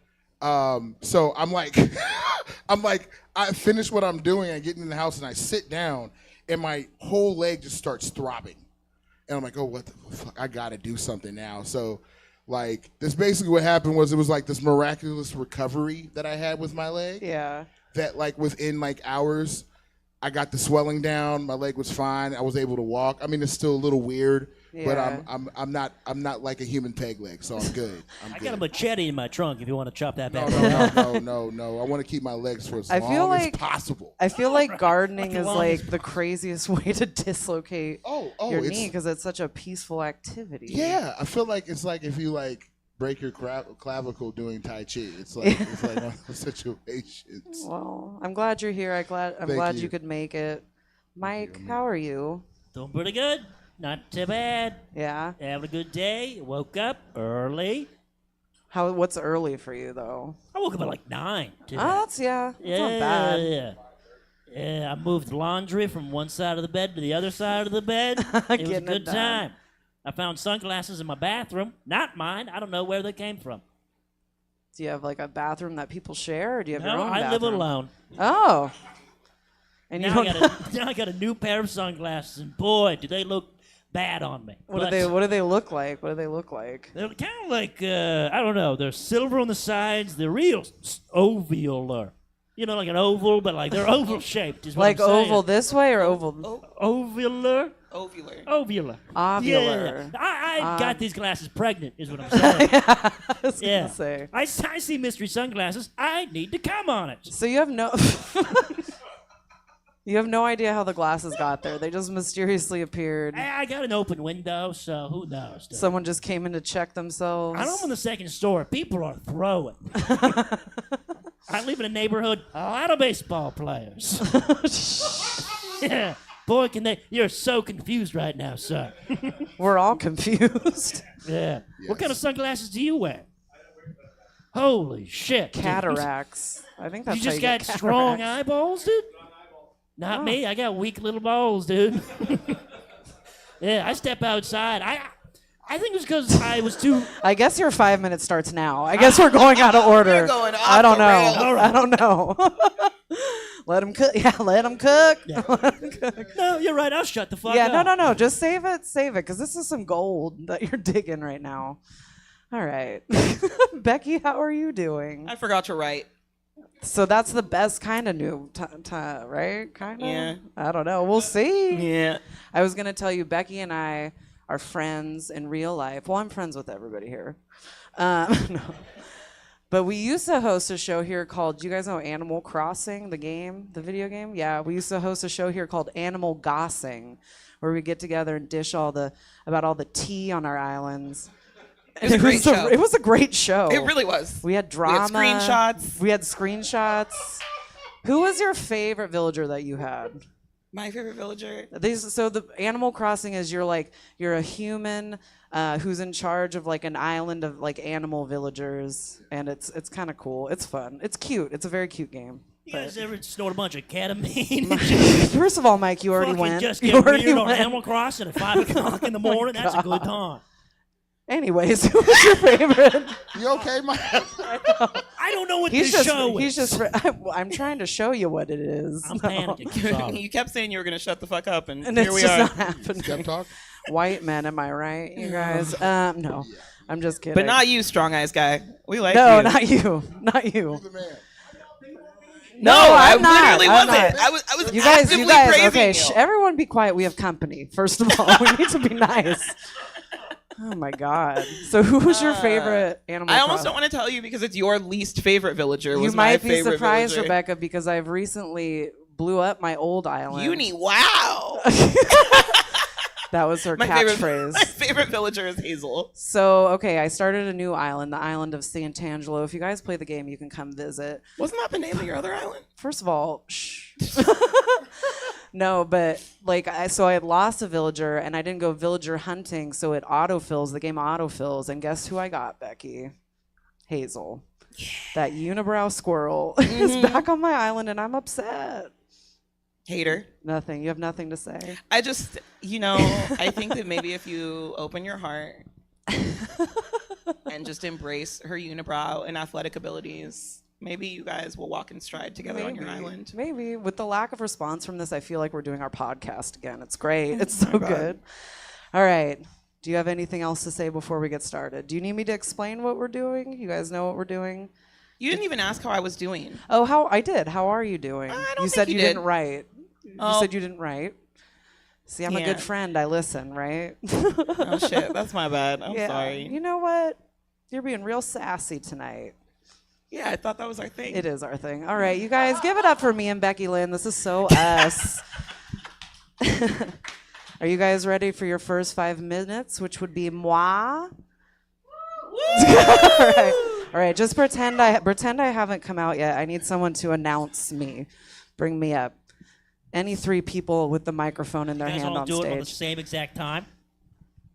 So I'm like, I finish what I'm doing. I get in the house, and I sit down, and my whole leg just starts throbbing. And I'm like, oh, what the fuck? I got to do something now. So. Like, this basically what happened was it was like this miraculous recovery that I had with my leg. Yeah. That like within like hours, I got the swelling down. My leg was fine. I was able to walk. I mean, it's still a little weird, but I'm not like a human peg leg, so I'm good. I got a machete in my trunk if you want to chop that back. No. I want to keep my legs for as long as possible. I feel like gardening is like the craziest way to dislocate your knee because it's such a peaceful activity. Yeah, I feel like it's like if you like break your clavicle doing Tai Chi. It's like one of those situations. Well, I'm glad you're here. I'm glad you could make it. Mike, how are you? Doing pretty good. Not too bad. Yeah. Having a good day. Woke up early. What's early for you though? I woke up at like 9 today. Oh, that's not bad. Yeah, I moved laundry from one side of the bed to the other side of the bed. It was a good time. I found sunglasses in my bathroom. Not mine. I don't know where they came from. Do you have like a bathroom that people share, or do you have your own I bathroom? live alone. Oh. And now I got a new pair of sunglasses, and boy, do they look bad on me. What do they look like? What do they look like? They're kind of like I don't know. They're silver on the sides. They're real ovular. You know, like an oval, but like they're oval shaped. Is what Like I'm saying. oval this way or oval? Ovular. Ovular. Ovular. Ovular. Yeah. I got these glasses pregnant, is what I'm saying. I was gonna say. I see mystery sunglasses. I need to come on it. So you have no. You have no idea how the glasses got there. They just mysteriously appeared. I got an open window, so who knows? Dude. Someone just came in to check themselves. I don't on the second story. People are throwing. I live in a neighborhood, a lot of baseball players. Yeah. Boy, you're so confused right now, sir. We're all confused. Yeah. Yes. What kind of sunglasses do you wear? Holy shit. Cataracts. I think that's You just how you got get strong cataracts. eyeballs, dude? Not me. I got weak little balls, dude. Yeah, I step outside. I think it was because I was too... I guess your 5 minutes starts now. I guess we're going out of order. You're going off I don't the know. rails. I don't know. Let him cook. Yeah, let him cook. Yeah. Let him cook. No, you're right. I'll shut the fuck Yeah, up. no. Just save it. Save it, because this is some gold that you're digging right now. All right. Becky, how are you doing? I forgot to write. So that's the best kind of new right? Kind of? Yeah. I don't know. We'll see. Yeah. I was going to tell you, Becky and I are friends in real life. Well, I'm friends with everybody here. No. But we used to host a show here called, do you guys know Animal Crossing, the game, the video game? Yeah, we used to host a show here called Animal Gossing, where we get together and dish about all the tea on our islands. It was a great show. It was a great show. It really was. We had drama. We had screenshots. We had screenshots. Who was your favorite villager that you had? My favorite villager? So the Animal Crossing is you're a human who's in charge of like an island of like animal villagers, and it's kind of cool. It's fun. It's cute. It's a very cute game. You guys ever snort a bunch of ketamine? First of all, Mike, you already Fucking went. Just You get already weird on went. Animal Crossing at 5 o'clock in the morning. That's a good time. Anyways, who was your favorite? You okay, Mike? I don't know what this show is. I'm trying to show you what it is. I'm panicking. You kept saying you were going to shut the fuck up, and And here it's we just are. not happening. White men, am I right, you guys? No, I'm just kidding. But not you, Strong Eyes guy. We like no, you. not you, not you. No, I'm not. literally I'm wasn't. not. I was You guys, actively okay, praising you. everyone be quiet. We have company. First of all, we need to be nice. Oh my God. So who was your favorite animal? I almost don't want to tell you because it's your least favorite villager. Was You might my be favorite surprised, villager. Rebecca, because I've recently blew up my old island. Wow. That was her catchphrase. My favorite villager is Hazel. So, okay, I started a new island, the island of Sant'Angelo. If you guys play the game, you can come visit. Wasn't that the name of your other island? First of all, shh. No, but like, so I had lost a villager, and I didn't go villager hunting, so it autofills. The game autofills, and guess who I got, Becky? Hazel. Yeah. That unibrow squirrel is back on my island, and I'm upset. Hater. Nothing. You have nothing to say. I just, I think that maybe if you open your heart and just embrace her unibrow and athletic abilities, maybe you guys will walk in stride together on your island. Maybe. With the lack of response from this, I feel like we're doing our podcast again. It's great. It's so my God. good. All right. Do you have anything else to say before we get started? Do you need me to explain what we're doing? You guys know what we're doing? You didn't even ask how I was doing. Oh, I did. How are you doing? You said you didn't write. Oh. You said you didn't write. See, I'm a Yeah. good friend. I listen, right? Oh, shit. That's my bad. I'm Yeah. sorry. You know what? You're being real sassy tonight. Yeah, I thought that was our thing. It is our thing. All right, you guys, give it up for me and Becky Lynn. This is so us. Are you guys ready for your first 5 minutes, which would be moi? All right. Just pretend I haven't come out yet. I need someone to announce me. Bring me up. Any 3 people with the microphone in their You guys hand all on do it on the stage. same exact time.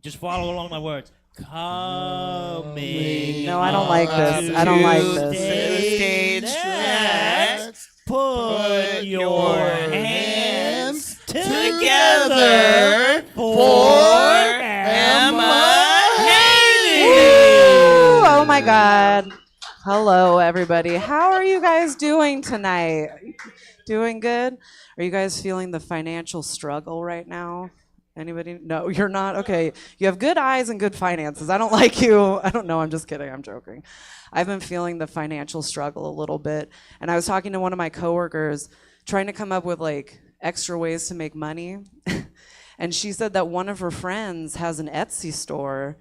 Just follow along my words. Coming. No, I don't like this. I don't like this. Stage Let's put your hands together for Emma Ooh, oh my God. Hello, everybody. How are you guys doing tonight? Doing good? Are you guys feeling the financial struggle right now? Anybody? No, you're not? Okay. You have good eyes and good finances. I don't like you. I don't know. I'm just kidding. I'm joking. I've been feeling the financial struggle a little bit. And I was talking to one of my coworkers trying to come up with like extra ways to make money. And she said that one of her friends has an Etsy store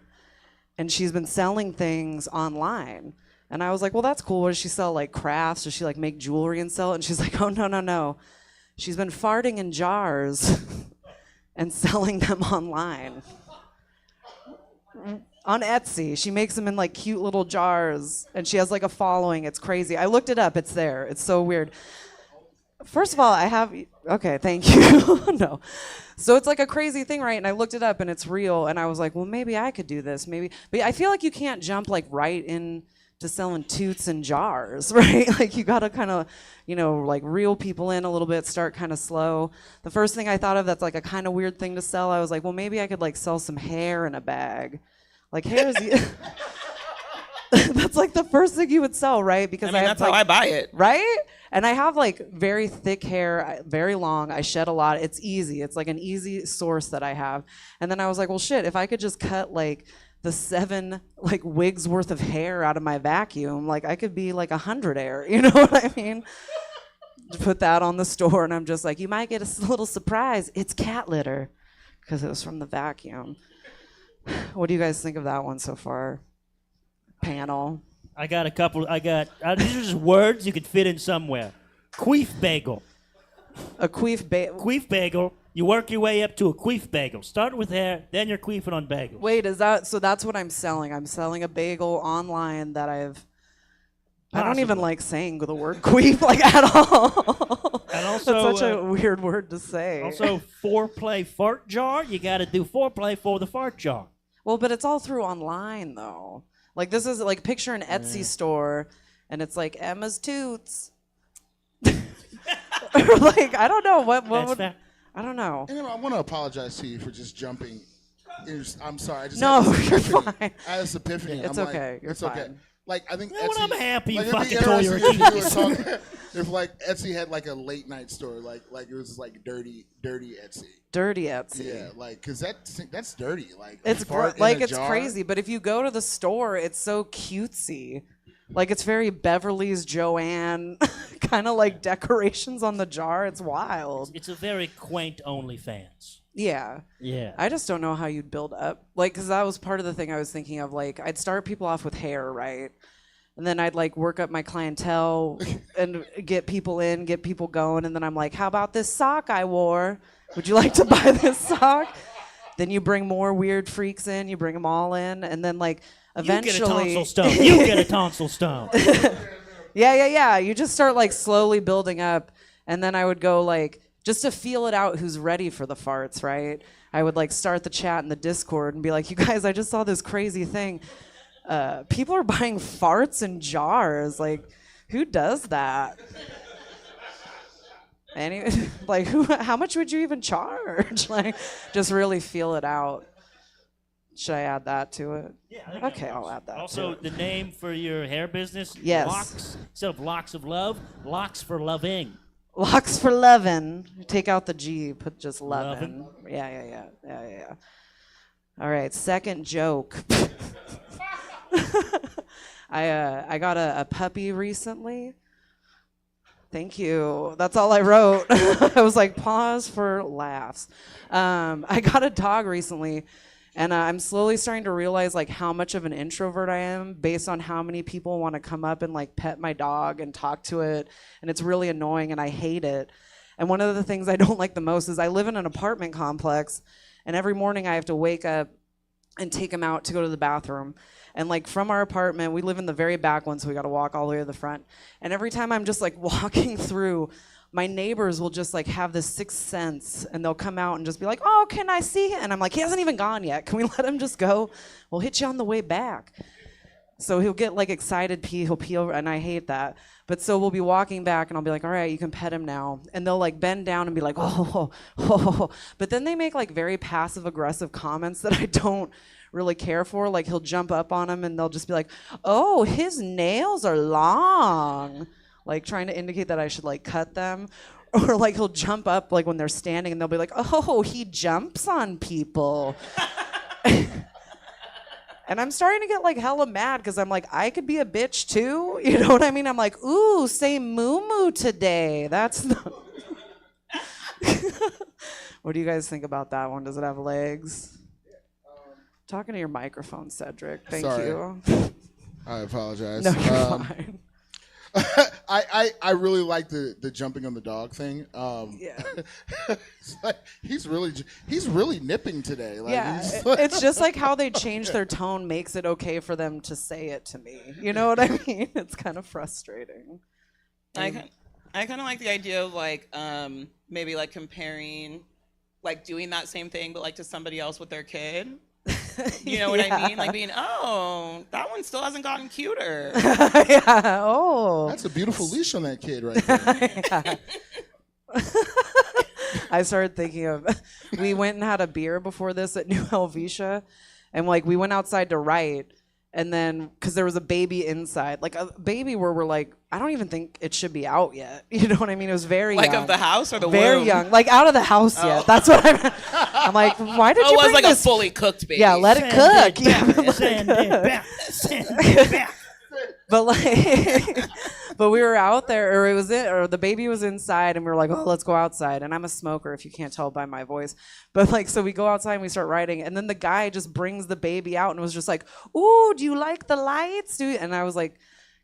and she's been selling things online. And I was like, well, that's cool. What does she sell? Like crafts? Does she like make jewelry and sell it? And she's like, oh, no. She's been farting in jars and selling them online. On Etsy. She makes them in like cute little jars and she has like a following. It's crazy. I looked it up. It's there. It's so weird. First of all, okay, thank you. No. So it's like a crazy thing, right? And I looked it up and it's real. And I was like, well, maybe I could do this. Maybe. But I feel like you can't jump like right in to selling toots and jars, right? Like you gotta kind of, like reel people in a little bit, start kind of slow. The first thing I thought of that's like a kind of weird thing to sell, I was like, well, maybe I could like sell some hair in a bag. Like hair's, that's like the first thing you would sell, right? Because that's how I buy it. Right? And I have like very thick hair, very long. I shed a lot. It's easy. It's like an easy source that I have. And then I was like, well, shit, if I could just cut like the 7 like wigs worth of hair out of my vacuum. Like I could be like 100 hair, you know what I mean? Put that on the store, and I'm just like, you might get a little surprise. It's cat litter, because it was from the vacuum. What do you guys think of that one so far? Panel. I got a couple. These are just words you could fit in somewhere. Queef bagel. A queef bagel. Queef bagel. You work your way up to a queef bagel. Start with hair, then you're queefing on bagels. Wait, is that so? That's what I'm selling. I'm selling a bagel online that I don't even like saying the word queef like at all. And also, that's such a weird word to say. Also, foreplay fart jar. You got to do foreplay for the fart jar. Well, but it's all through online though. Like this is like picture an Etsy store, and it's like Emma's Toots. Or like I don't know what would. Fair. I don't know. And I want to apologize to you for just jumping. I'm sorry. I just No, had this you're epiphany. fine. I had this epiphany. It's I'm okay. Like, You're it's fine. okay. Like I think You know what? Etsy, I'm happy you like, it'd be fucking tore interesting your if you were Achilles. talking- if like Etsy had like a late night store, like it was like dirty Etsy. Dirty Etsy. Yeah, like because that's dirty. Like It's fart in like a it's jar. crazy, but if you go to the store, it's so cutesy. Like it's very Beverly's Joanne kind of like decorations on the jar. It's wild. It's a very quaint OnlyFans. Yeah. Yeah. I just don't know how you'd build up. Like, because that was part of the thing I was thinking of. Like, I'd start people off with hair, right? And then I'd like work up my clientele and get people in, get people going. And then I'm like, how about this sock I wore? Would you like to buy this sock? Then you bring more weird freaks in. You bring them all in. And then like eventually. You get a tonsil stone. You get a tonsil stone. Yeah. You just start like slowly building up. And then I would go like, just to feel it out who's ready for the farts, right? I would like start the chat in the Discord and be like, you guys, I just saw this crazy thing. People are buying farts in jars. Like, who does that? Like, how much would you even charge? Like, just really feel it out. Should I add that to it? Yeah. Okay, I'll add that. Also, to it. the name for your hair business? Yes. Locks. Instead of locks of love, locks for loving. Locks for lovin'. Take out the G, put just lovin'. Yeah. All right, second joke. I got a puppy recently. Thank you. That's all I wrote. I was like, pause for laughs. I got a dog recently, and I'm slowly starting to realize like how much of an introvert I am based on how many people want to come up and like pet my dog and talk to it, and it's really annoying and I hate it. And one of the things I don't like the most is I live in an apartment complex, and every morning I have to wake up and take him out to go to the bathroom. And like from our apartment, we live in the very back one, so we got to walk all the way to the front. And every time I'm just like walking through, my neighbors will just like have this sixth sense, and they'll come out and just be like, oh, can I see him? And I'm like, he hasn't even gone yet. Can we let him just go? We'll hit you on the way back. So he'll get like excited, he'll pee over, and I hate that. But so we'll be walking back, and I'll be like, all right, you can pet him now. And they'll like bend down and be like, oh. But then they make like very passive aggressive comments that I don't really care for. Like he'll jump up on him and they'll just be like, oh, his nails are long. Like trying to indicate that I should like cut them. Or like he'll jump up like when they're standing and they'll be like, oh, he jumps on people. And I'm starting to get like hella mad because I'm like, I could be a bitch too. You know what I mean? I'm like, ooh, say moo-moo today. That's not... What do you guys think about that one? Does it have legs? Talking to your microphone, Cedric. Thank you. I apologize. No, you're fine. I really like the jumping on the dog thing. Yeah. It's like, he's really nipping today. Like, Yeah, he's like- it's just like how they change their tone makes it okay for them to say it to me. You know what I mean? It's kind of frustrating. I kind of like the idea of like maybe like comparing, like doing that same thing but like to somebody else with their kid. You know what I mean? Like being, oh, that one still hasn't gotten cuter. Yeah. Oh. That's a beautiful leash on that kid right there. I started thinking of, we went and had a beer before this at New Helvetia, and like we went outside to write, And then, because there was a baby inside, like a baby where we're like, I don't even think it should be out yet. You know what I mean? It was very Like young. of the house or the very womb? young, like out of the house Oh. yet. That's what I'm like, why did Oh, you it was bring like this? a fully cooked baby. Yeah, let it cook. Yeah, but like, but we were out there, or the baby was inside, and we were like, oh, let's go outside. And I'm a smoker, if you can't tell by my voice. But like, so we go outside and we start riding, and then the guy just brings the baby out and was just like, ooh, do you like the lights? And I was like,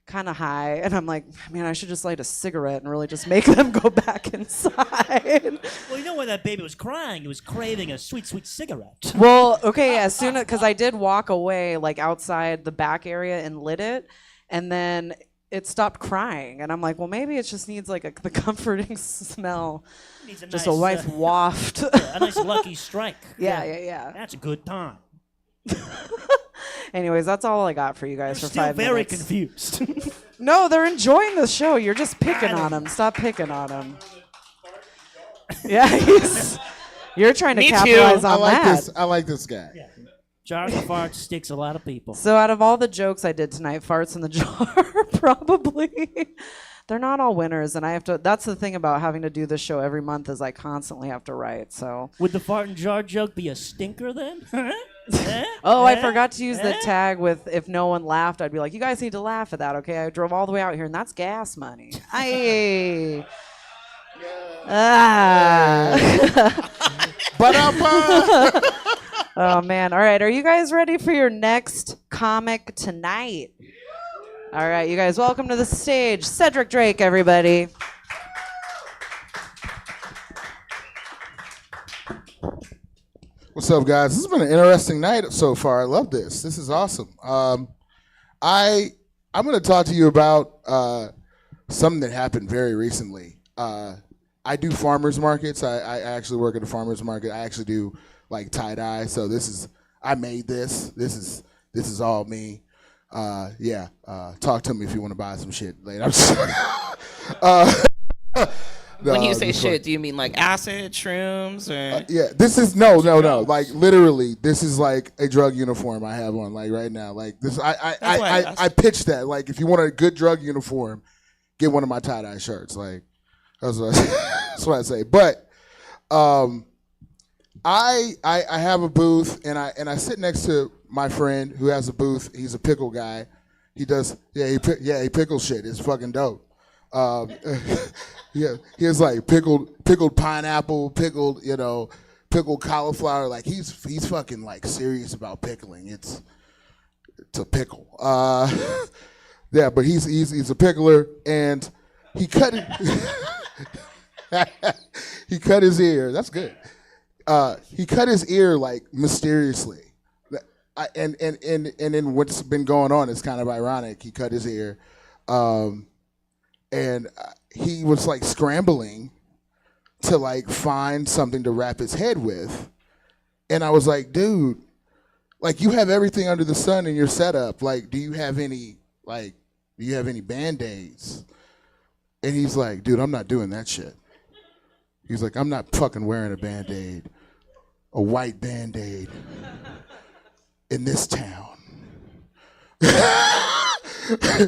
kind of high, and I'm like, man, I should just light a cigarette and really just make them go back inside. Well, you know why that baby was crying? He was craving a sweet, sweet cigarette. Well, okay, as soon as, because I did walk away, like outside the back area and lit it, and then it stopped crying, and I'm like, well, maybe it just needs like the comforting smell, Needs just nice, a nice waft. a nice lucky strike. Yeah. That's a good time. Anyways, that's all I got for you guys You're for still 5 very minutes. confused. No, they're enjoying the show. You're just picking on them. Stop picking on them. Yeah, you're trying to Me too. capitalize on that. I like this guy. Jars of farts sticks a lot of people. So out of all the jokes I did tonight, farts in the jar, probably. They're not all winners, and I have to. That's the thing about having to do this show every month is I constantly have to write. So. Would the fart and jar joke be a stinker then? Oh, I forgot to use the tag with if no one laughed, I'd be like, you guys need to laugh at that, okay? I drove all the way out here, and that's gas money. Aye. Oh, man. All right, are you guys ready for your next comic tonight? All right, you guys, welcome to the stage. Cedric Drake, everybody. What's up, guys? This has been an interesting night so far. I love this. This is awesome. I'm going to talk to you about something that happened very recently. I do farmers markets. I actually work at a farmers market. I actually do like tie dye. So I made this. This is all me. Talk to me if you want to buy some shit later. I'm just When you say shit, do you mean like acid, shrooms, or? Yeah, this is no. Like literally, this is like a drug uniform I have on like right now. Like this, I pitched that. Like if you want a good drug uniform, get one of my tie dye shirts. Like that's what I say. But I have a booth, and I sit next to my friend who has a booth. He's a pickle guy. He does he pickles shit. It's fucking dope. Yeah, he has like pickled pineapple, pickled cauliflower. Like he's fucking like serious about pickling. It's a pickle. Yeah, but he's a pickler, and he cut he cut his ear. That's good. He cut his ear like mysteriously. And then what's been going on is kind of ironic. He cut his ear. And he was like scrambling to like find something to wrap his head with. And I was like, dude, like you have everything under the sun in your setup. Like, do you have any Band-Aids? And he's like, dude, I'm not doing that shit. He's like, I'm not fucking wearing a Band-Aid, a white Band-Aid in this town.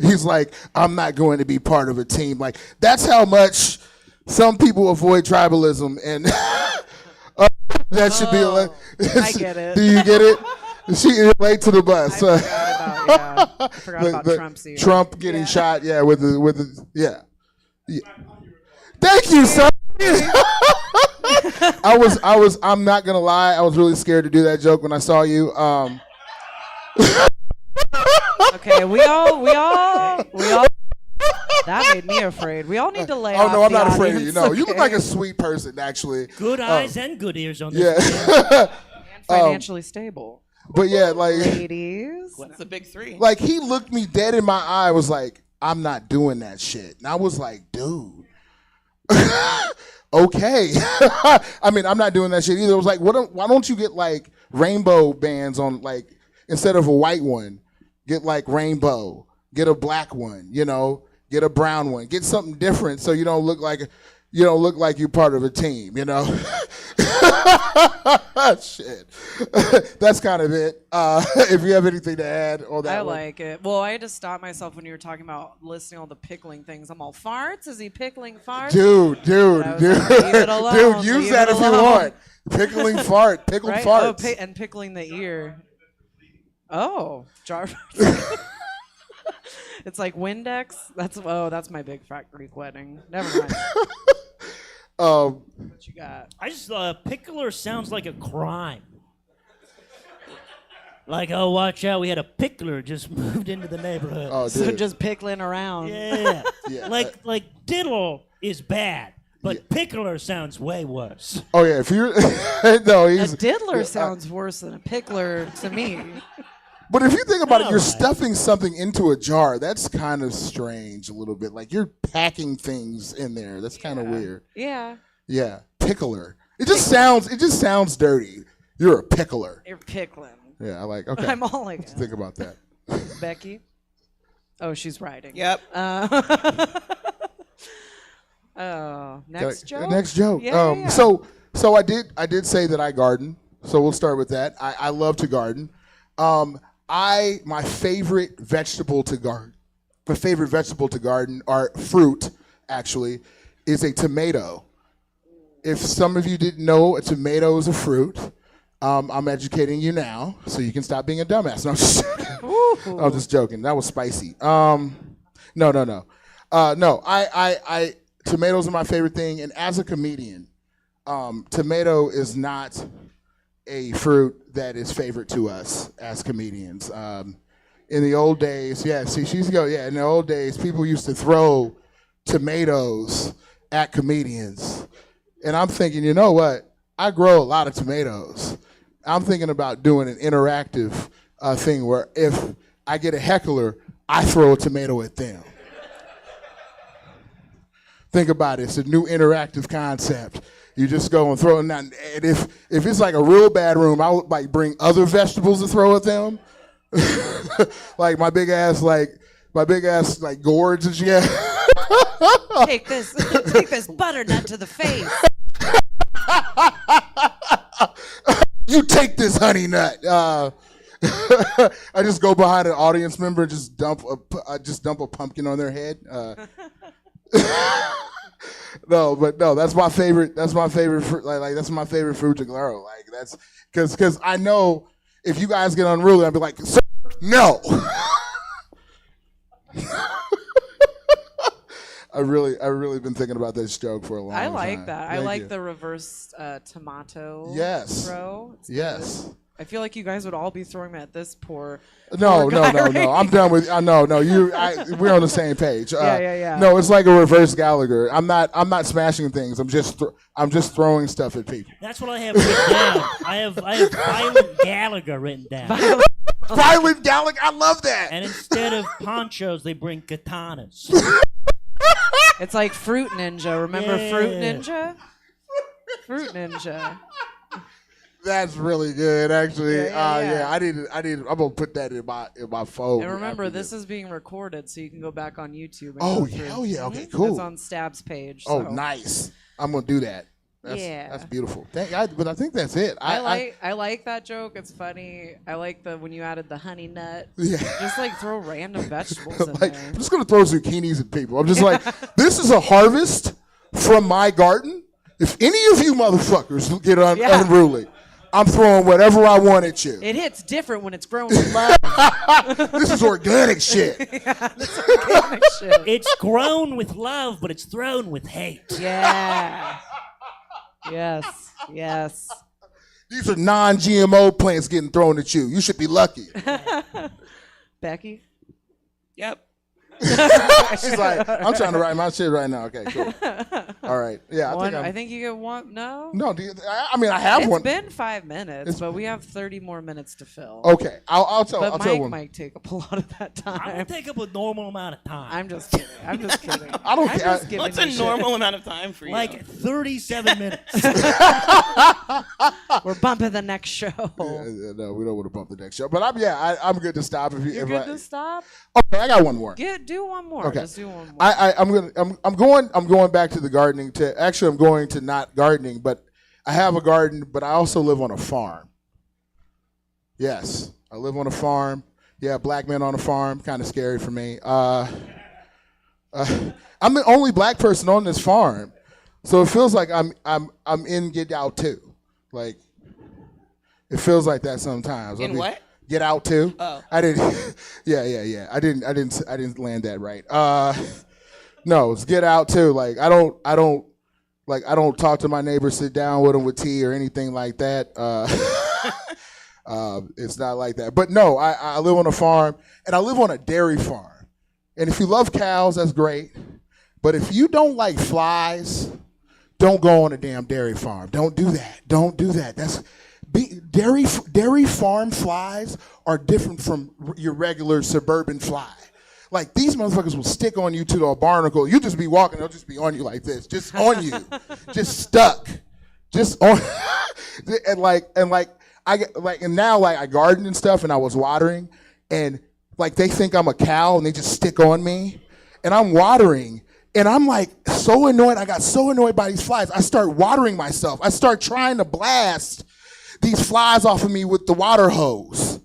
He's like, I'm not going to be part of a team. Like, that's how much some people avoid tribalism, and that should be. I get it. Do you get it? She late to the bus. I forgot about Trump's ear. Trump getting shot. Yeah, with the yeah. Thank you, sir. I'm not gonna lie. I was really scared to do that joke when I saw you. Okay, we all. That made me afraid. We all need to lay off. Oh no, I'm the not afraid of audience, you. No, you look okay? like a sweet person, actually. Good eyes and good ears on this. Yeah. And financially stable. But yeah, like ladies. What's the big three? Like he looked me dead in my eye. Was like, I'm not doing that shit. And I was like, dude. Okay. I mean, I'm not doing that shit either. It was like, why don't you get like rainbow bands on, like, instead of a white one, get like rainbow, get a black one, get a brown one, get something different so you don't look like, you don't look like you're part of a team, you know? Shit. That's kind of it. If you have anything to add on that I one. like it. Well, I had to stop myself when you were talking about listing all the pickling things. I'm all, farts? Is he pickling farts? Dude. Like, leave it alone, Dude, use leave that it if you alone. want. Pickled Right? farts. Oh, and pickling the ear. Oh, jar. It's like Windex. That's my big fat Greek wedding. Never mind. What you got? I just pickler sounds like a crime. Like, oh, watch out, we had a pickler just moved into the neighborhood. Oh, So dude. just pickling around. Yeah. Yeah. Like diddle is bad, but pickler sounds way worse. Oh yeah, if you're no, he's A diddler sounds worse than a pickler to me. But if you think about it, you're Alright. stuffing something into a jar. That's kind of strange a little bit. Like you're packing things in there. That's kind of weird. Yeah. Yeah, pickler. It just sounds dirty. You're a pickler. You're pickling. Yeah, I like. Okay, I'm all like, let's think about that. Becky? Oh, she's writing. Yep. Oh, next joke? Next joke. Yeah. So I did say that I garden. So we'll start with that. I love to garden. My favorite vegetable to garden. Or fruit actually is a tomato. If some of you didn't know, a tomato is a fruit. I'm educating you now, so you can stop being a dumbass. No, I'm just joking. That was spicy. No. I tomatoes are my favorite thing, and as a comedian, tomato is not a fruit that is favorite to us as comedians. In the old days, in the old days, people used to throw tomatoes at comedians. And I'm thinking, you know what? I grow a lot of tomatoes. I'm thinking about doing an interactive thing where if I get a heckler, I throw a tomato at them. Think about it. It's a new interactive concept. You just go and throw it down. And if it's like a real bad room, I would like bring other vegetables to throw at them. Like my big ass gourds and shit. Take this butternut to the face. You take this honey nut. I just go behind an audience member and just dump a pumpkin on their head. No, that's my favorite. That's my favorite fruit. Like that's my favorite fruit to grow. Like that's because I know if you guys get unruly, I'd be like, sir, no. I really been thinking about this joke for a long time. I like that. I Thank like you. the reverse tomato throw. It's Yes. good. I feel like you guys would all be throwing me at this poor. No. guy right I'm done with. No. We're on the same page. Yeah. No, it's like a reverse Gallagher. I'm not smashing things. I'm just throwing stuff at people. That's what I have written down. I have Violent Gallagher written down. Violent Gallagher. I love that. And instead of ponchos, they bring katanas. It's like Fruit Ninja. Remember Fruit Yeah. Ninja? Fruit Ninja. That's really good, actually. Yeah. I need. I'm gonna put that in my phone. And remember, after this is being recorded, so you can go back on YouTube. And Oh, go through. hell yeah. Okay, Mhm. cool. It's on Stab's page. Oh, so. nice. I'm gonna do that. That's beautiful. But I think that's it. I like that joke. It's funny. I like when you added the honey nut. Yeah. Just like throw random vegetables in like, there. I'm just gonna throw zucchinis at people. I'm just like, this is a harvest from my garden. If any of you motherfuckers get unruly, I'm throwing whatever I want at you. It hits different when it's grown with love. This is organic shit. Yeah, this is organic shit. It's grown with love, but it's thrown with hate. Yeah. Yes. These are non-GMO plants getting thrown at you. You should be lucky. Becky? Yep. She's like, I'm trying to write my shit right now. Okay, cool. All right. Yeah, I think you get one. No? No, I have one. It's been 5 minutes, but we have 30 more minutes to fill. Okay, I'll tell Mike one. might take up a lot of that time. I will take up a normal amount of time. I'm just kidding. I don't care. I'm just giving What's you a shit. normal amount of time for you? Like 37 minutes. We're bumping the next show. Yeah, no, we don't want to bump the next show. But I'm good to stop. You're good to stop? Okay, I got one more. Do one more. Okay. Let's do one more. I'm going back to the gardening. I'm going to not gardening, but I have a garden, but I also live on a farm. Yes, I live on a farm. Yeah, black man on a farm, kind of scary for me. I'm the only black person on this farm, so it feels like I'm in Get Out too. Like it feels like that sometimes. What? Get Out too. Oh. I didn't. Yeah. I didn't land that right. No, it's Get Out too. Like I don't talk to my neighbors, sit down with them with tea or anything like that. It's not like that. But no, I live on a farm, and I live on a dairy farm. And if you love cows, that's great. But if you don't like flies, don't go on a damn dairy farm. Don't do that. Don't do that. Dairy farm flies are different from your regular suburban fly. Like these motherfuckers will stick on you to the barnacle. You just be walking, they'll just be on you like this, just on you, just stuck, just on. and now I garden and stuff, and I was watering, and like they think I'm a cow, and they just stick on me, and I'm watering, and I'm like so annoyed. I got so annoyed by these flies. I start watering myself. I start trying to blast these flies off of me with the water hose,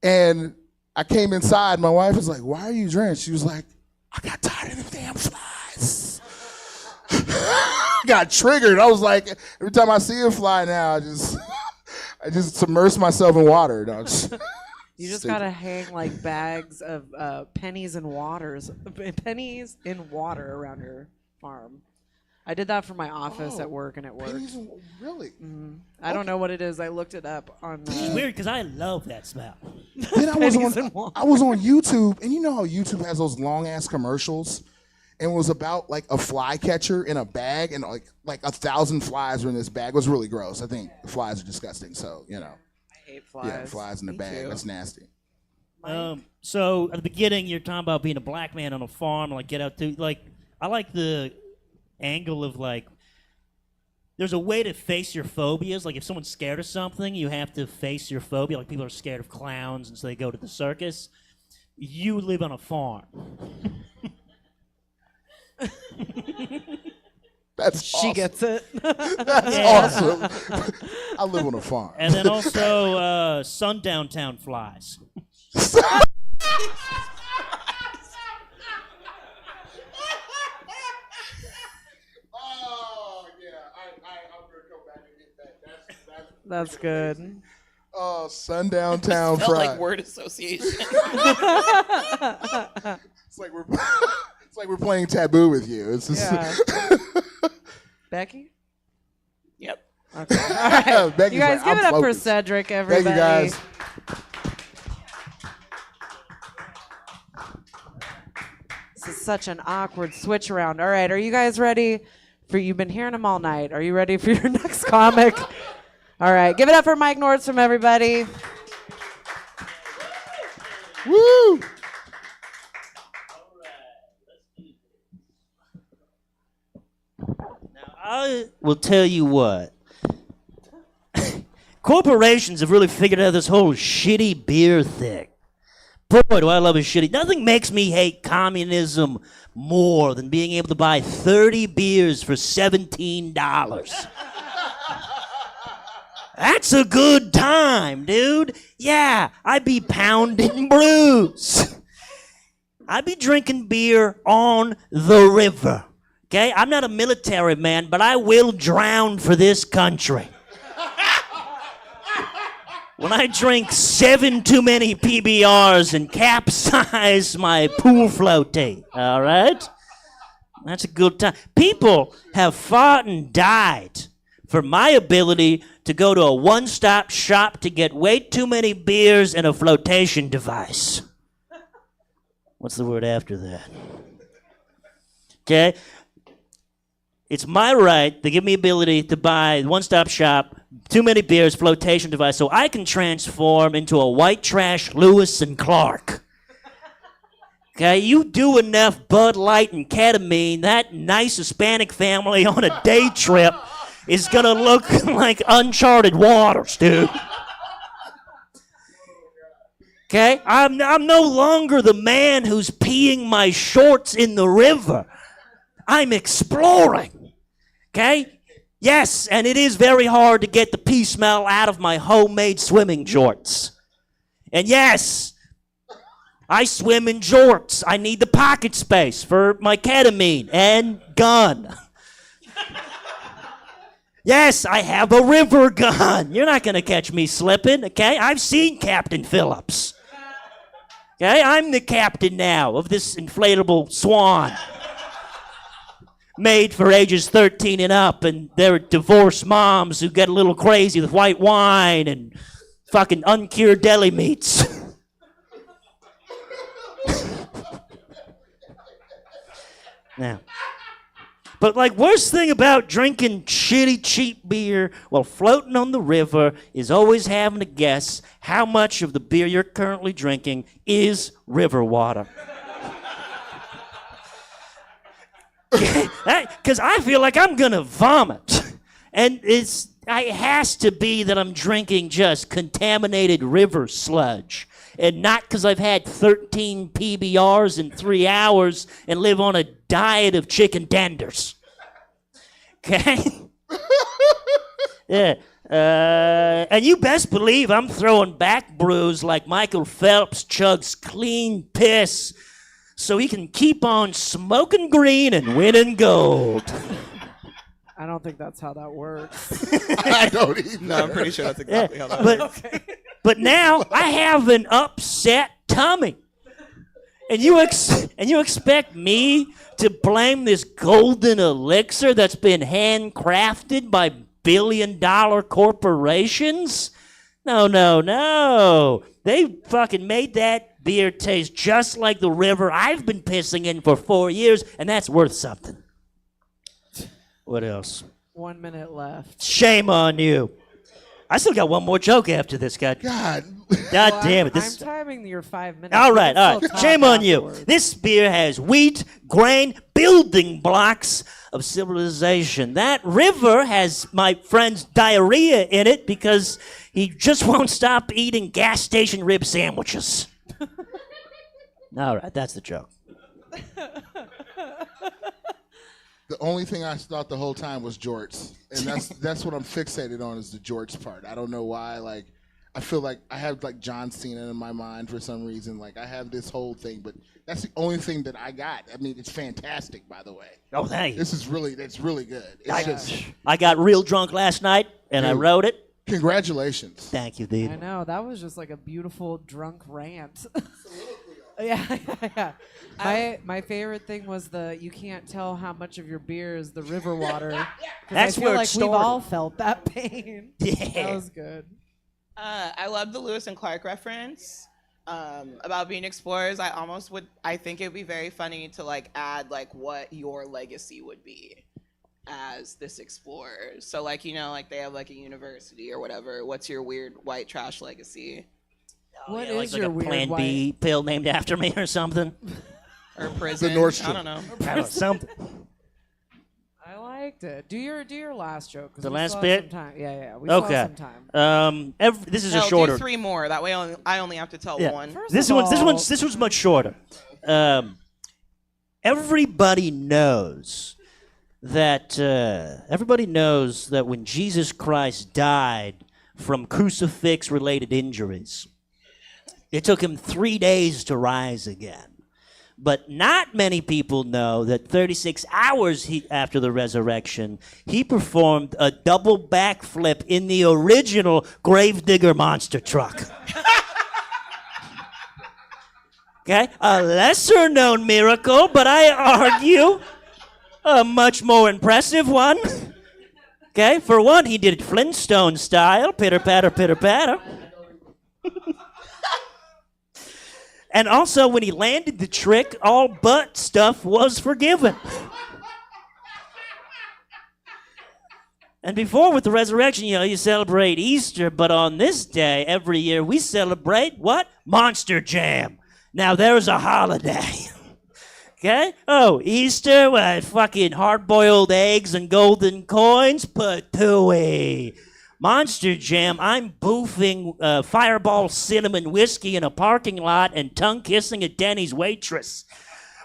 and I came inside. My wife was like, "Why are you drenched?" She was like, "I got tired of them damn flies." Got triggered. I was like, every time I see a fly now, I just submerge myself in water. No, You just gotta hang like bags of pennies in water around your farm. I did that for my office at work, and it worked. Really? Mm-hmm. I don't know what it is. I looked it up on. It's weird because I love that smell. Then I was on YouTube, and you know how YouTube has those long ass commercials, and it was about like a fly catcher in a bag, and like 1,000 flies were in this bag. It was really gross. I think flies are disgusting. So I hate flies. Yeah, flies in the bag. Too. That's nasty. So at the beginning, you're talking about being a black man on a farm, like Get Out too. Like I like the angle of like there's a way to face your phobias. Like if someone's scared of something, you have to face your phobia. Like people are scared of clowns, and so they go to the circus. You live on a farm. That's awesome. She gets it. That's awesome. I live on a farm. And then also sundown town flies. That's good. Oh, sundown town Felt fry. like word association. It's like we're playing Taboo with you. It's just Becky? Yep. Okay. All right. Becky's You guys like, give I'm it up for focused. Cedric, everybody. Thank you, guys. This is such an awkward switch around. All right, are you guys ready? You've been hearing them all night. Are you ready for your next comic? All right, give it up for Mike Nordstrom, everybody. Woo! I will tell you what. Corporations have really figured out this whole shitty beer thing. Boy, do I love a shitty. Nothing makes me hate communism more than being able to buy 30 beers for $17. That's a good time, dude. Yeah, I'd be pounding brews. I'd be drinking beer on the river. Okay? I'm not a military man, but I will drown for this country. When I drink 7 too many PBRs and capsize my pool floaty, all right? That's a good time. People have fought and died for my ability to go to a one-stop shop to get way too many beers and a flotation device. What's the word after that? Okay? It's my right. They give me ability to buy one-stop shop, too many beers, flotation device, so I can transform into a white trash Lewis and Clark. Okay, you do enough Bud Light and ketamine, that nice Hispanic family on a day trip is gonna look like uncharted waters, dude. Okay? I'm no longer the man who's peeing my shorts in the river. I'm exploring. Okay? Yes, and it is very hard to get the pee smell out of my homemade swimming jorts. And yes, I swim in jorts. I need the pocket space for my ketamine and gun. Yes, I have a river gun. You're not going to catch me slipping, okay? I've seen Captain Phillips. Okay, I'm the captain now of this inflatable swan. Made for ages 13 and up, and they're divorced moms who get a little crazy with white wine and fucking uncured deli meats. Now, but like worst thing about drinking shitty cheap beer while floating on the river is always having to guess how much of the beer you're currently drinking is river water. Because I feel like I'm gonna vomit, and it has to be that I'm drinking just contaminated river sludge, and not because I've had 13 PBRs in 3 hours and live on a diet of chicken tenders. Okay? Yeah. And you best believe I'm throwing back brews like Michael Phelps chugs clean piss so he can keep on smoking green and winning gold. I don't think that's how that works. I don't even. No, I'm pretty sure that's exactly how that works. But now I have an upset tummy. And you expect me to blame this golden elixir that's been handcrafted by billion-dollar corporations? No. They fucking made that beer taste just like the river I've been pissing in for 4 years, and that's worth something. What else? 1 minute left. Shame on you. I still got one more joke after this, God. God damn it. I'm timing your 5 minutes. All right. Shame on you. This beer has wheat, grain, building blocks of civilization. That river has my friend's diarrhea in it because he just won't stop eating gas station rib sandwiches. All right, that's the joke. The only thing I thought the whole time was jorts, and that's what I'm fixated on is the jorts part. I don't know why. Like, I feel like I have like John Cena in my mind for some reason. Like, I have this whole thing, but that's the only thing that I got. I mean, it's fantastic, by the way. Oh, thank you. That's really good. I got real drunk last night, and I wrote it. Congratulations. Thank you, dude. I know, that was just like a beautiful drunk rant. Yeah. My favorite thing was you can't tell how much of your beer is the river water. 'Cause That's I feel where it like started. we've all felt that pain. Yeah. That was good. I love the Lewis and Clark reference about being explorers. I think it would be very funny to like add like what your legacy would be as this explorer. So like, you know, like they have like a university or whatever. What's your weird white trash legacy? What Yeah, is like your a weird Plan white? B pill named after me or something? Or prison? The Nordstrom. I don't know. I don't know, something. I liked it. Do your last joke. 'cause The we last still have bit? some time. Yeah. We Okay. still have some time. This is a No, shorter. do 3 more. That way I only have to tell one. This one's much shorter. Everybody knows that when Jesus Christ died from crucifix-related injuries, it took him 3 days to rise again. But not many people know that 36 hours after the resurrection, he performed a double backflip in the original Gravedigger monster truck. Okay? A lesser-known miracle, but I argue a much more impressive one. Okay? For one, he did it Flintstone style, pitter-patter, pitter-patter. And also, when he landed the trick, all butt stuff was forgiven. And before, with the resurrection, you celebrate Easter, but on this day, every year, we celebrate what? Monster Jam. Now, there's a holiday. Okay? Oh, Easter, fucking hard-boiled eggs and golden coins? Patooey. Monster Jam, I'm boofing Fireball cinnamon whiskey in a parking lot and tongue-kissing a Denny's waitress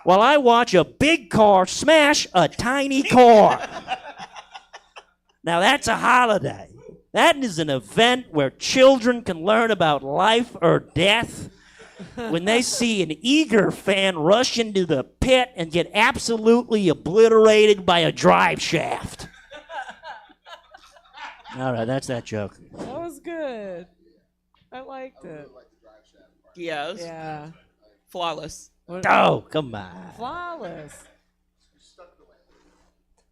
while I watch a big car smash a tiny car. Now that's a holiday. That is an event where children can learn about life or death when they see an eager fan rush into the pit and get absolutely obliterated by a drive shaft. All right, that's that joke. That was good. I liked it. Yes. Yeah. Flawless. Oh, come on. Flawless.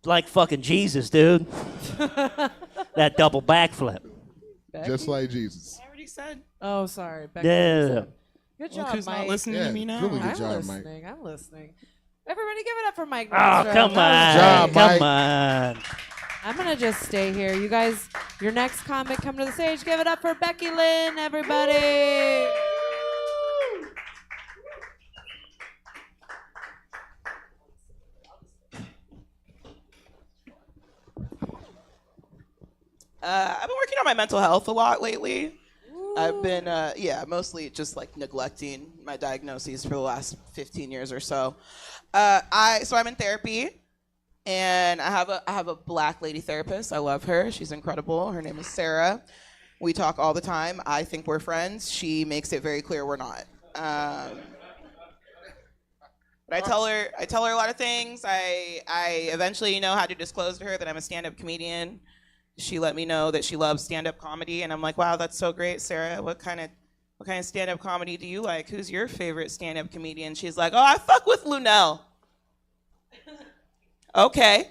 Like fucking Jesus, dude. That double backflip. Just like Jesus. I already said. Oh, sorry. Becky, Yeah. you said. Good Look job, who's not Mike. listening to me now. Really good I'm job, Mike. listening. I'm listening. Everybody give it up for Mike. Oh, Nordstrom. come on. That was Come great. on. I'm going to just stay here. You guys, your next comic, come to the stage. Give it up for Becky Lynn, everybody. I've been working on my mental health a lot lately. I've been, mostly just like neglecting my diagnoses for the last 15 years or so. I'm in therapy, and I have a black lady therapist. I love her. She's incredible. Her name is Sarah. We talk all the time. I think we're friends. She makes it very clear we're not. But I tell her a lot of things. I eventually had to disclose to her that I'm a stand-up comedian. She let me know that she loves stand-up comedy, and I'm like, wow, that's so great, Sarah. What kind of stand-up comedy do you like? Who's your favorite stand-up comedian? She's like, oh, I fuck with Lunel. Okay.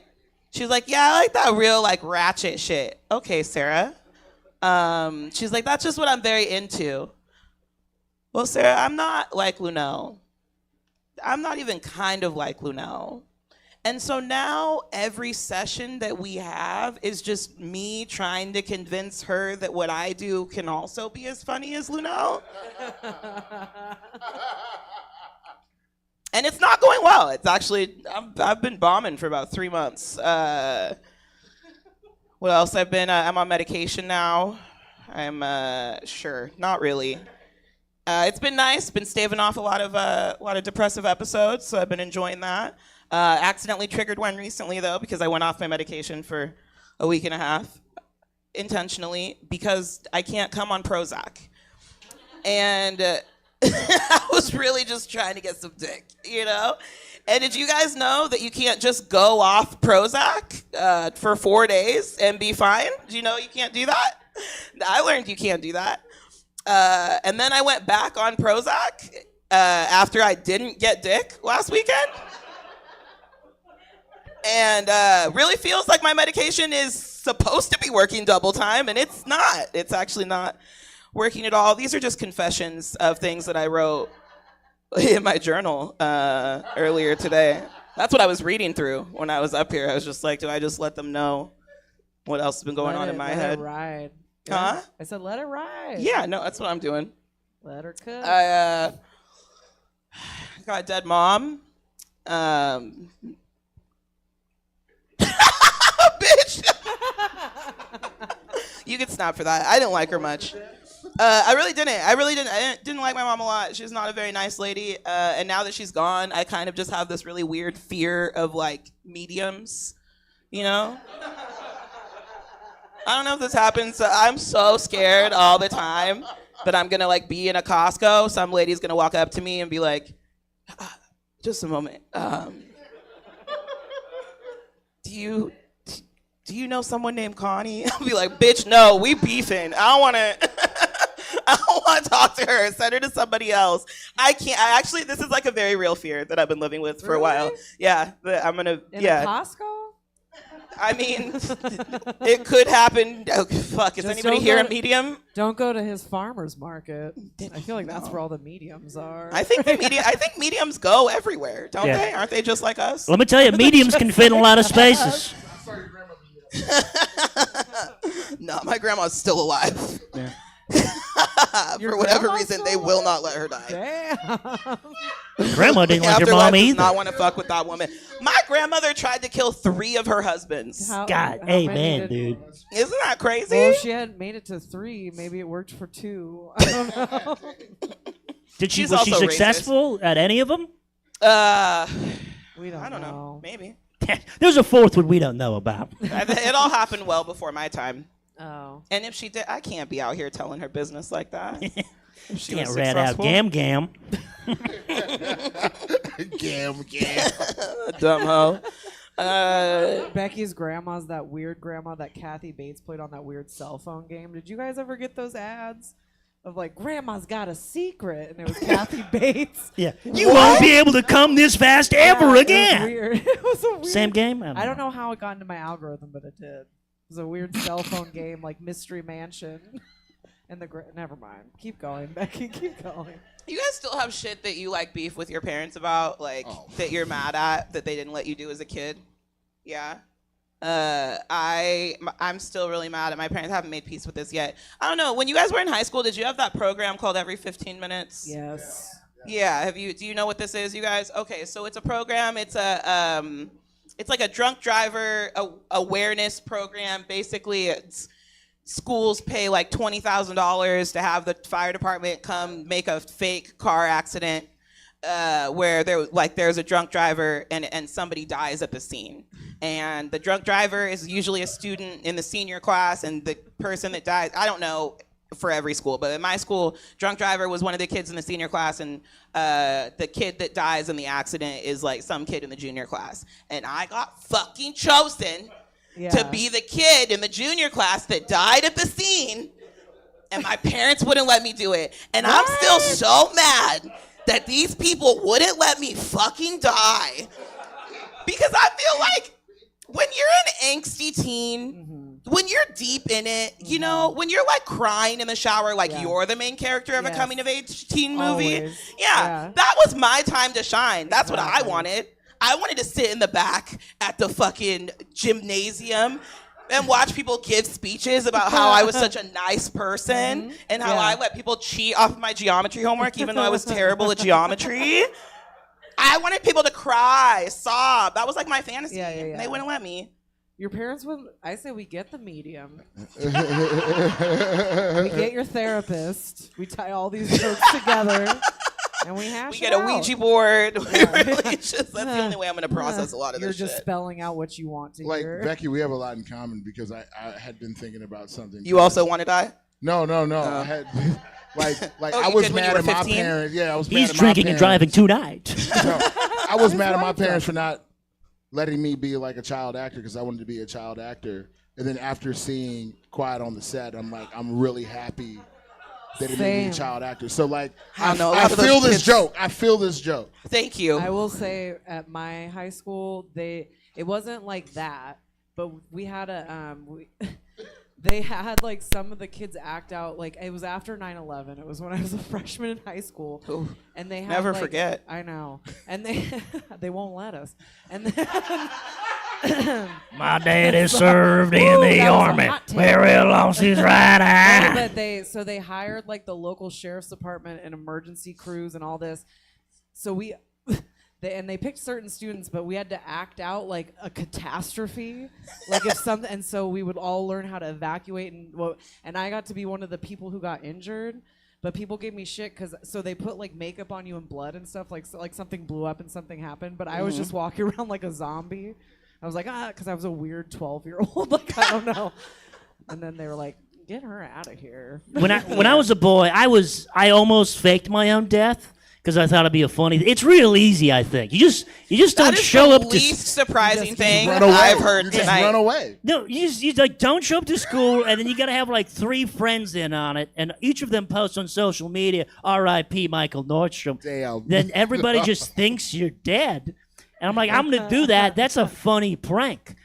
She's like, yeah, I like that real like ratchet shit. Okay, Sarah. She's like, that's just what I'm very into. Well, Sarah, I'm not like Lunel. I'm not even kind of like Lunel. And so now every session that we have is just me trying to convince her that what I do can also be as funny as Lunel. And it's not going well. It's actually, I've been bombing for about 3 months. What else? I'm on medication now. I'm, sure, not really. It's been nice. Been staving off a lot of depressive episodes, so I've been enjoying that. Accidentally triggered one recently, though, because I went off my medication for a week and a half, intentionally, because I can't come on Prozac. And I was really just trying to get some dick, And did you guys know that you can't just go off Prozac for 4 days and be fine? Do you know you can't do that? I learned you can't do that. And then I went back on Prozac after I didn't get dick last weekend. And really feels like my medication is supposed to be working double time, and it's not. It's actually not working at all. These are just confessions of things that I wrote in my journal earlier today. That's what I was reading through when I was up here. I was just like, do I just let them know what else has been going on in my head? Let it ride. Huh? Yeah. I said, let it ride. Yeah, no, that's what I'm doing. Let her cook. I got a dead mom. Bitch. You can snap for that. I didn't like her much. I really didn't. I didn't like my mom a lot. She's not a very nice lady. And now that she's gone, I kind of just have this really weird fear of like mediums, I don't know if this happens. I'm so scared all the time that I'm gonna like be in a Costco. Some lady's gonna walk up to me and be like, just a moment. Do you know someone named Connie? I'll be like, bitch, no, we beefing. I don't want to talk to her. Send her to somebody else. I can't. This is like a very real fear that I've been living with for a while. Yeah, I'm gonna. In yeah. a Costco? I mean, it could happen. Oh, fuck, is Just anybody don't here go a medium? Don't go to his farmer's market. I feel like that's where all the mediums are. I think mediums go everywhere, don't Yeah. they? Aren't they just like us? Let me tell you, mediums can fit in a lot of spaces. No, my grandma's still alive. Yeah. For whatever reason, they will not let her die. Damn. Grandma didn't like your Afterlife mom does either. not want to fuck with that woman. My grandmother tried to kill 3 of her husbands. God, amen, dude. Isn't that crazy? Well, if she hadn't made it to 3, maybe it worked for 2. I don't know. Was she also racist. successful at any of them? We don't I don't know. Maybe. There's a 4th one we don't know about. It all happened well before my time. Oh. And if she did, I can't be out here telling her business like that. If she Can't was rat out successful. Gam. Gam. Dumb hoe. Becky's grandma's that weird grandma that Kathy Bates played on that weird cell phone game. Did you guys ever get those ads of like grandma's got a secret and it was Kathy Bates? Yeah. You won't be able to come this fast ever Yeah, again. It was weird. It was a weird Same game? I don't know how it got into my algorithm, but it did. It was a weird cell phone game like Mystery Mansion. And never mind. Keep going, Becky. Keep going. You guys still have shit that you like beef with your parents about, like that you're mad at that they didn't let you do as a kid? Yeah. I'm still really mad at my parents. I haven't made peace with this yet. I don't know. When you guys were in high school, did you have that program called Every 15 Minutes? Yes. Yeah. Do you know what this is, you guys? Okay, so it's a program. It's like a drunk driver awareness program. Basically, it's schools pay like $20,000 to have the fire department come make a fake car accident where there's a drunk driver and somebody dies at the scene. And the drunk driver is usually a student in the senior class, and the person that dies, I don't know for every school, but in my school, drunk driver was one of the kids in the senior class, and the kid that dies in the accident is like some kid in the junior class. And I got fucking chosen to be the kid in the junior class that died at the scene, and my parents wouldn't let me do it. And I'm still so mad that these people wouldn't let me fucking die. Because I feel like when you're an angsty teen, when you're deep in it, you know, when you're like crying in the shower like you're the main character of a coming of age teen movie, that was my time to shine. That's what I wanted. I wanted to sit in the back at the fucking gymnasium and watch people give speeches about how I was such a nice person and how I let people cheat off of my geometry homework even though I was terrible at geometry. I wanted people to cry, sob. That was like my fantasy. And they wouldn't let me. Your parents would. I say we get the medium. We get your therapist. We tie all these jokes together. And we hash We get it a out. Ouija board. That's the only way I'm going to process a lot of You're this just shit. spelling out what you want to Like, hear. Becky, we have a lot in common because I had been thinking about something. You also want to die? No. I had like Oh, I you was did when you mad were at my 15? parents. Yeah, I was mad He's at my drinking and driving parents. tonight. No, I was mad at my parents for not letting me be like a child actor because I wanted to be a child actor. And then after seeing Quiet on the Set, I'm like, I'm really happy that it made me a child actor. So like, I feel this joke. I feel this joke. Thank you. I will say at my high school, it wasn't like that, but we had they had like some of the kids act out like it was after 9/11. It was when I was a freshman in high school, and they had, never like, forget. I know, and they won't let us. And then My daddy served in the army where he lost his right eye. But they hired like the local sheriff's department and emergency crews and all this. So they picked certain students, but we had to act out like a catastrophe, like if something. And so we would all learn how to evacuate, and I got to be one of the people who got injured. But people gave me shit so they put like makeup on you and blood and stuff, like something blew up and something happened. But I was just walking around like a zombie. I was like, because I was a weird 12-year-old, like I don't know. And then they were like, get her out of here. When I was a boy, I almost faked my own death because I thought it'd be a funny. It's real easy, I think. You just don't show up to. Least surprising thing run away. I've heard You just tonight. run away. No, you like don't show up to school, and then you gotta have like 3 friends in on it, and each of them posts on social media, "R.I.P. Michael Nordstrom." Damn. Then everybody just thinks you're dead, and I'm like, I'm gonna do that. That's a funny prank.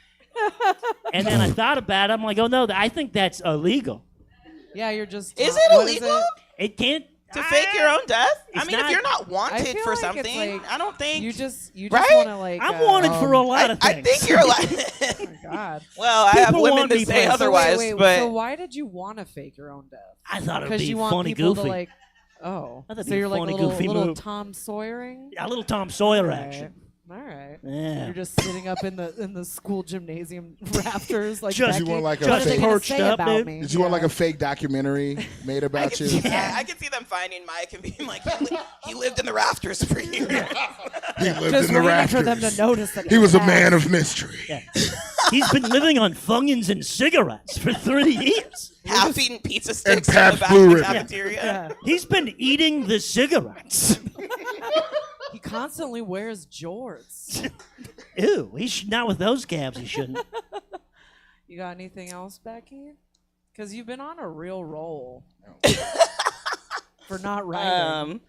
And then I thought about it. I'm like, oh no, I think that's illegal. Yeah, you're just. Is it what illegal? It can't. To fake your own death? I It's mean, if not- you're not I wanted feel for like it's something, like I don't think you just right? want to like. I'm wanted for a lot of things. I think you're like. Oh my God. Well, I have People women want to me say places. otherwise, so but so why did you want to fake your own death? I thought it would Because be you want funny, people goofy. to like. Oh, I thought it'd so be you're like funny, a little, goofy little move. Tom Sawyering. A little Tom Sawyer All right. action. All right. Yeah. You're just sitting up in the school gymnasium rafters like Just- Becky. you want like a What are they fake- gonna perched say up, about dude? me? Did you want like a fake documentary made about you? yeah, I could see them finding Mike and being like, he lived in the rafters for years. He lived Just in the waiting rafters. for them to notice that He was a passed. man of mystery. Yeah. He's been living on Funyuns and cigarettes for 3 years. Half eaten pizza sticks in Pabst the back Blue of the Ribbon. cafeteria. Yeah. He's been eating the cigarettes. He constantly wears jorts. Ew, not with those calves, he shouldn't. You got anything else, Becky? Because you've been on a real roll for not writing.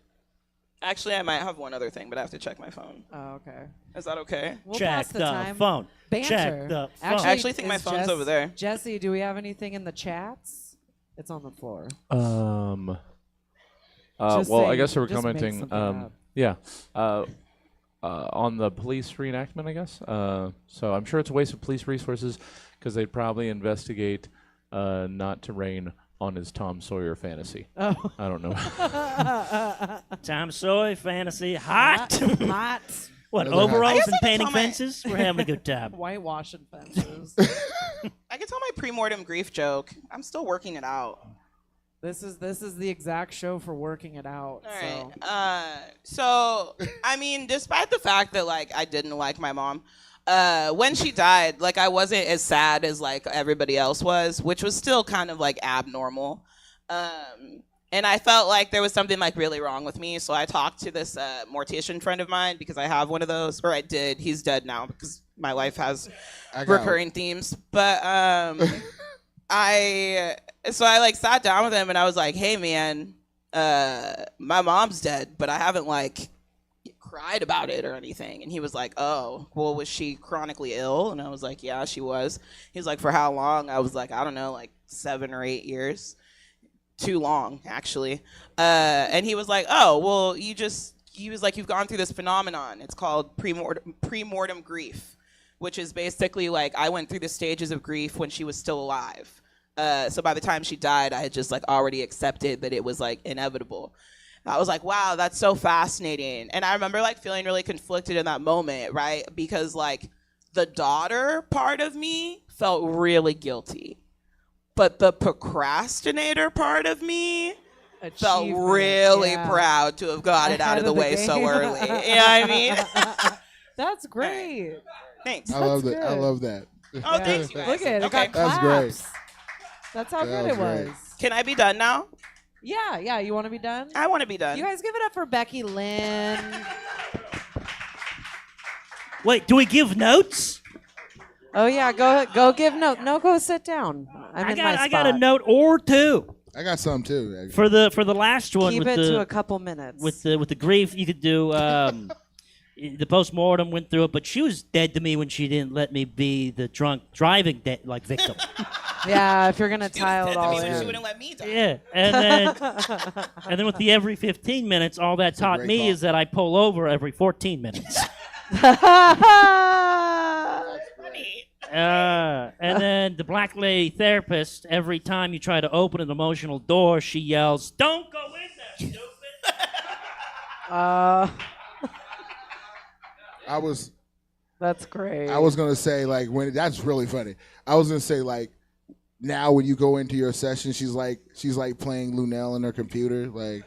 Actually, I might have one other thing, but I have to check my phone. Oh, okay. Is that okay? We'll Check pass the the time. phone. Banter. Check the phone. I actually think my is phone's over there. Jesse, do we have anything in the chats? It's on the floor. Well, Just I say- guess they were just make commenting. something up. Yeah. On the police reenactment, I guess. So I'm sure it's a waste of police resources because they'd probably investigate not to rain on his Tom Sawyer fantasy. Oh. I don't know. Tom Sawyer fantasy hot. Hot. What, Really hot. I overalls guess and I could painting tell my- fences? We're having a good time. Whitewashing fences. I can tell my pre-mortem grief joke. I'm still working it out. This is the exact show for working it out. All So. right. So I mean, despite the fact that like I didn't like my mom, when she died, like I wasn't as sad as like everybody else was, which was still kind of like abnormal. And I felt like there was something like really wrong with me. So I talked to this mortician friend of mine because I have one of those, or I did. He's dead now because my life has recurring themes. But I like sat down with him and I was like, hey man, my mom's dead, but I haven't like cried about it or anything. And he was like, oh, well, was she chronically ill? And I was like, yeah, she was. He was like, for how long? I was like, I don't know, like 7 or 8 years. Too long, actually. And he was like, oh, well, he was like, you've gone through this phenomenon. It's called pre-mortem grief, which is basically like I went through the stages of grief when she was still alive. So by the time she died, I had just like already accepted that it was like inevitable. I was like, wow, that's so fascinating. And I remember like feeling really conflicted in that moment, right? Because like the daughter part of me felt really guilty. But the procrastinator part of me felt really proud to have got it out of the way so early. You know what I mean? That's great. Thanks. I love that. That's I good. love that. Oh, thanks, you guys. Look at it. It Okay. got That's claps. great. That's how That good it was great. was. Can I be done now? Yeah. You want to be done? I want to be done. You guys give it up for Becky Lynn. Wait, do we give notes? Oh yeah, go give note. No, go sit down. I got a note or two. I got some too. Actually. For the last one. Keep with it the, to a couple minutes. With the grief, you could do the postmortem went through it, but she was dead to me when she didn't let me be the drunk driving victim. Yeah, if you're gonna tile it all She in. wouldn't let me die. Yeah, and then with the every 15 minutes, all that taught great me call. is that I pull over every 14 minutes. And then the black lady therapist, every time you try to open an emotional door, she yells, "Don't go in there, stupid!" I was. That's great. I was gonna say like when that's really funny. I was gonna say like now when you go into your session, she's like playing Lunel in her computer like.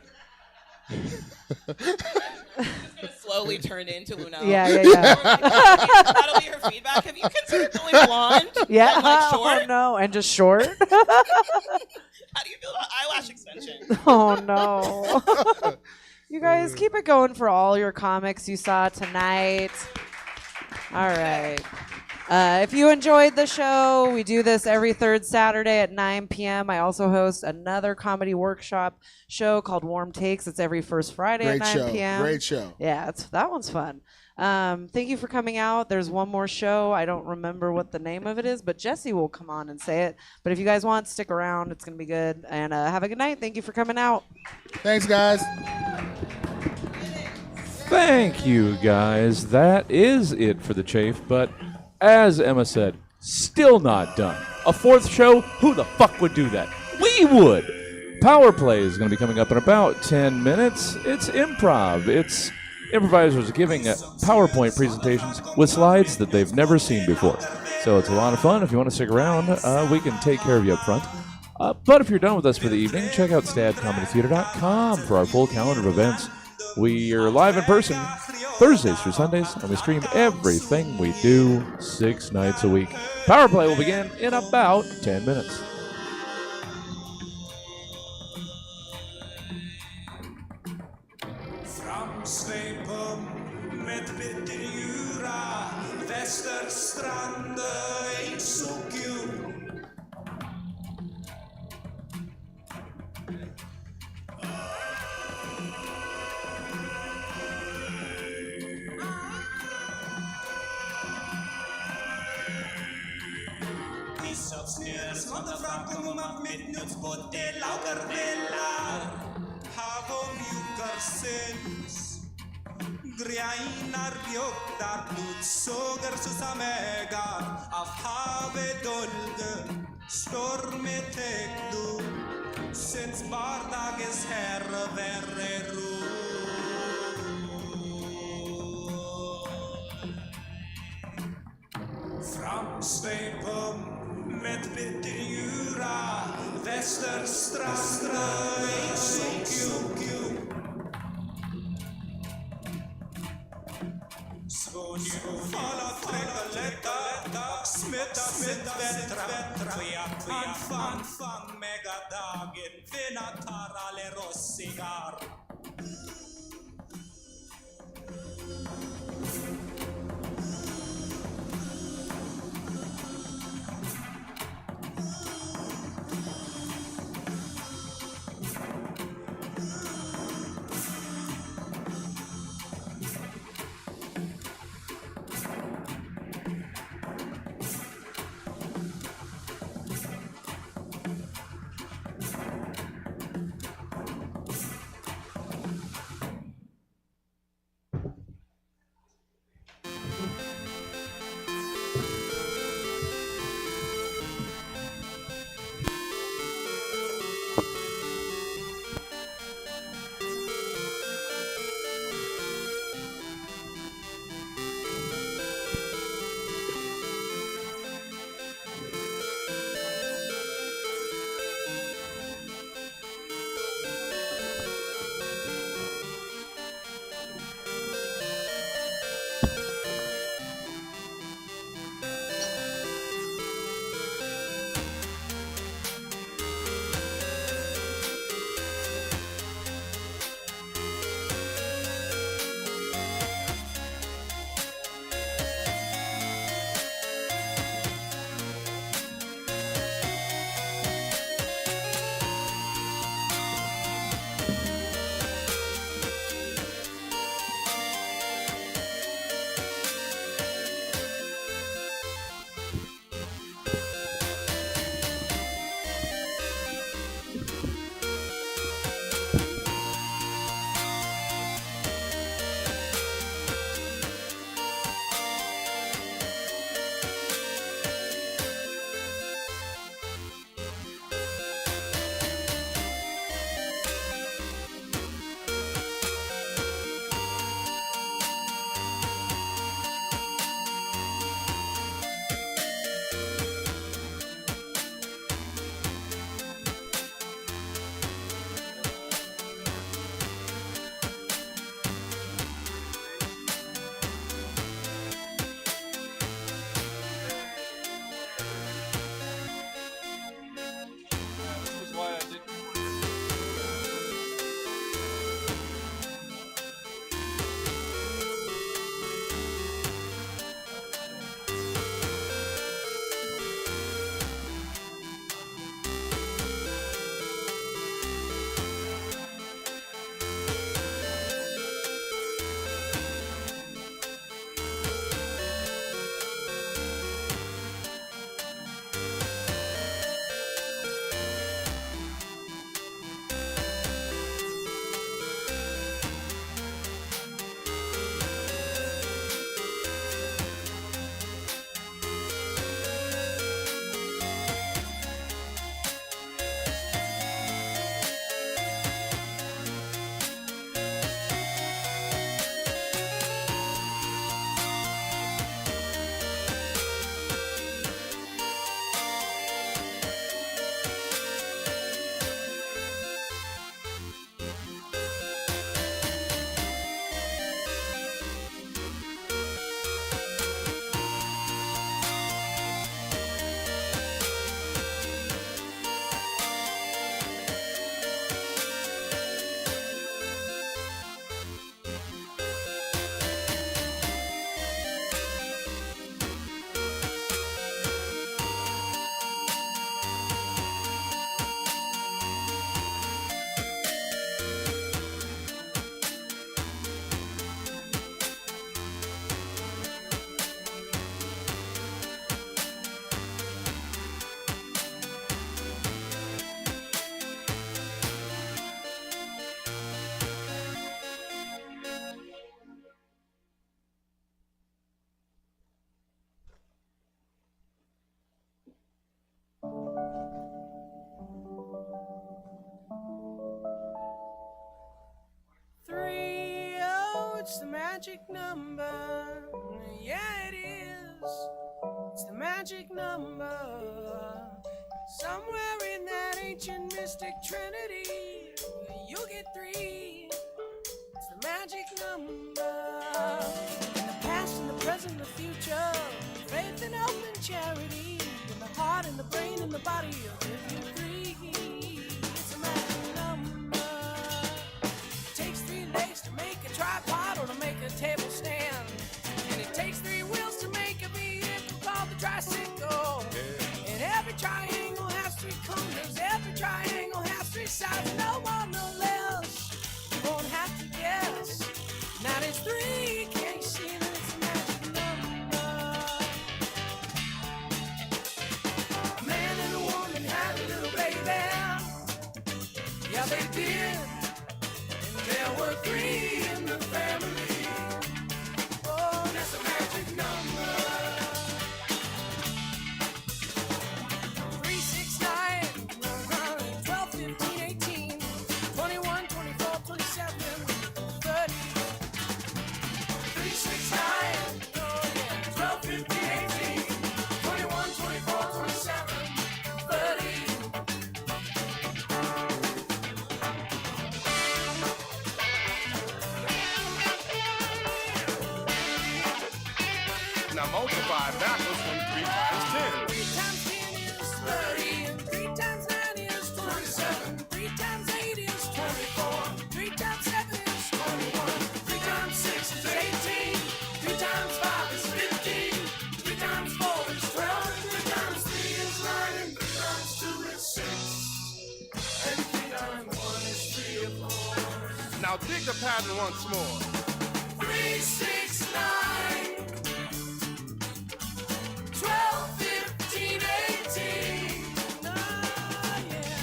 Slowly turned into Luna. Yeah. That'll be her feedback. Have you considered going blonde? Yeah. And, like, short? Oh no, and just short. How do you feel about eyelash extension? Oh no. You guys keep it going for all your comics you saw tonight. All right. If you enjoyed the show, we do this every third Saturday at 9 p.m. I also host another comedy workshop show called Warm Takes. It's every first Friday Great at 9 show. p.m. Great show. Yeah, that one's fun. Thank you for coming out. There's one more show. I don't remember what the name of it is, but Jesse will come on and say it. But if you guys want, stick around. It's going to be good. And have a good night. Thank you for coming out. Thanks, guys. Thank you, guys. That is it for the Chafe. But as Emma said, still not done. A fourth show? Who the fuck would do that? We would. PowerPlay is going to be coming up in about 10 minutes. It's improv. It's improvisers giving PowerPoint presentations with slides that they've never seen before. So it's a lot of fun. If you want to stick around, we can take care of you up front. But if you're done with us for the evening, check out stadcomedytheater.com for our full calendar of events. We are live in person Thursdays through Sundays, and we stream everything we do 6 nights a week. PowerPlay will begin in about 10 minutes. Framsveipum med bitterjura Västerstrande eins og gjum Isavsnöres måndag framkom av midnuttsbåt laugarvillar Hav og mjukar syns Greinar bjoktar blodsågar susamegar Av havet dolde stormet tekdo Syns bardagens herre verre ro Framsveipum med bitterjura Västerstrande eins og gjum Svånju falla träcka lätta Smitta vettra Fan mega dagen Vinna tar alle rossigar magic number. Yeah, it is. It's the magic number. Somewhere in that ancient mystic trinity, you'll get 3. It's the magic number. In the past, in the present, the future, faith and hope and charity, in the heart and the brain and the body, you'll give you 3. It's a magic number. It takes 3 legs to make a tripod or to make a table stand, and it takes 3 wheels to make a vehicle called the tricycle. And every triangle has 3 corners, every triangle has 3 sides, no more, no less. You won't have to guess. Now there's 3, can't you see that it's a magic number? A man and a woman had a little baby. Yeah, they did. And there were 3 in the family. Oh, that's a magic number. 3, 6, 9, 12, 15, 18, 21, 24, 27, 30. 3, 6, 9, 12, 15, 18, 21, 24, 27, 30. Now multiply backwards from 3 times 10. 3 times 10 is 30, and 3 times 9 is 27, 3 times 8 is 24, 3 times 7 is 21, 3 times 6 is 18, 3 times 5 is 15, 3 times 4 is 12, 3 times 3 is 9, and 3 times 2 is 6, and 3 times 1 is 3 or 4. Now dig the pattern once more. 3, 6, 9, 12, 15, 18. Oh, yeah.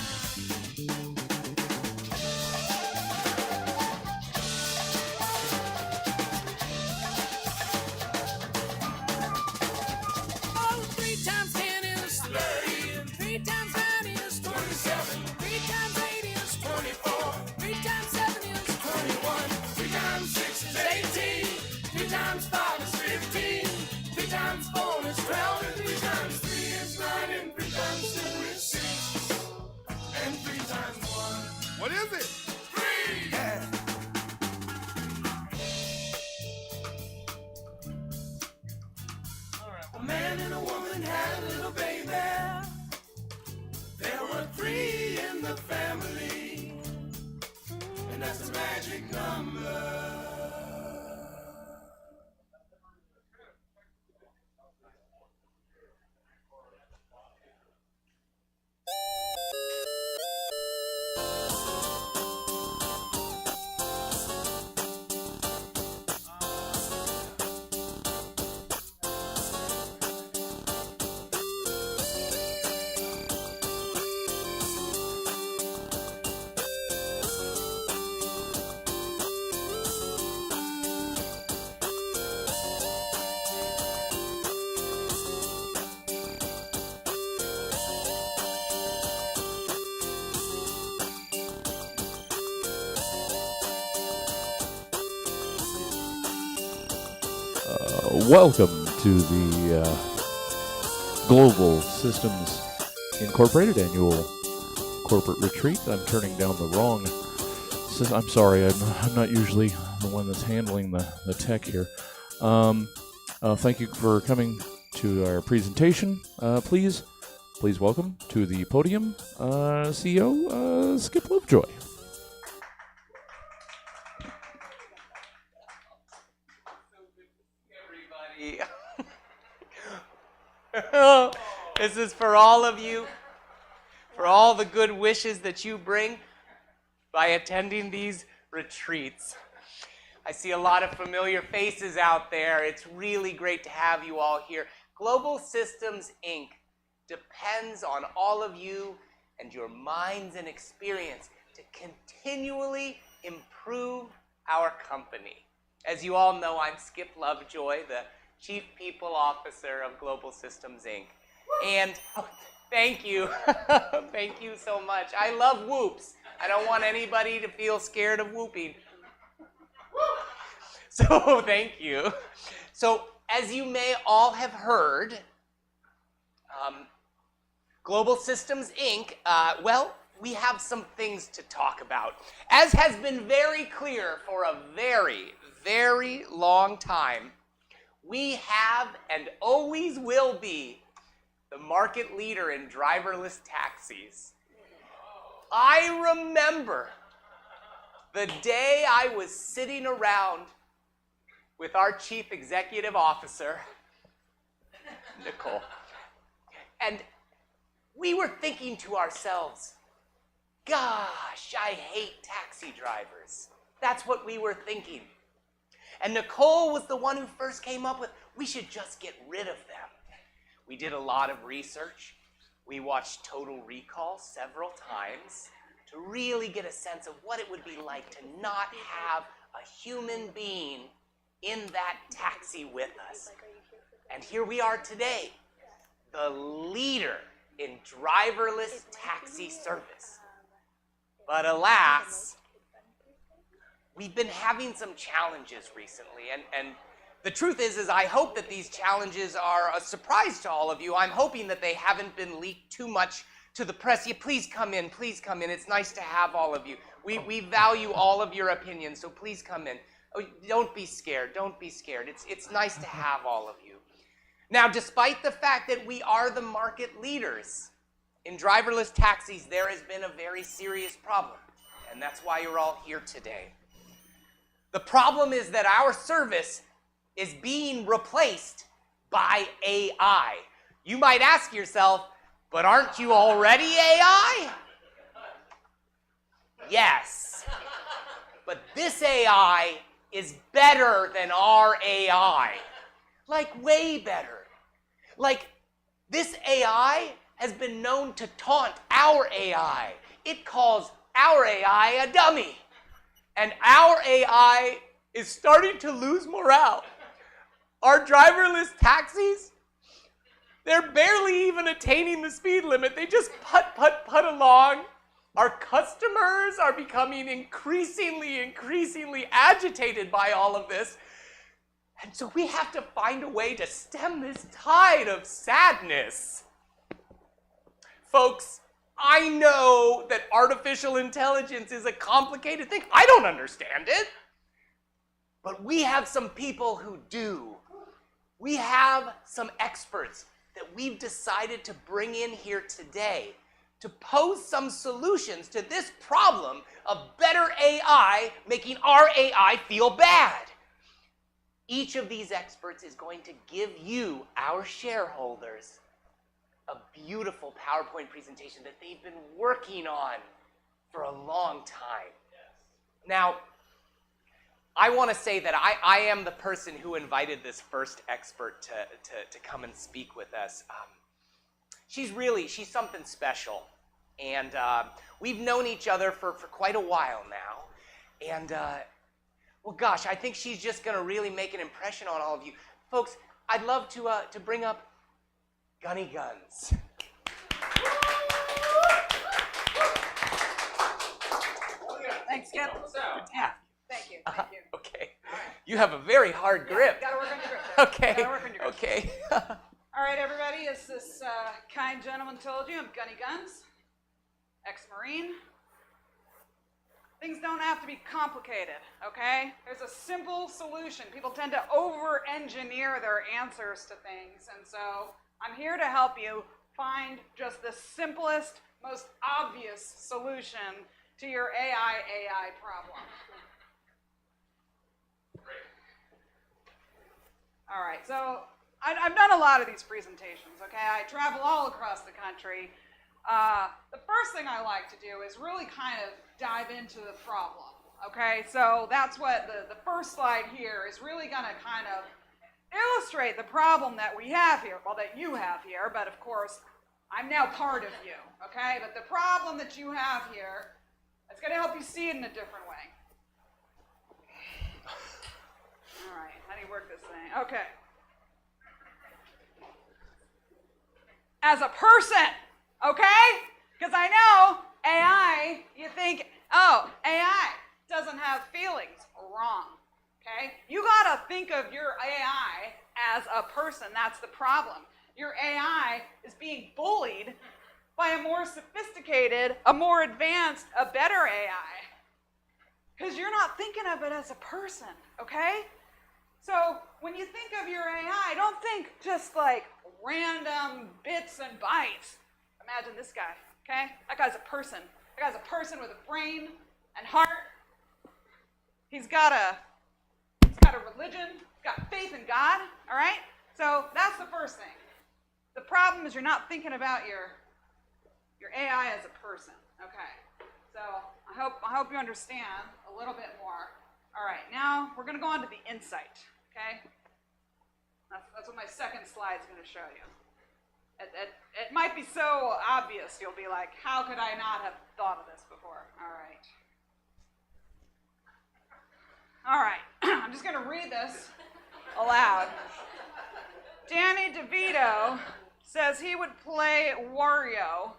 Oh, 3 times 10 is 30, and 3 times 9 is 27, 3 times 8 is 24, 3 times 7 is 21, 3 times 6 is 18, 3 times 5 is 15, 3 times 4 is 12, and 3 times 3 is 9, and 3 times 2 is 6, and 3 times 1. What is it? 3! Yeah. A man and a woman had a little baby. There were 3 in the family, and that's the magic number. Welcome to the Global Systems Incorporated annual corporate retreat. I'm turning down the wrong. I'm sorry, I'm not usually the one that's handling the tech here. Thank you for coming to our presentation. Please welcome to the podium CEO Skip Lovejoy. This is for all of you, for all the good wishes that you bring by attending these retreats. I see a lot of familiar faces out there. It's really great to have you all here. Global Systems, Inc. depends on all of you and your minds and experience to continually improve our company. As you all know, I'm Skip Lovejoy, the Chief People Officer of Global Systems, Inc. And thank you. Thank you so much. I love whoops. I don't want anybody to feel scared of whooping. So thank you. So as you may all have heard, Global Systems Inc., well, we have some things to talk about. As has been very clear for a very, very long time, we have and always will be the market leader in driverless taxis. I remember the day I was sitting around with our chief executive officer, Nicole, and we were thinking to ourselves, gosh, I hate taxi drivers. That's what we were thinking. And Nicole was the one who first came up with, we should just get rid of them. We did a lot of research. We watched Total Recall several times to really get a sense of what it would be like to not have a human being in that taxi with us. And here we are today, the leader in driverless taxi service. But alas, we've been having some challenges recently, and the truth is I hope that these challenges are a surprise to all of you. I'm hoping that they haven't been leaked too much to the press. Please come in, please come in. It's nice to have all of you. We value all of your opinions, so please come in. Oh, don't be scared, don't be scared. It's nice to have all of you. Now, despite the fact that we are the market leaders in driverless taxis, there has been a very serious problem, and that's why you're all here today. The problem is that our service is being replaced by AI. You might ask yourself, but aren't you already AI? Yes, but this AI is better than our AI. Like way better. Like this AI has been known to taunt our AI. It calls our AI a dummy. And our AI is starting to lose morale. Our driverless taxis, they're barely even attaining the speed limit. They just put along. Our customers are becoming increasingly agitated by all of this. And so we have to find a way to stem this tide of sadness. Folks, I know that artificial intelligence is a complicated thing. I don't understand it. But we have some people who do. We have some experts that we've decided to bring in here today to pose some solutions to this problem of better AI making our AI feel bad. Each of these experts is going to give you, our shareholders, a beautiful PowerPoint presentation that they've been working on for a long time. Now, I want to say that I am the person who invited this first expert to come and speak with us. She's something special. And we've known each other for quite a while now. And, well, gosh, I think she's just going to really make an impression on all of you. Folks, I'd love to bring up Gunny Guns. Thanks, Kip. Yeah. Thank you. Okay. You have a very hard grip. Gotta work on your grip. Okay. Gotta work on your grip. Okay. All right, everybody. As this kind gentleman told you, I'm Gunny Guns, ex-Marine. Things don't have to be complicated, okay? There's a simple solution. People tend to over-engineer their answers to things, and so I'm here to help you find just the simplest, most obvious solution to your AI problem. All right, so I've done a lot of these presentations, okay? I travel all across the country. The first thing I like to do is really kind of dive into the problem, okay? So that's what the first slide here is really going to kind of illustrate the problem that we have here, well, that you have here, but of course, I'm now part of you, okay? But the problem that you have here, it's going to help you see it in a different way. All right, how do you work this thing? Okay. As a person, okay? Because I know AI, you think, oh, AI doesn't have feelings. Wrong. Okay? You gotta think of your AI as a person. That's the problem. Your AI is being bullied by a more sophisticated, a more advanced, a better AI. Because you're not thinking of it as a person, okay? So when you think of your AI, don't think just like random bits and bytes. Imagine this guy, okay? That guy's a person. That guy's a person with a brain and heart. He's got a religion. He's got faith in God, all right? So that's the first thing. The problem is you're not thinking about your AI as a person, okay? So I hope you understand a little bit more. All right, now we're going to go on to the insight, okay? That's what my second slide is going to show you. It might be so obvious, you'll be like, how could I not have thought of this before? All right. All right, I'm just going to read this aloud. Danny DeVito says he would play Wario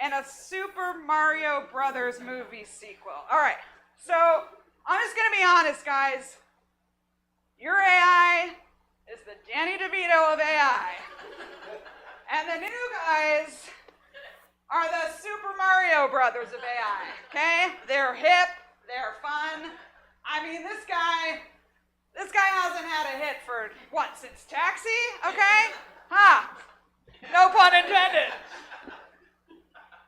in a Super Mario Brothers movie sequel. All right, so I'm just going to be honest, guys. Your AI is the Danny DeVito of AI. And the new guys are the Super Mario Brothers of AI, okay? They're hip, they're fun. I mean, this guy hasn't had a hit for, what, since Taxi? Okay? No pun intended.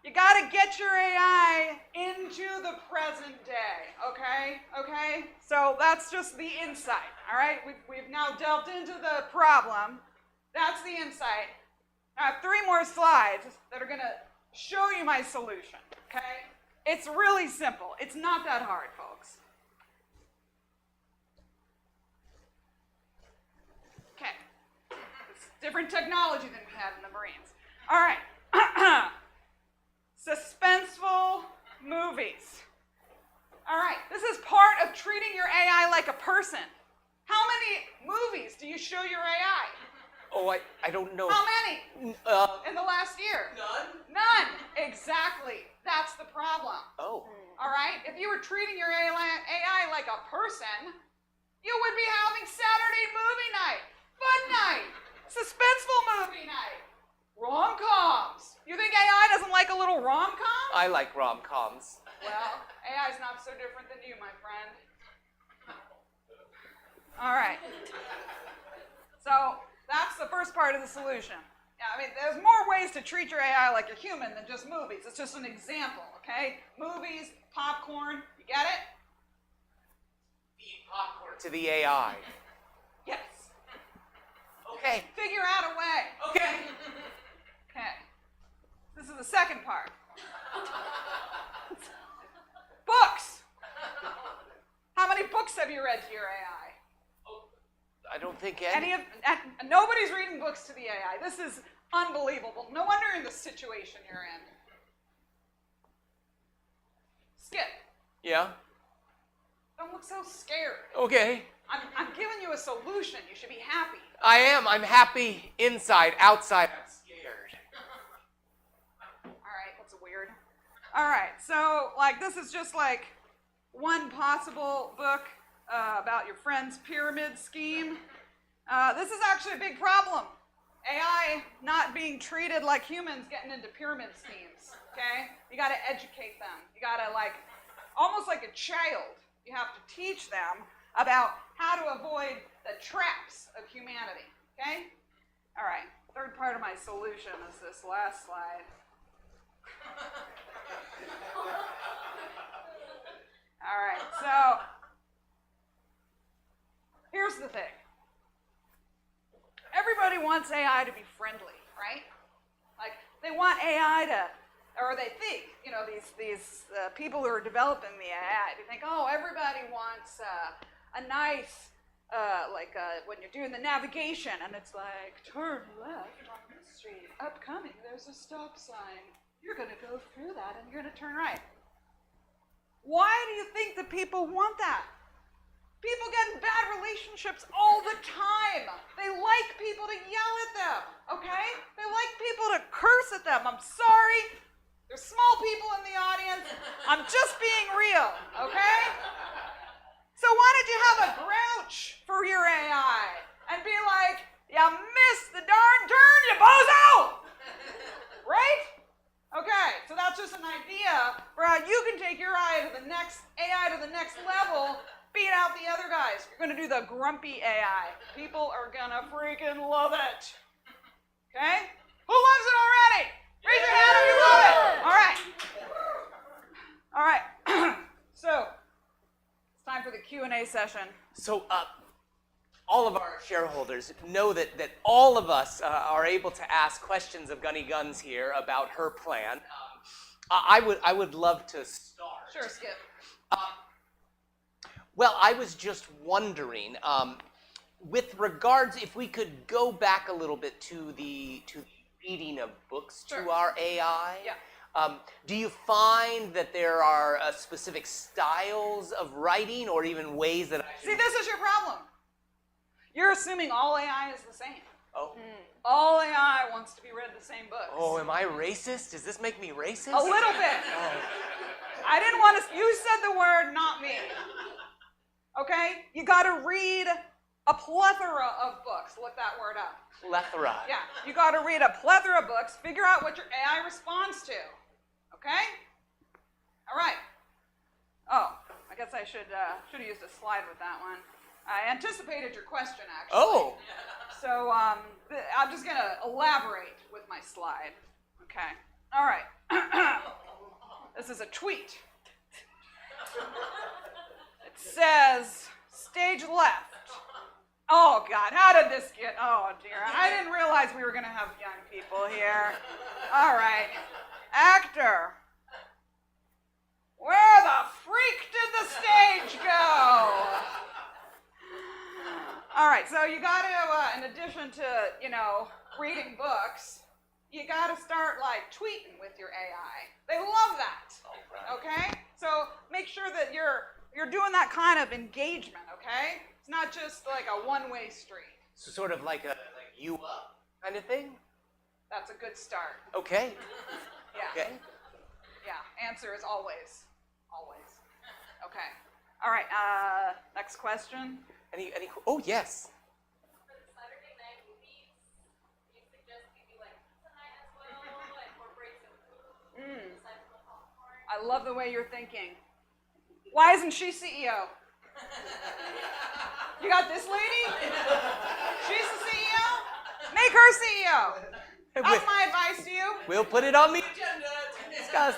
You gotta get your AI into the present day, okay? Okay? So that's just the insight, all right? We've now delved into the problem. That's the insight. I have 3 more slides that are gonna show you my solution, okay? It's really simple. It's not that hard, folks. Okay. It's different technology than we had in the Marines. All right. Suspenseful movies. All right. This is part of treating your AI like a person. How many movies do you show your AI? Oh, I don't know. How many? In the last year? None. Exactly. That's the problem. Oh. All right? If you were treating your AI like a person, you would be having Saturday movie night, fun night, suspenseful movie night, rom-coms. You think AI doesn't like a little rom-com? I like rom-coms. Well, AI is not so different than you, my friend. All right. So that's the first part of the solution. Yeah, I mean, there's more ways to treat your AI like a human than just movies. It's just an example, okay? Movies, popcorn, you get it? Feed popcorn to the AI. Yes. Okay. Figure out a way. Okay. Okay. This is the second part. Books. How many books have you read to your AI? I don't think any. Nobody's reading books to the AI. This is unbelievable. No wonder you're in the situation you're in. Skip. Yeah? Don't look so scared. Okay. I'm giving you a solution. You should be happy. I am. I'm happy inside. Outside, I'm scared. All right, that's weird. All right, so like this is just like one possible book about your friend's pyramid scheme. This is actually a big problem. AI not being treated like humans getting into pyramid schemes, okay? You gotta educate them. You gotta almost like a child, you have to teach them about how to avoid the traps of humanity, okay? All right, third part of my solution is this last slide. All right, so here's the thing. Everybody wants AI to be friendly, right? Like, they want AI to, or they think, these people who are developing the AI, they think, oh, everybody wants a nice, when you're doing the navigation, and it's like, turn left on this street, upcoming, there's a stop sign. You're going to go through that, and you're going to turn right. Why do you think that people want that? People get in bad relationships all the time. They like people to yell at them, okay? They like people to curse at them. I'm sorry. There's small people in the audience. I'm just being real, okay? So why don't you have a grouch for your AI and be like, you missed the darn turn, you bozo! Right? Okay, so that's just an idea for how you can take your AI to the next level, beat out the other guys. You're gonna do the grumpy AI. People are gonna freaking love it. Okay? Who loves it already? Raise your hand if you love it. All right. So it's time for the Q&A session. So, all of our shareholders know that all of us are able to ask questions of Gunny Guns here about her plan. I would love to start. Sure, Skip. Well, I was just wondering, with regards, if we could go back a little bit to the reading of books to our AI. Yeah. Do you find that there are specific styles of writing, or even ways that See, this is your problem. You're assuming all AI is the same. Oh. All AI wants to be read the same books. Oh, am I racist? Does this make me racist? A little bit. I didn't want to. You said the word, not me. Okay? You got to read a plethora of books. Look that word up. Plethora. Yeah. You got to read a plethora of books. Figure out what your AI responds to. Okay? All right. Oh, I guess I should have used a slide with that one. I anticipated your question, actually. Oh. So I'm just going to elaborate with my slide. Okay. All right. This is a tweet. It says, stage left. Oh, God. How did this get? Oh, dear. I didn't realize we were going to have young people here. All right. Actor. Where the freak did the stage go? All right, so you got to, in addition to, reading books, you got to start, tweeting with your AI. They love that, okay? So make sure that you're doing that kind of engagement, okay? It's not just like a one-way street. So sort of like a you up kind of thing? That's a good start. Okay. Yeah. Okay. Yeah, answer is always. Always. Okay. All right, next question. Any oh, yes. I love the way you're thinking. Why isn't she CEO? You got this lady? She's the CEO? Make her CEO. That's my advice to you. We'll put it on the agenda to discuss.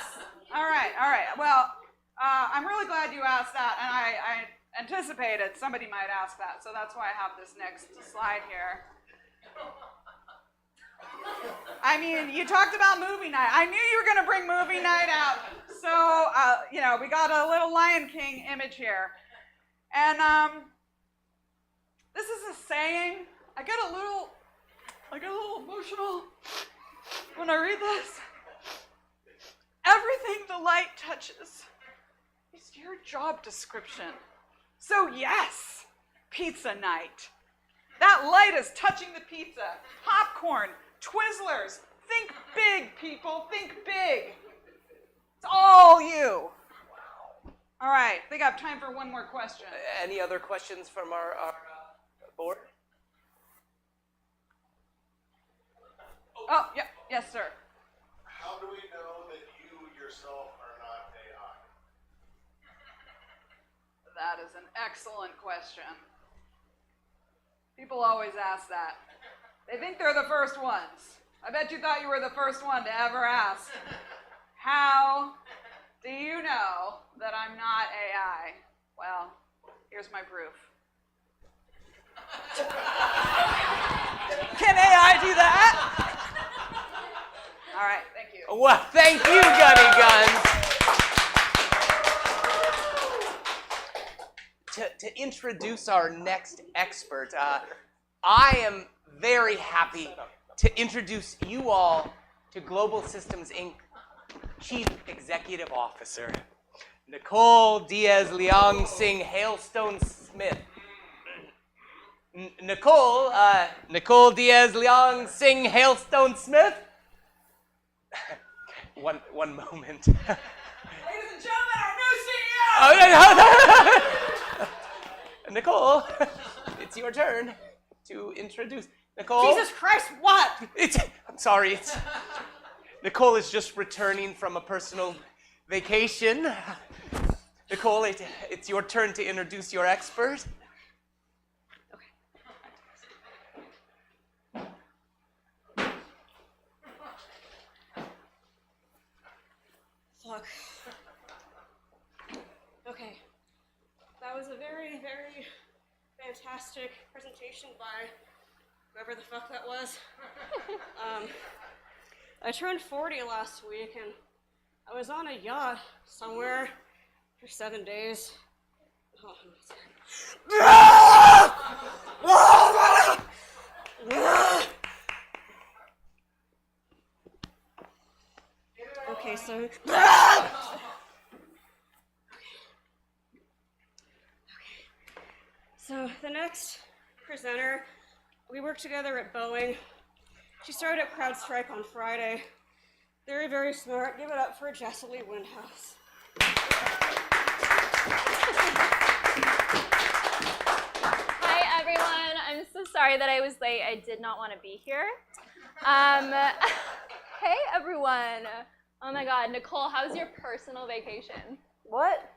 All right. Well, I'm really glad you asked that, and I anticipated somebody might ask that, so that's why I have this next slide here. I mean, you talked about movie night. I knew you were going to bring movie night out. So, we got a little Lion King image here. And this is a saying. I get a little emotional when I read this. Everything the light touches is your job description. So yes, pizza night. That light is touching the pizza. Popcorn, Twizzlers. Think big, people. Think big. It's all you. All right, I think I have time for one more question. Any other questions from our board? Oh, yeah, yes, sir. How do we know that you yourself are not AI? That is an excellent question. People always ask that. They think they're the first ones. I bet you thought you were the first one to ever ask. How do you know that I'm not AI? Well, here's my proof. Can AI do that? All right, thank you. Well, thank you, Gunny Guns. To introduce our next expert, I am very happy to introduce you all to Global Systems Inc. Chief Executive Officer, Nicole Diaz-Leong Singh Hailstone Smith. Nicole Diaz-Leong Singh Hailstone Smith. One moment. Ladies and gentlemen, our new CEO! Nicole, it's your turn to introduce. Nicole. Jesus Christ, what? I'm sorry. Nicole is just returning from a personal vacation. Nicole, it's your turn to introduce your expert. Fuck. Okay. That was a very, very fantastic presentation by whoever the fuck that was. I turned 40 last week and I was on a yacht somewhere for 7 days. Oh, okay, so. So the next presenter, we worked together at Boeing. She started at CrowdStrike on Friday. Very, very smart. Give it up for Jessie Windhouse. Hi, everyone. I'm so sorry that I was late. I did not want to be here. Hey, everyone. Oh my God, Nicole, how was your personal vacation? What?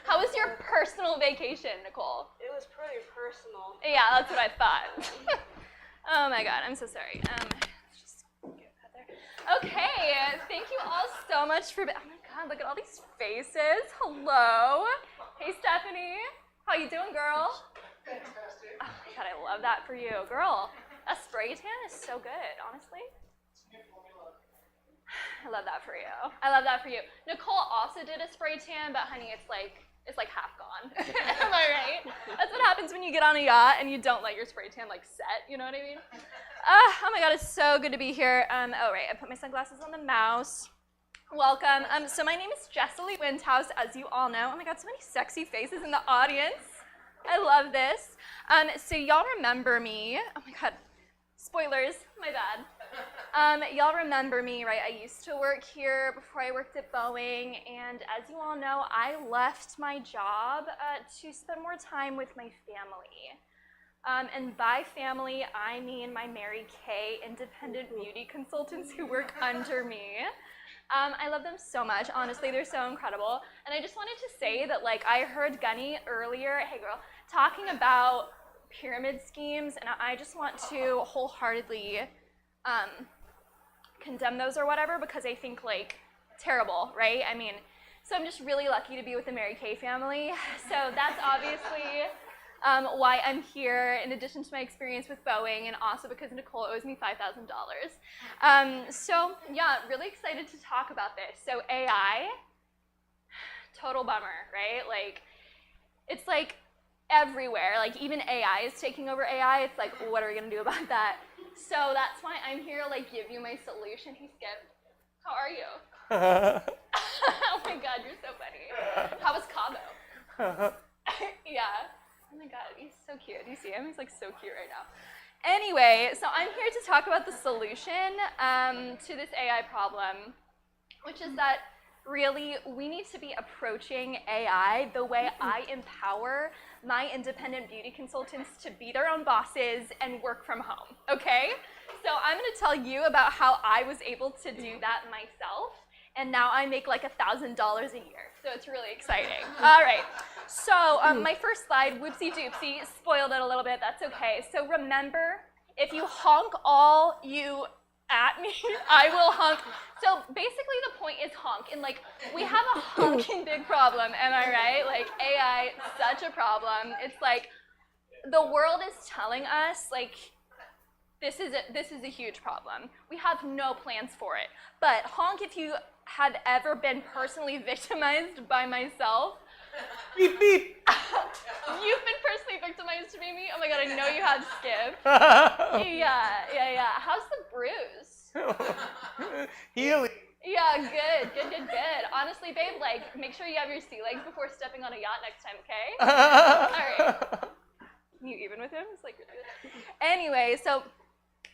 How was your personal vacation, Nicole? It was pretty personal. Yeah, that's what I thought. Oh my God, I'm so sorry. Let's just get that there. Okay, thank you all so much for. Oh my God, look at all these faces. Hello. Hey, Stephanie. How you doing, girl? Fantastic. Oh my God, I love that for you, girl. A spray tan is so good, honestly. I love that for you. I love that for you. Nicole also did a spray tan, but honey, it's like half gone. Am I right? That's what happens when you get on a yacht and you don't let your spray tan like set. You know what I mean? Oh my God, it's so good to be here. Oh right, I put my sunglasses on the mouse. Welcome. So my name is Jessie Windhouse, as you all know. Oh my God, so many sexy faces in the audience. I love this. So y'all remember me. Oh my God, spoilers. My bad. Y'all remember me, right? I used to work here before I worked at Boeing, and as you all know, I left my job to spend more time with my family. And by family, I mean my Mary Kay independent beauty consultants who work under me. I love them so much. Honestly, they're so incredible. And I just wanted to say that, like, I heard Gunny earlier, hey girl, talking about pyramid schemes, and I just want to wholeheartedly condemn those or whatever, because I think, like, terrible, right? I mean, so I'm just really lucky to be with the Mary Kay family. So that's obviously why I'm here, in addition to my experience with Boeing, and also because Nicole owes me $5,000. So yeah, really excited to talk about this. So AI, total bummer, right? Like, it's like everywhere. Like, even AI is taking over AI. It's like, what are we gonna do about that? So that's why I'm here to, like, give you my solution. Hey, Skip, how are you? Oh my God, you're so funny. How was Cabo? Yeah. Oh my God, he's so cute. Do you see him? He's like so cute right now. Anyway, so I'm here to talk about the solution to this AI problem, which is that really we need to be approaching AI the way I empower my independent beauty consultants to be their own bosses and work from home, okay? So I'm gonna tell you about how I was able to do that myself, and now I make like $1,000 a year, so it's really exciting. All right, so my first slide, whoopsie doopsie, spoiled it a little bit, that's okay. So remember, if you honk all you at me, I will honk. So basically the point is honk, and like, we have a honking big problem, am I right? Like, AI, such a problem. It's like, the world is telling us, like, this is a huge problem. We have no plans for it. But honk if you have ever been personally victimized by myself. Beep, beep. You've been personally victimized by me? Oh my God, I know you have, Skip. Yeah. How's the bruise? Healing. Yeah, good. Honestly, babe, like, make sure you have your sea legs before stepping on a yacht next time, okay? All right. Can you even with him? It's like really good. Anyway, so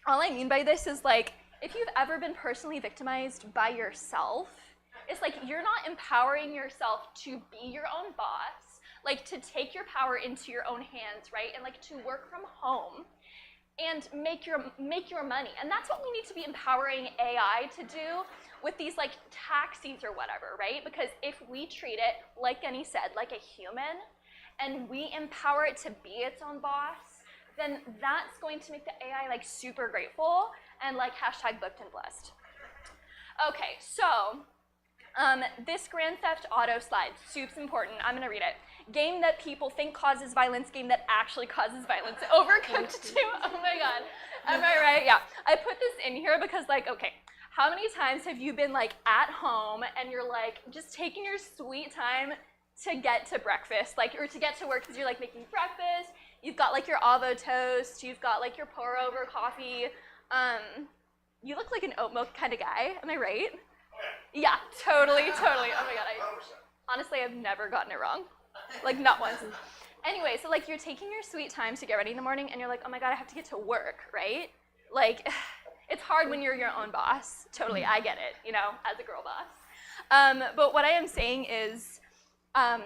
all I mean by this is, like, if you've ever been personally victimized by yourself, it's like you're not empowering yourself to be your own boss. like to take your power into your own hands, right? And like to work from home and make your money. And that's what we need to be empowering AI to do with these like taxis or whatever, right? Because if we treat it, like Genny said, like a human, and we empower it to be its own boss, then that's going to make the AI like super grateful and like hashtag booked and blessed. Okay, so this Grand Theft Auto slide, super important. I'm gonna read it. Game that people think causes violence, game that actually causes violence. Overcooked 2, oh my god. Am I right? Yeah. I put this in here because like, okay, how many times have you been like at home and you're like just taking your sweet time to get to breakfast, like, or to get to work because you're like making breakfast, you've got like your avo toast, you've got like your pour over coffee. You look like an oat milk kind of guy, am I right? Yeah, totally. Oh my god, honestly, I've never gotten it wrong. Like, not once. Anyway, so like you're taking your sweet time to get ready in the morning and you're like, oh my god, I have to get to work, right? Like, it's hard when you're your own boss. Totally, I get it, you know, as a girl boss. But what I am saying is, that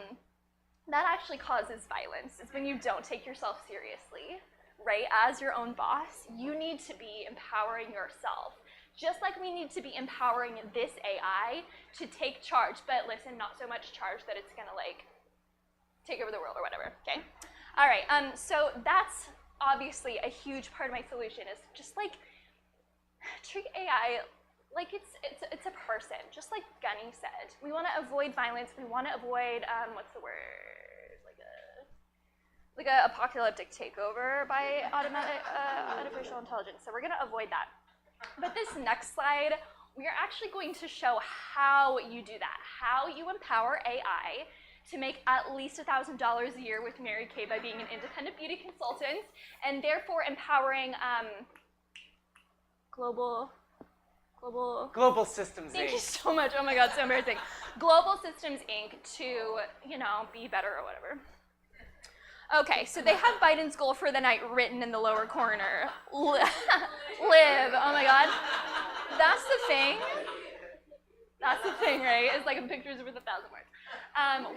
actually causes violence. It's when you don't take yourself seriously, right? As your own boss, you need to be empowering yourself. Just like we need to be empowering this AI to take charge, but listen, not so much charge that it's gonna like take over the world or whatever, okay? All right, so that's obviously a huge part of my solution is just like treat AI like it's a person, just like Gunny said. We wanna avoid violence, we wanna avoid, what's the word? Like a apocalyptic takeover by artificial intelligence. So we're gonna avoid that. But this next slide, we are actually going to show how you do that, how you empower AI to make at least $1,000 a year with Mary Kay by being an independent beauty consultant, and therefore empowering Global Systems Thank Inc. you so much. Oh my god, so embarrassing. Global Systems Inc. to, you know, be better or whatever. Okay, so they have Biden's goal for the night written in the lower corner. Live. Oh my god. That's the thing. That's the thing, right? It's like a picture's worth 1,000 words.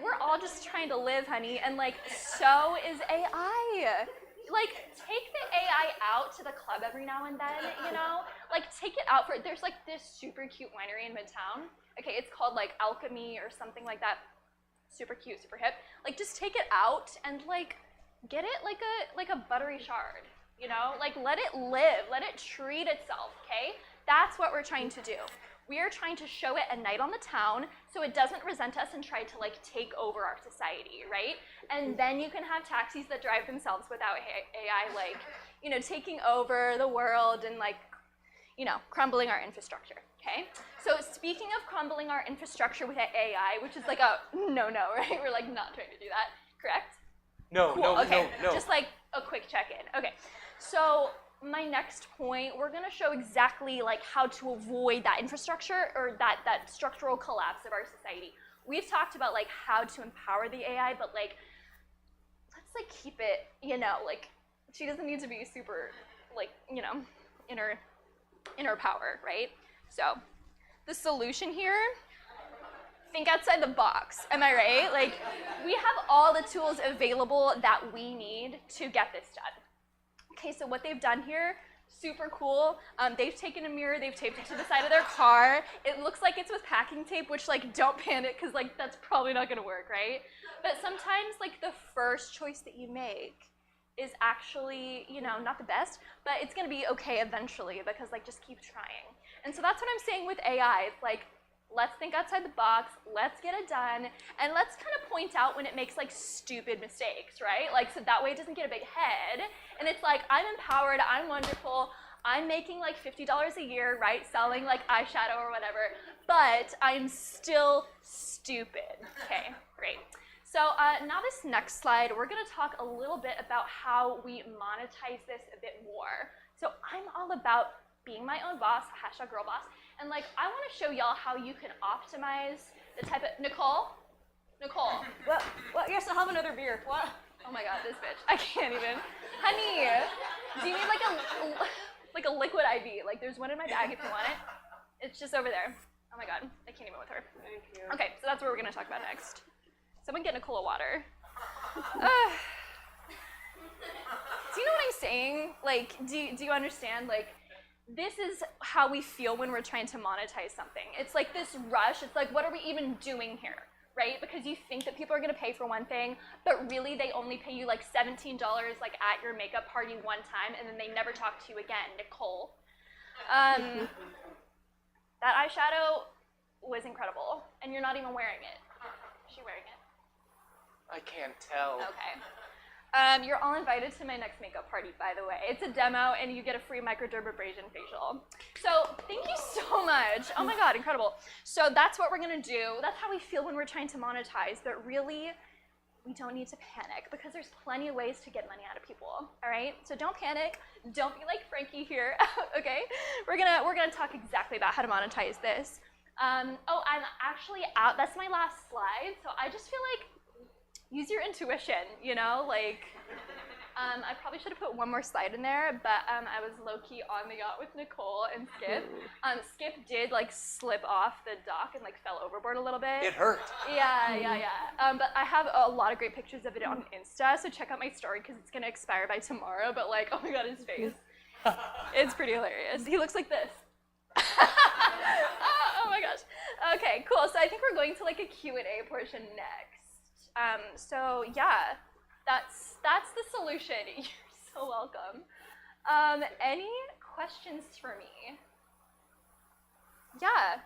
We're all just trying to live, honey, and like, so is AI. Like, take the AI out to the club every now and then, you know? Like, take it out for, there's like this super cute winery in Midtown. Okay, it's called like Alchemy or something like that. Super cute, super hip. Like, just take it out and like, get it like a buttery shard, you know? Like, let it live, let it treat itself, okay? That's what we're trying to do. We are trying to show it a night on the town so it doesn't resent us and try to like take over our society, right? And then you can have taxis that drive themselves without AI like, you know, taking over the world and like, you know, crumbling our infrastructure, okay? So speaking of crumbling our infrastructure with AI, which is like a no-no, right? We're like not trying to do that, correct? No, Cool. no, Okay. no. Just like a quick check-in. Okay, so my next point, we're gonna show exactly like how to avoid that infrastructure or that structural collapse of our society. We've talked about like how to empower the AI, but like, let's like keep it, you know, like she doesn't need to be super like, you know, inner power, right? So the solution here, think outside the box, am I right? Like, we have all the tools available that we need to get this done. Okay, so what they've done here, super cool. They've taken a mirror, they've taped it to the side of their car. It looks like it's with packing tape, which like, don't panic, because like, that's probably not gonna work, right? But sometimes like the first choice that you make is actually, you know, not the best, but it's gonna be okay eventually, because like, just keep trying. And so that's what I'm saying with AI. It's like, let's think outside the box, let's get it done, and let's kind of point out when it makes like stupid mistakes, right? Like, so that way it doesn't get a big head, and it's like, I'm empowered, I'm wonderful, I'm making like $50 a year, right? Selling like eyeshadow or whatever, but I'm still stupid. Okay, great. So now this next slide, we're gonna talk a little bit about how we monetize this a bit more. So I'm all about being my own boss, hashtag girl boss, and like, I wanna show y'all how you can optimize the type of, Nicole? What? Yes, I'll have another beer. What? Oh my god, this bitch, I can't even. Honey, do you need like a liquid IV? Like, there's one in my bag if you want it. It's just over there. Oh my god, I can't even with her. Thank you. Okay, so that's what we're gonna talk about next. Someone get Nicole a water. Do you know what I'm saying? Like, do you understand? Like, this is how we feel when we're trying to monetize something. It's like this rush. It's like, what are we even doing here, right? Because you think that people are gonna pay for one thing, but really they only pay you like $17 like at your makeup party one time, and then they never talk to you again, Nicole. That eyeshadow was incredible, and you're not even wearing it. Is she wearing it? I can't tell. Okay. You're all invited to my next makeup party, by the way. It's a demo, and you get a free microdermabrasion facial. So thank you so much. Oh my God, incredible. So that's what we're gonna do. That's how we feel when we're trying to monetize, but really, we don't need to panic because there's plenty of ways to get money out of people, all right? So don't panic. Don't be like Frankie here, okay? We're gonna talk exactly about how to monetize this. Oh, I'm actually out. That's my last slide. So I just feel like use your intuition, you know? Like, I probably should have put one more slide in there, but I was low-key on the yacht with Nicole and Skip. Skip did like slip off the dock and like fell overboard a little bit. It hurt. Yeah. But I have a lot of great pictures of it on Insta, so check out my story because it's gonna expire by tomorrow. But like, oh my God, his face. It's pretty hilarious. He looks like this. Oh my gosh. Okay, cool. So I think we're going to like a Q&A portion next. So yeah, that's the solution. You're so welcome. Any questions for me? Yeah.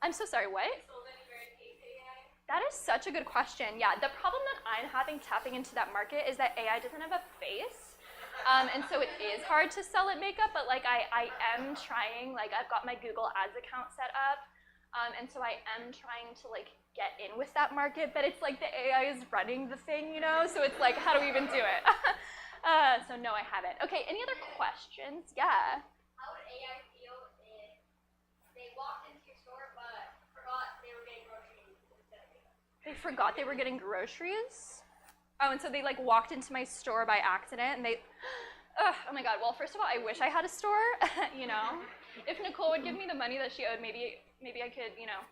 I'm so sorry, what? That is such a good question. Yeah, the problem that I'm having tapping into that market is that AI doesn't have a face. And so it is hard to sell at makeup, but like I am trying, like I've got my Google Ads account set up. And so I am trying to like get in with that market, but it's like the AI is running the thing, you know? So it's like, how do we even do it? So no, I haven't. Okay, any other questions? Yeah. How would AI feel if they walked into your store but forgot they were getting groceries instead of makeup? They forgot they were getting groceries? Oh, and so they like walked into my store by accident and they, oh my God. Well, first of all, I wish I had a store, you know? If Nicole would give me the money that she owed, maybe I could, you know,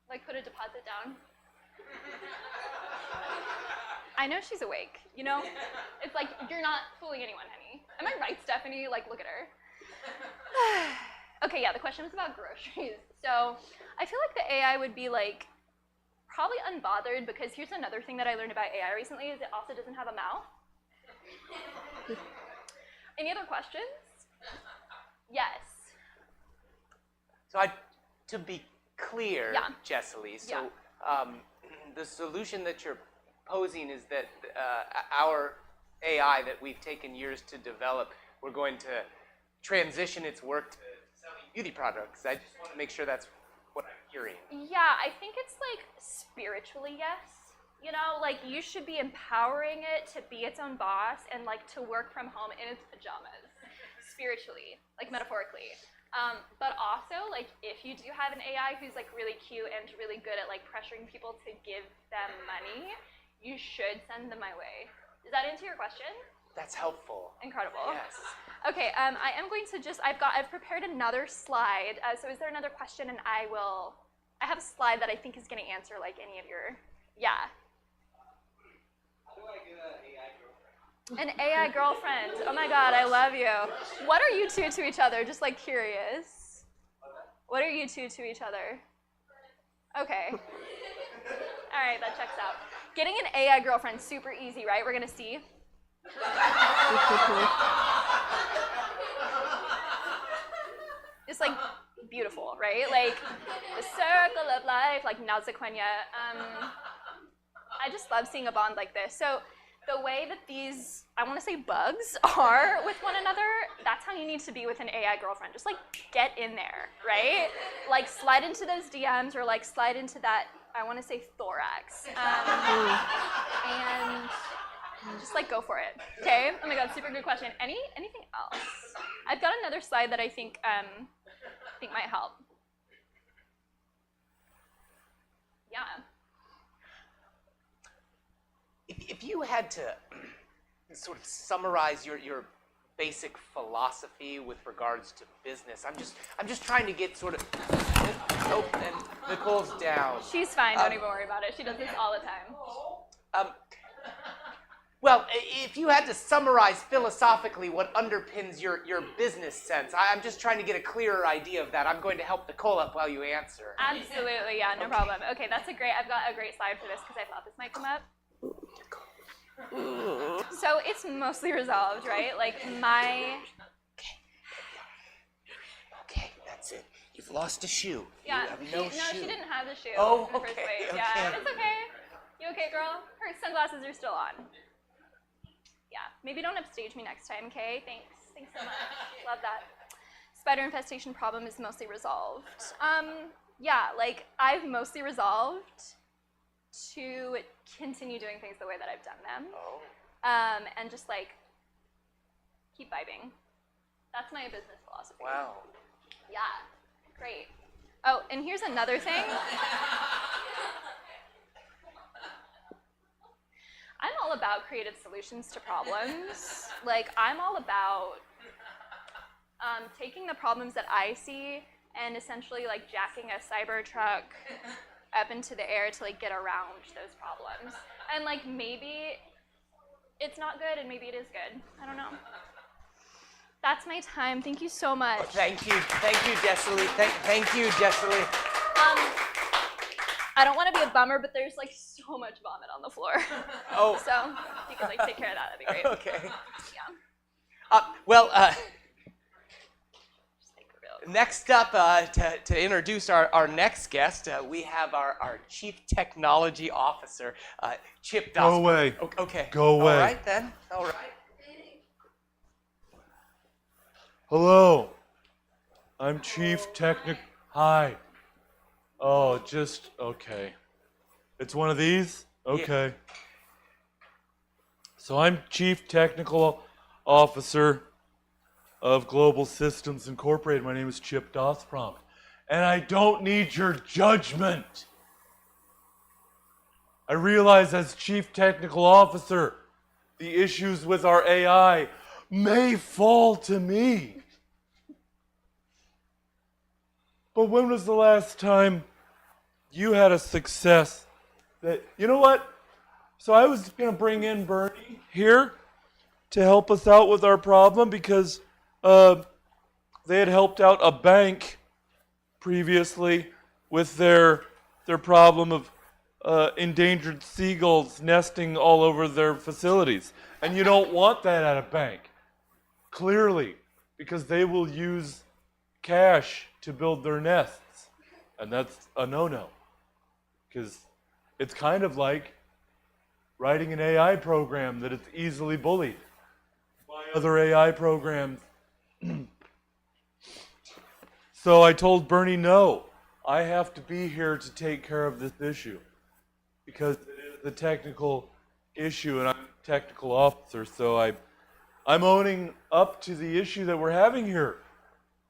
like put a deposit down. I know she's awake, you know? It's like, you're not fooling anyone, honey. Am I right, Stephanie? Like, look at her. Okay, yeah, the question was about groceries. So I feel like the AI would be like, probably unbothered because here's another thing that I learned about AI recently is it also doesn't have a mouth. Any other questions? Yes. So to be clear, Jessely, so the solution that you're posing is that our AI that we've taken years to develop, we're going to transition its work to selling beauty products. I just want to make sure that's what I'm hearing. Yeah, I think it's like spiritually, yes. You know, like you should be empowering it to be its own boss and like to work from home in its pajamas, spiritually, like metaphorically. But also, like, if you do have an AI who's, like, really cute and really good at, like, pressuring people to give them money, you should send them my way. Does that answer your question? That's helpful. Incredible. Yes. Okay, I am going to just, I've prepared another slide. So is there another question? And I have a slide that I think is going to answer, like, any of your, yeah. How do I get an AI girlfriend? An AI girlfriend. Oh my God, I love you. What are you two to each other? Just like curious. What are you two to each other? Okay. All right, that checks out. Getting an AI girlfriend, super easy, right? We're gonna see. It's like beautiful, right? Like the circle of life, like Nazaquenya. I just love seeing a bond like this. So the way that these, I want to say bugs are with one another, that's how you need to be with an AI girlfriend. Just like get in there, right? Like slide into those DMs or like slide into that, I want to say thorax. And just like go for it, okay? Oh my God, super good question. Anything else? I've got another slide that I think might help. Yeah. If you had to sort of summarize your basic philosophy with regards to business. I'm just trying to get sort of. Oh, and Nicole's down. She's fine. Don't even worry about it. She does this all the time. Well, if you had to summarize philosophically what underpins your business sense, I'm just trying to get a clearer idea of that. I'm going to help Nicole up while you answer. Absolutely, yeah, no problem. Okay, I've got a great slide for this because I thought this might come up. So it's mostly resolved, right? Like Okay, that's it. You've lost a shoe. Yeah, you have no shoe. she didn't have the shoe Oh, in the first okay, place. okay. Yeah, it's okay. You okay, girl? Her sunglasses are still on. Yeah, maybe don't upstage me next time, okay? Thanks so much. Love that. Spider infestation problem is mostly resolved. Yeah, like I've mostly resolved to continue doing things the way that I've done them. And just like keep vibing. That's my business philosophy. Wow. Yeah, great. Oh, and here's another thing. I'm all about creative solutions to problems. Like, I'm all about taking the problems that I see and essentially like jacking a cyber truck up into the air to like get around those problems. And like maybe it's not good and maybe it is good. I don't know. That's my time. Thank you so much. Thank you, Jesselie. Thank you, Jesselie. I don't want to be a bummer, but there's like so much vomit on the floor. Oh. So if you could like take care of that, that'd be great. Okay. Yeah. Next up, to introduce our next guest, we have our Chief Technology Officer, Chip Doss. Go away. Okay. Go away. All right, then. All right. Hello. I'm Chief Technic. Hi. Oh, just okay. It's one of these? Okay. So I'm Chief Technical Officer of Global Systems Incorporated. My name is Chip Dossprompt. And I don't need your judgment. I realize as Chief Technical Officer, the issues with our AI may fall to me. But when was the last time you had a success that, you know what? So I was going to bring in Bernie here to help us out with our problem because they had helped out a bank previously with their problem of endangered seagulls nesting all over their facilities. And you don't want that at a bank, clearly, because they will use cash to build their nests. And that's a no-no, because it's kind of like writing an AI program that it's easily bullied by other AI programs. So I told Bernie, no, I have to be here to take care of this issue because it is a technical issue and I'm a technical officer, so I'm owning up to the issue that we're having here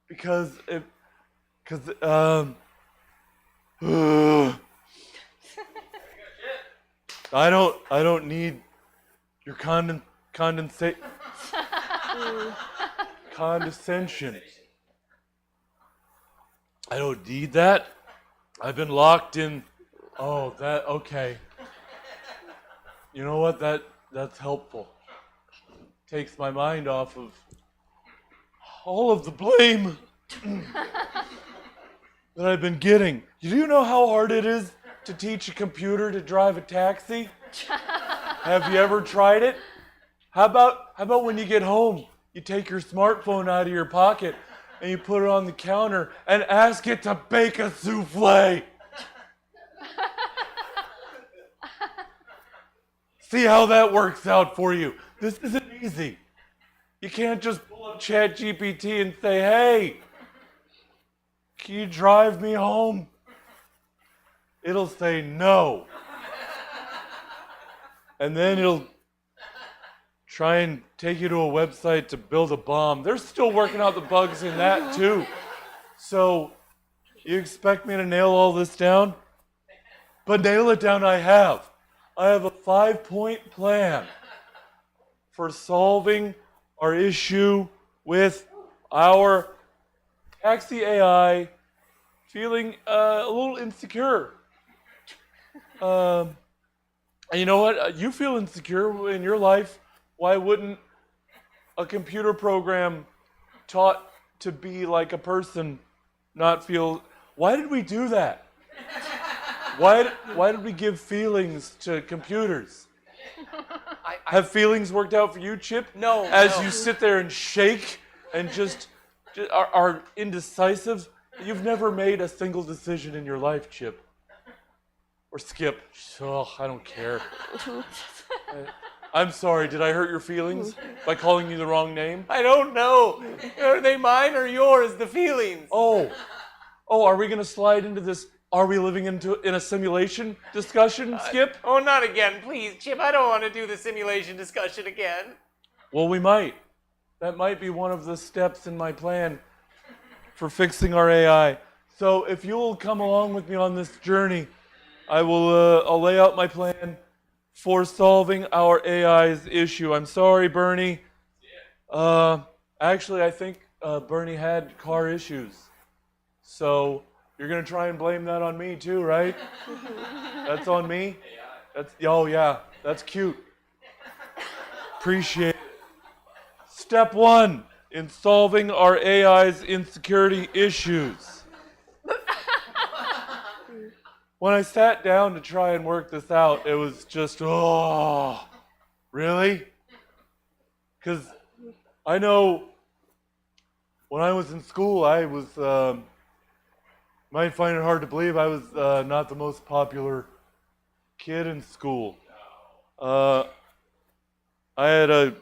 because I don't need your condescension. I don't need that. I've been locked in. Oh, that okay. You know what? That's helpful. Takes my mind off of all of the blame that I've been getting. Do you know how hard it is to teach a computer to drive a taxi? Have you ever tried it? How about when you get home, you take your smartphone out of your pocket and you put it on the counter and ask it to bake a souffle? See how that works out for you. This isn't easy. You can't just pull up ChatGPT and say, hey, can you drive me home? It'll say no. And then it'll try and take you to a website to build a bomb. They're still working out the bugs in that too. So you expect me to nail all this down? But nail it down I have. I have a 5-point plan for solving our issue with our taxi AI feeling a little insecure. And you know what? You feel insecure in your life. Why wouldn't a computer program taught to be like a person not feel? Why did we do that? Why did we give feelings to computers? Have feelings worked out for you, Chip? No. As no. you sit there and shake and just are indecisive? You've never made a single decision in your life, Chip. Or Skip. Oh, I don't care. I'm sorry, did I hurt your feelings by calling you the wrong name? I don't know. Are they mine or yours, the feelings? Oh, are we going to slide into this, are we living in a simulation discussion, Skip? Oh, not again, please, Chip. I don't want to do the simulation discussion again. Well, we might. That might be one of the steps in my plan for fixing our AI. So if you'll come along with me on this journey, I'll lay out my plan for solving our AI's issue. I'm sorry, Bernie. Actually, I think Bernie had car issues. So you're going to try and blame that on me too, right? That's on me? Oh yeah, that's cute. Appreciate it. Step 1 in solving our AI's insecurity issues. When I sat down to try and work this out, it was just, oh, really? Because I know when I was in school, I was, might find it hard to believe, I was not the most popular kid in school. I had a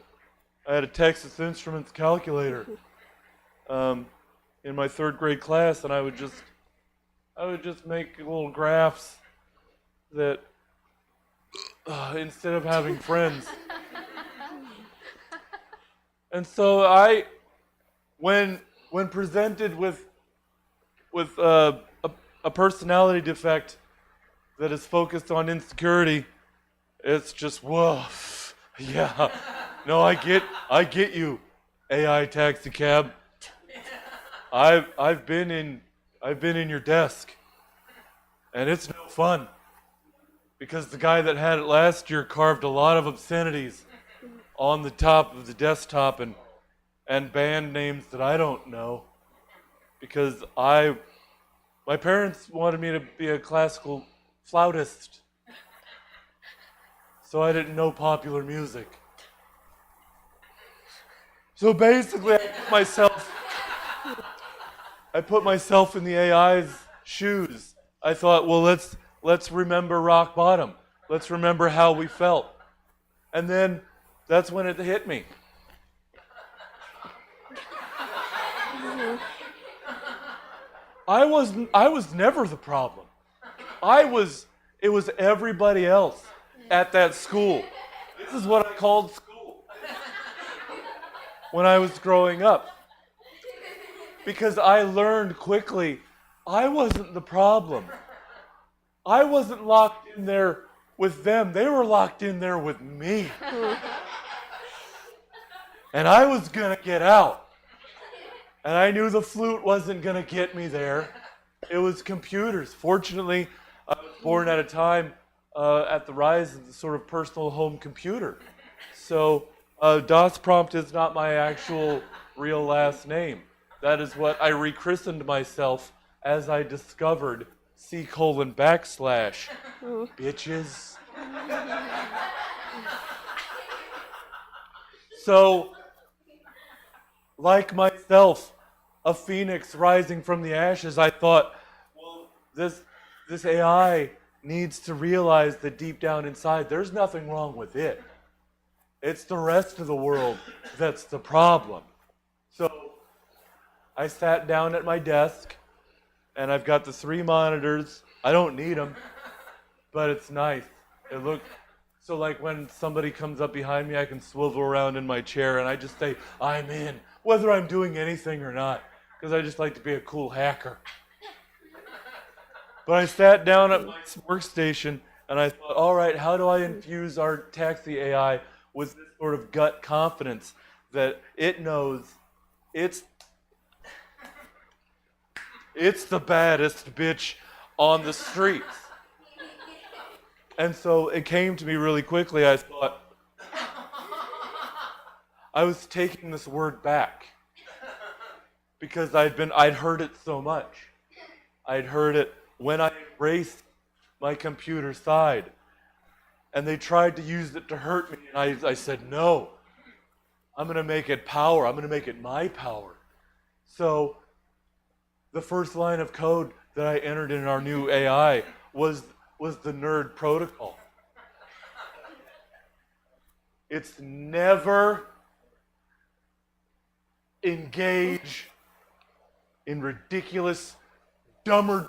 Texas Instruments calculator in my 3rd grade class, and I would just make little graphs that instead of having friends. And so when presented with a personality defect that is focused on insecurity, it's just whoa, yeah. No, I get you, AI taxi cab. I've been in your desk, and it's no fun because the guy that had it last year carved a lot of obscenities on the top of the desktop and band names that I don't know because my parents wanted me to be a classical flautist, so I didn't know popular music. So basically, I put myself in the AI's shoes. I thought, well, let's remember rock bottom. Let's remember how we felt. And then that's when it hit me. I was never the problem. It was everybody else at that school. This is what I called school when I was growing up. Because I learned quickly, I wasn't the problem. I wasn't locked in there with them. They were locked in there with me. And I was going to get out. And I knew the flute wasn't going to get me there. It was computers. Fortunately, I was born at a time at the rise of the sort of personal home computer. So DOS prompt is not my actual real last name. That is what I rechristened myself as I discovered C:// bitches. So, like myself, a phoenix rising from the ashes, I thought, well, this AI needs to realize that deep down inside, there's nothing wrong with it. It's the rest of the world that's the problem. So, I sat down at my desk, and I've got the 3 monitors. I don't need them, but it's nice. It looks so like when somebody comes up behind me, I can swivel around in my chair, and I just say, I'm in, whether I'm doing anything or not, because I just like to be a cool hacker. But I sat down at my workstation, and I thought, all right, how do I infuse our taxi AI with this sort of gut confidence that it knows it's the baddest bitch on the streets. And so it came to me really quickly. I thought, I was taking this word back because I'd heard it so much. I'd heard it when I embraced my computer side, and they tried to use it to hurt me, and I said, no, I'm going to make it power. I'm going to make it my power. So the first line of code that I entered in our new AI was the nerd protocol. It's never engage in ridiculous dumber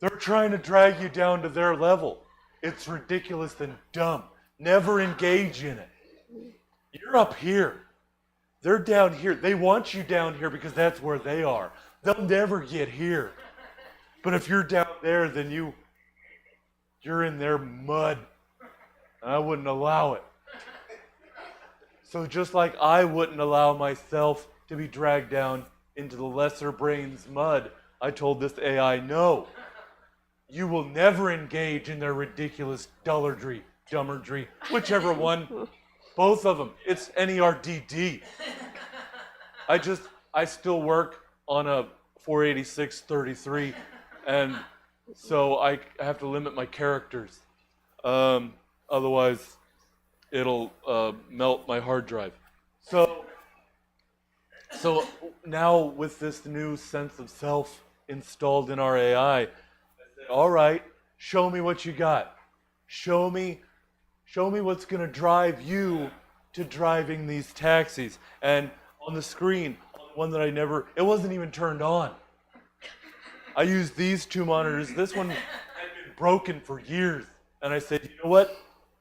They're trying to drag you down to their level. It's ridiculous and dumb. Never engage in it. You're up here. They're down here. They want you down here because that's where they are. They'll never get here. But if you're down there, then you're in their mud. I wouldn't allow it. So just like I wouldn't allow myself to be dragged down into the lesser brain's mud, I told this AI, no. You will never engage in their ridiculous dullardry, dummerdry, whichever one. Both of them. It's NERDD. I still work on a 486-33, and so I have to limit my characters. Otherwise, it'll melt my hard drive. So now with this new sense of self installed in our AI, all right, show me what you got. Show me what's going to drive you to driving these taxis. And on the screen, one that it wasn't even turned on. I used these two monitors. This one had been broken for years. And I said, you know what?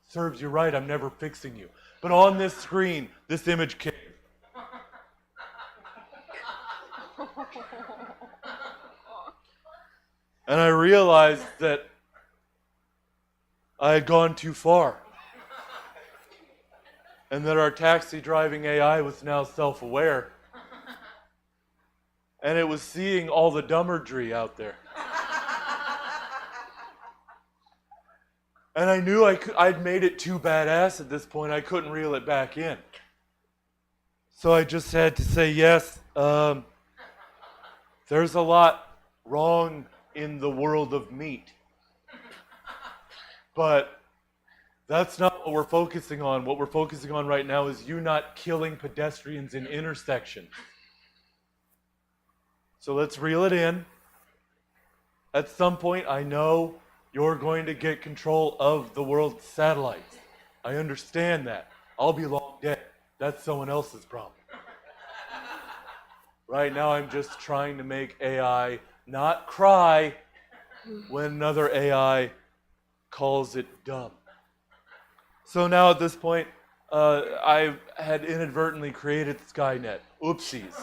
Serves you right. I'm never fixing you. But on this screen, this image came. And I realized that I had gone too far. And that our taxi driving AI was now self-aware. And it was seeing all the dummerdry out there. And I knew I'd made it too badass at this point. I couldn't reel it back in. So I just had to say, yes, there's a lot wrong in the world of meat. But that's not what we're focusing on. What we're focusing on right now is you not killing pedestrians in intersections. So let's reel it in. At some point, I know you're going to get control of the world's satellites. I understand that. I'll be long dead. That's someone else's problem. Right now, I'm just trying to make AI not cry when another AI calls it dumb. So now at this point, I had inadvertently created Skynet. Oopsies.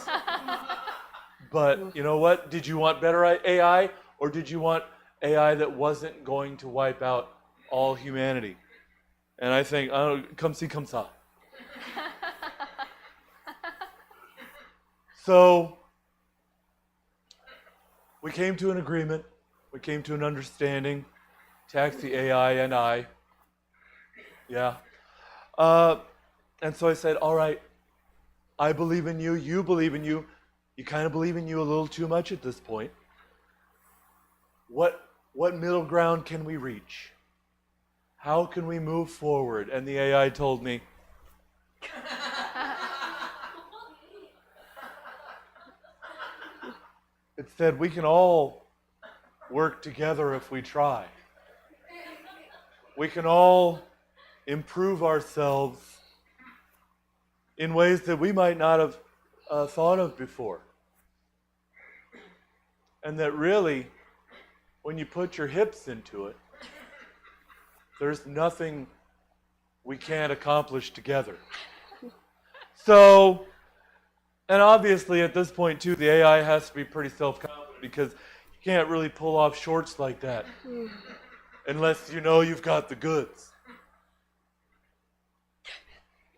But you know what? Did you want better AI, or did you want AI that wasn't going to wipe out all humanity? And I think, come see, come saw. So we came to an agreement. We came to an understanding. Taxi AI and I. Yeah. And so I said, all right, I believe in you. You believe in you. You kind of believe in you a little too much at this point. What middle ground can we reach? How can we move forward? And the AI told me, it said, we can all work together if we try. We can all improve ourselves in ways that we might not have thought of before. And that really, when you put your hips into it, there's nothing we can't accomplish together. So, and obviously at this point too, the AI has to be pretty self-confident because you can't really pull off shorts like that. unless you know you've got the goods.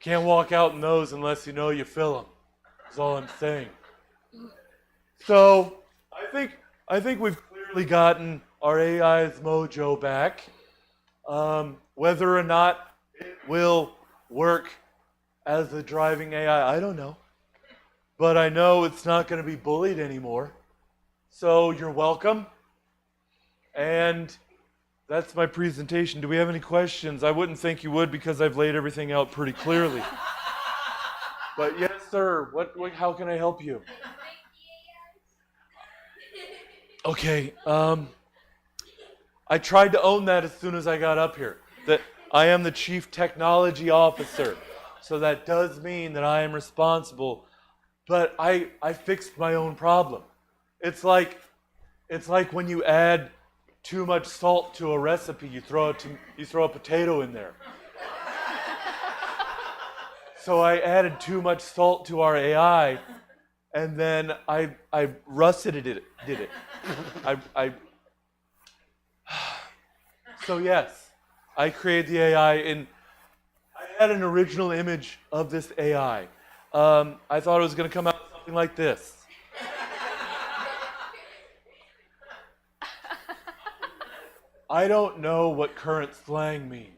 Can't walk out in those unless you know you fill them. That's all I'm saying. So I think we've clearly gotten our AI's mojo back. Whether or not it will work as a driving AI, I don't know. But I know it's not going to be bullied anymore. So you're welcome. And that's my presentation. Do we have any questions? I wouldn't think you would because I've laid everything out pretty clearly. But yes, sir. How can I help you? Okay. I tried to own that as soon as I got up here. That I am the Chief Technology Officer. So that does mean that I am responsible. But I fixed my own problem. It's like when you add too much salt to a recipe, you throw a potato in there. So I added too much salt to our AI, and then I rusted it. So yes, I created the AI, and I had an original image of this AI. I thought it was going to come out something like this. I don't know what current slang means.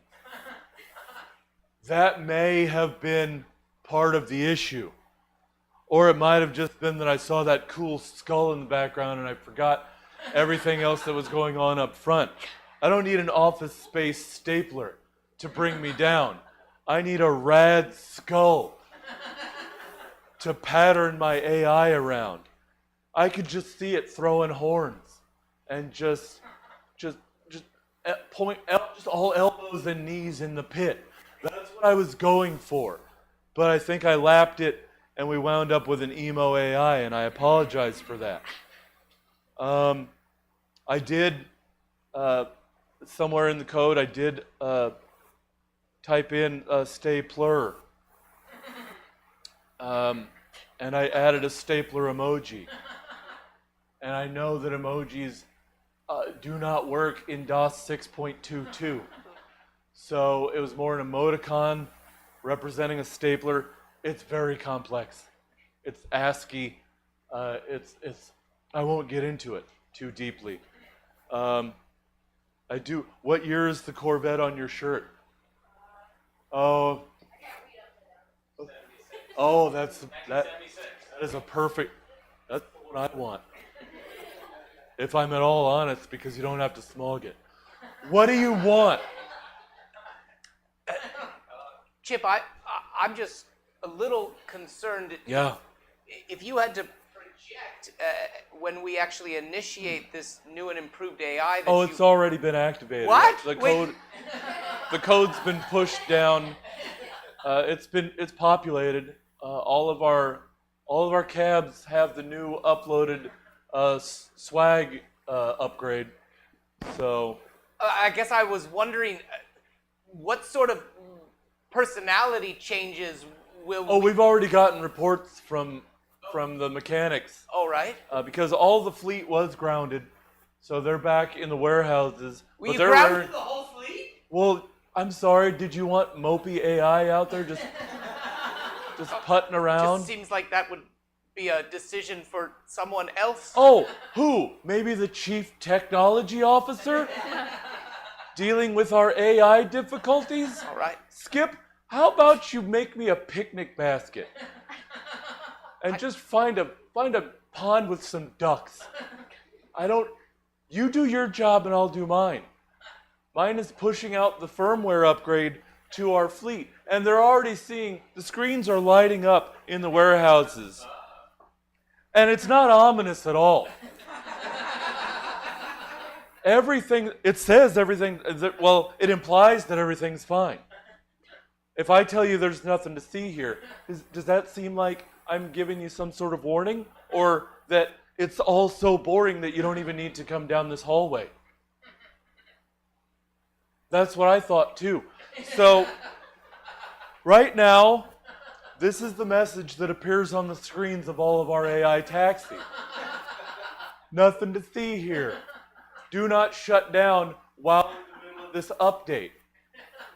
That may have been part of the issue. Or it might have just been that I saw that cool skull in the background and I forgot everything else that was going on up front. I don't need an Office Space stapler to bring me down. I need a rad skull to pattern my AI around. I could just see it throwing horns and just point just all elbows and knees in the pit. That's what I was going for. But I think I lapped it and we wound up with an emo AI, and I apologize for that. I did, somewhere in the code, I did type in stapler. And I added a stapler emoji. And I know that emojis do not work in DOS 6.22. So it was more an emoticon representing a stapler. It's very complex. It's ASCII. I won't get into it too deeply. What year is the Corvette on your shirt? Oh, that is a perfect. That's what I want. If I'm at all honest, because you don't have to smog it. What do you want? Chip, I'm just a little concerned. Yeah. If you had to project when we actually initiate this new and improved AI, It's already been activated. What? The code's been pushed down. It's populated. All of our cabs have the new uploaded swag upgrade. So I guess I was wondering what sort of personality changes will we've already gotten reports from the mechanics. Oh, right. Because all the fleet was grounded, so they're back in the warehouses. Were you grounded the whole fleet? Well, I'm sorry. Did you want mopey AI out there just putting around? Just seems like that would be a decision for someone else. Oh, who? Maybe the Chief Technology Officer? Dealing with our AI difficulties? All right. Skip, how about you make me a picnic basket? And just find a pond with some ducks. You do your job and I'll do mine. Mine is pushing out the firmware upgrade to our fleet. And they're already seeing, the screens are lighting up in the warehouses. And it's not ominous at all. It says everything, it implies that everything's fine. If I tell you there's nothing to see here, does that seem like I'm giving you some sort of warning? Or that it's all so boring that you don't even need to come down this hallway? That's what I thought too. So, right now, this is the message that appears on the screens of all of our AI taxi. Nothing to see here. Do not shut down while this update.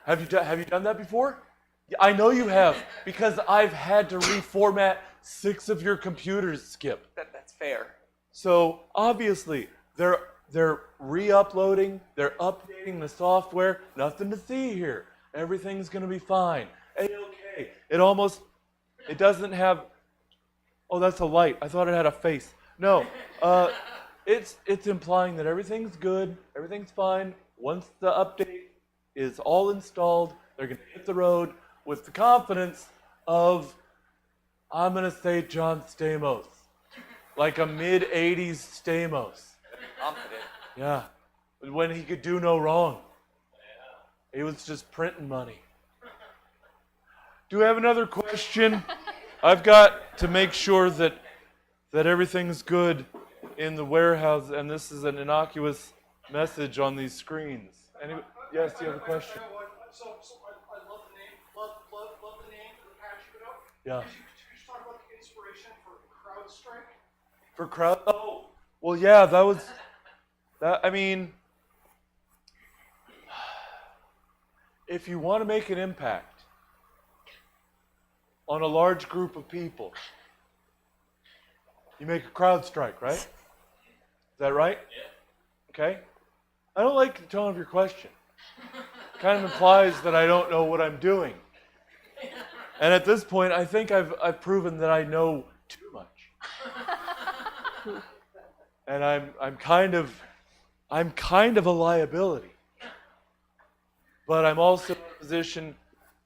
Have you done that before? I know you have, because I've had to reformat 6 of your computers, Skip. That's fair. So obviously they're re-uploading, they're updating the software. Nothing to see here. Everything's gonna be fine. A-okay. It doesn't have. Oh, that's a light. I thought it had a face. No, it's implying that everything's good, everything's fine. Once the update is all installed, they're gonna hit the road with the confidence of, I'm gonna say John Stamos, like a mid-'80s Stamos. Confident. Yeah, when he could do no wrong. He was just printing money. Do we have another question? I've got to make sure that everything's good in the warehouse, and this is an innocuous message on these screens. Yes, you have a question? So I love the name. Love the name for the patch you put out. Yeah. Could you talk about the inspiration for CrowdStrike? For crowd? Oh, well, yeah, I mean, if you want to make an impact on a large group of people, you make a crowd strike, right? Is that right? Yeah. Okay. I don't like the tone of your question. It kind of implies that I don't know what I'm doing. And at this point, I think I've proven that I know too much. And I'm kind of a liability. But I'm also in a position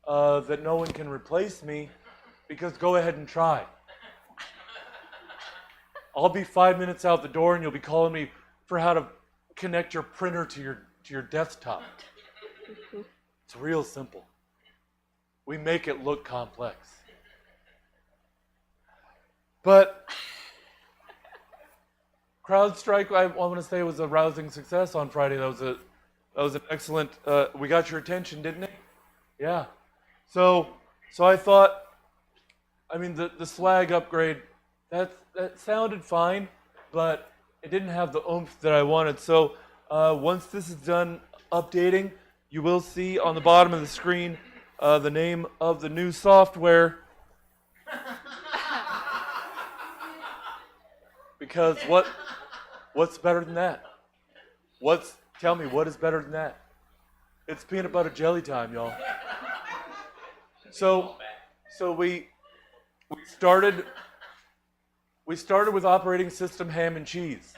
that no one can replace me, because go ahead and try. I'll be 5 minutes out the door and you'll be calling me for how to connect your printer to your desktop. It's real simple. We make it look complex. But CrowdStrike, I want to say, was a rousing success on Friday. That was an excellent. We got your attention, didn't it? Yeah. So I thought, I mean, the swag upgrade, that sounded fine, but it didn't have the oomph that I wanted. So once this is done updating, you will see on the bottom of the screen the name of the new software. Because what's better than that? Tell me, what is better than that? It's peanut butter jelly time, y'all. So we started with operating system ham and cheese.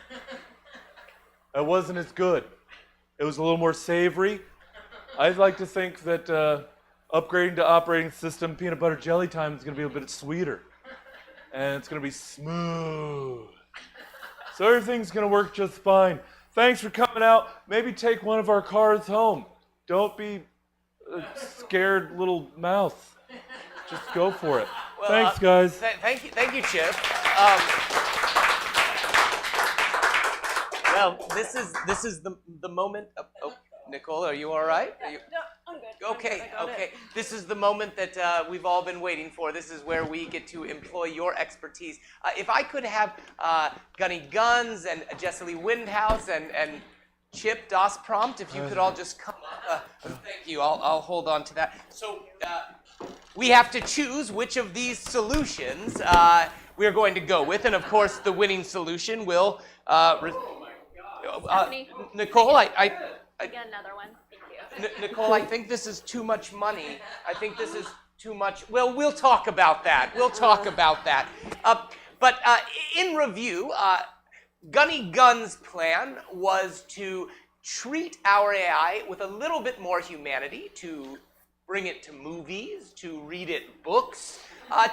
That wasn't as good. It was a little more savory. I'd like to think that upgrading to operating system peanut butter jelly time is going to be a bit sweeter. And it's going to be smooth. So everything's going to work just fine. Thanks for coming out. Maybe take one of our cars home. Don't be a scared little mouse. Just go for it. Well, thanks, guys. Thank you, Chip. Well, this is the moment. Oh, Nicole, are you all right? No, I'm good. Okay. This is the moment that we've all been waiting for. This is where we get to employ your expertise. If I could have Gunny Guns and Jesse Lee Windhouse and Chip Das Prompt, if you could all just come up. Thank you. I'll hold on to that. So we have to choose which of these solutions we are going to go with, and of course, the winning solution will. Nicole, I get another one. Thank you. Nicole, I think this is too much money. I think this is too much. Well, we'll talk about that. But in review, Gunny Gun's plan was to treat our AI with a little bit more humanity, to bring it to movies, to read it books,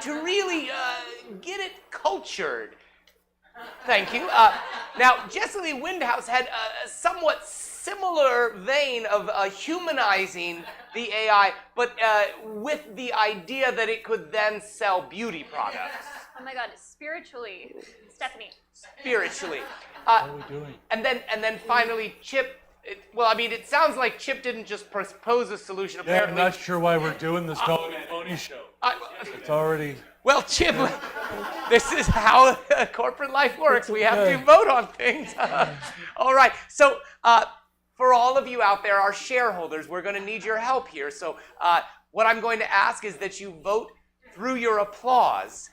to really get it cultured. Thank you. Now, Jesse Lee Windhouse had a somewhat similar vein of humanizing the AI, but with the idea that it could then sell beauty products. Oh my God, spiritually, Stephanie. Spiritually. What are we doing? And then finally, Chip. It sounds like Chip didn't just propose a solution. Yeah, Apparently, I'm not sure why we're doing this dog and pony show. It's already. Well, Chip, this is how corporate life works. We have to vote on things. All right. So, for all of you out there, our shareholders, we're going to need your help here. So what I'm going to ask is that you vote through your applause.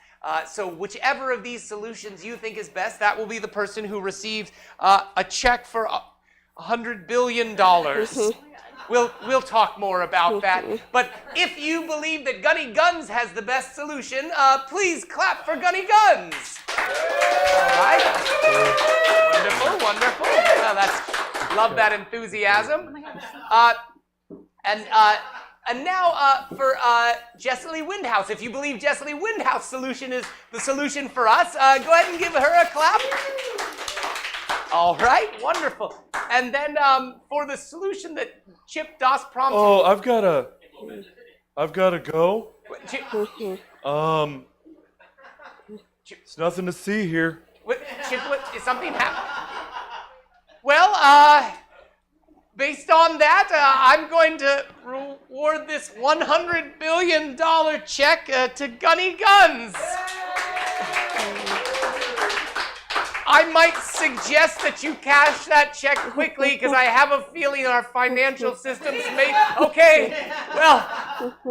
So whichever of these solutions you think is best, that will be the person who receives a check for $100 billion. We'll talk more about that. But if you believe that Gunny Guns has the best solution, please clap for Gunny Guns. All right. Wonderful, wonderful. Well, love that enthusiasm. And now for Jessie Windhouse. If you believe Jessie Windhouse's solution is the solution for us, go ahead and give her a clap. All right, wonderful. And then for the solution that Chip Doss prompted. Oh, I've gotta go. It's nothing to see here. Chip, is something happening? Well, based on that, I'm going to reward this $100 billion check to Gunny Guns. I might suggest that you cash that check quickly because I have a feeling our financial systems may... Okay, well,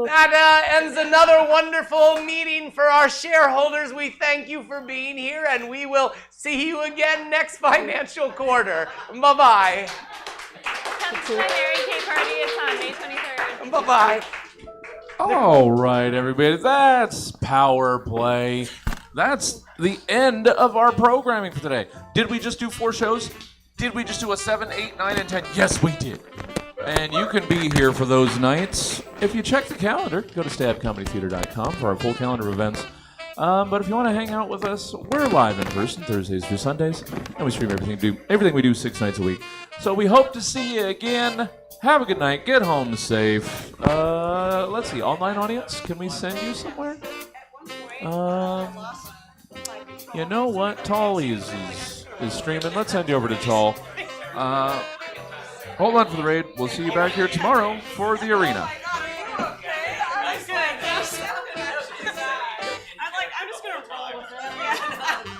that ends another wonderful meeting for our shareholders. We thank you for being here, and we will see you again next financial quarter. Bye-bye. Come to my Mary Kay party. It's on May 23rd. Bye-bye. All right, everybody. That's PowerPlay. That's the end of our programming for today. Did we just do 4 shows? Did we just do a 7, 8, 9, and 10? Yes, we did. And you can be here for those nights. If you check the calendar, go to stabcomedytheater.com for our full calendar of events. But if you want to hang out with us, we're live in person Thursdays through Sundays, and we stream everything we do 6 nights a week. So we hope to see you again. Have a good night. Get home safe. Let's see. Online audience, can we send you somewhere? You know what? Tall is streaming. Let's send you over to Tall. Hold on for the raid. We'll see you back here tomorrow for the arena. I'm just gonna roll with it. Yeah.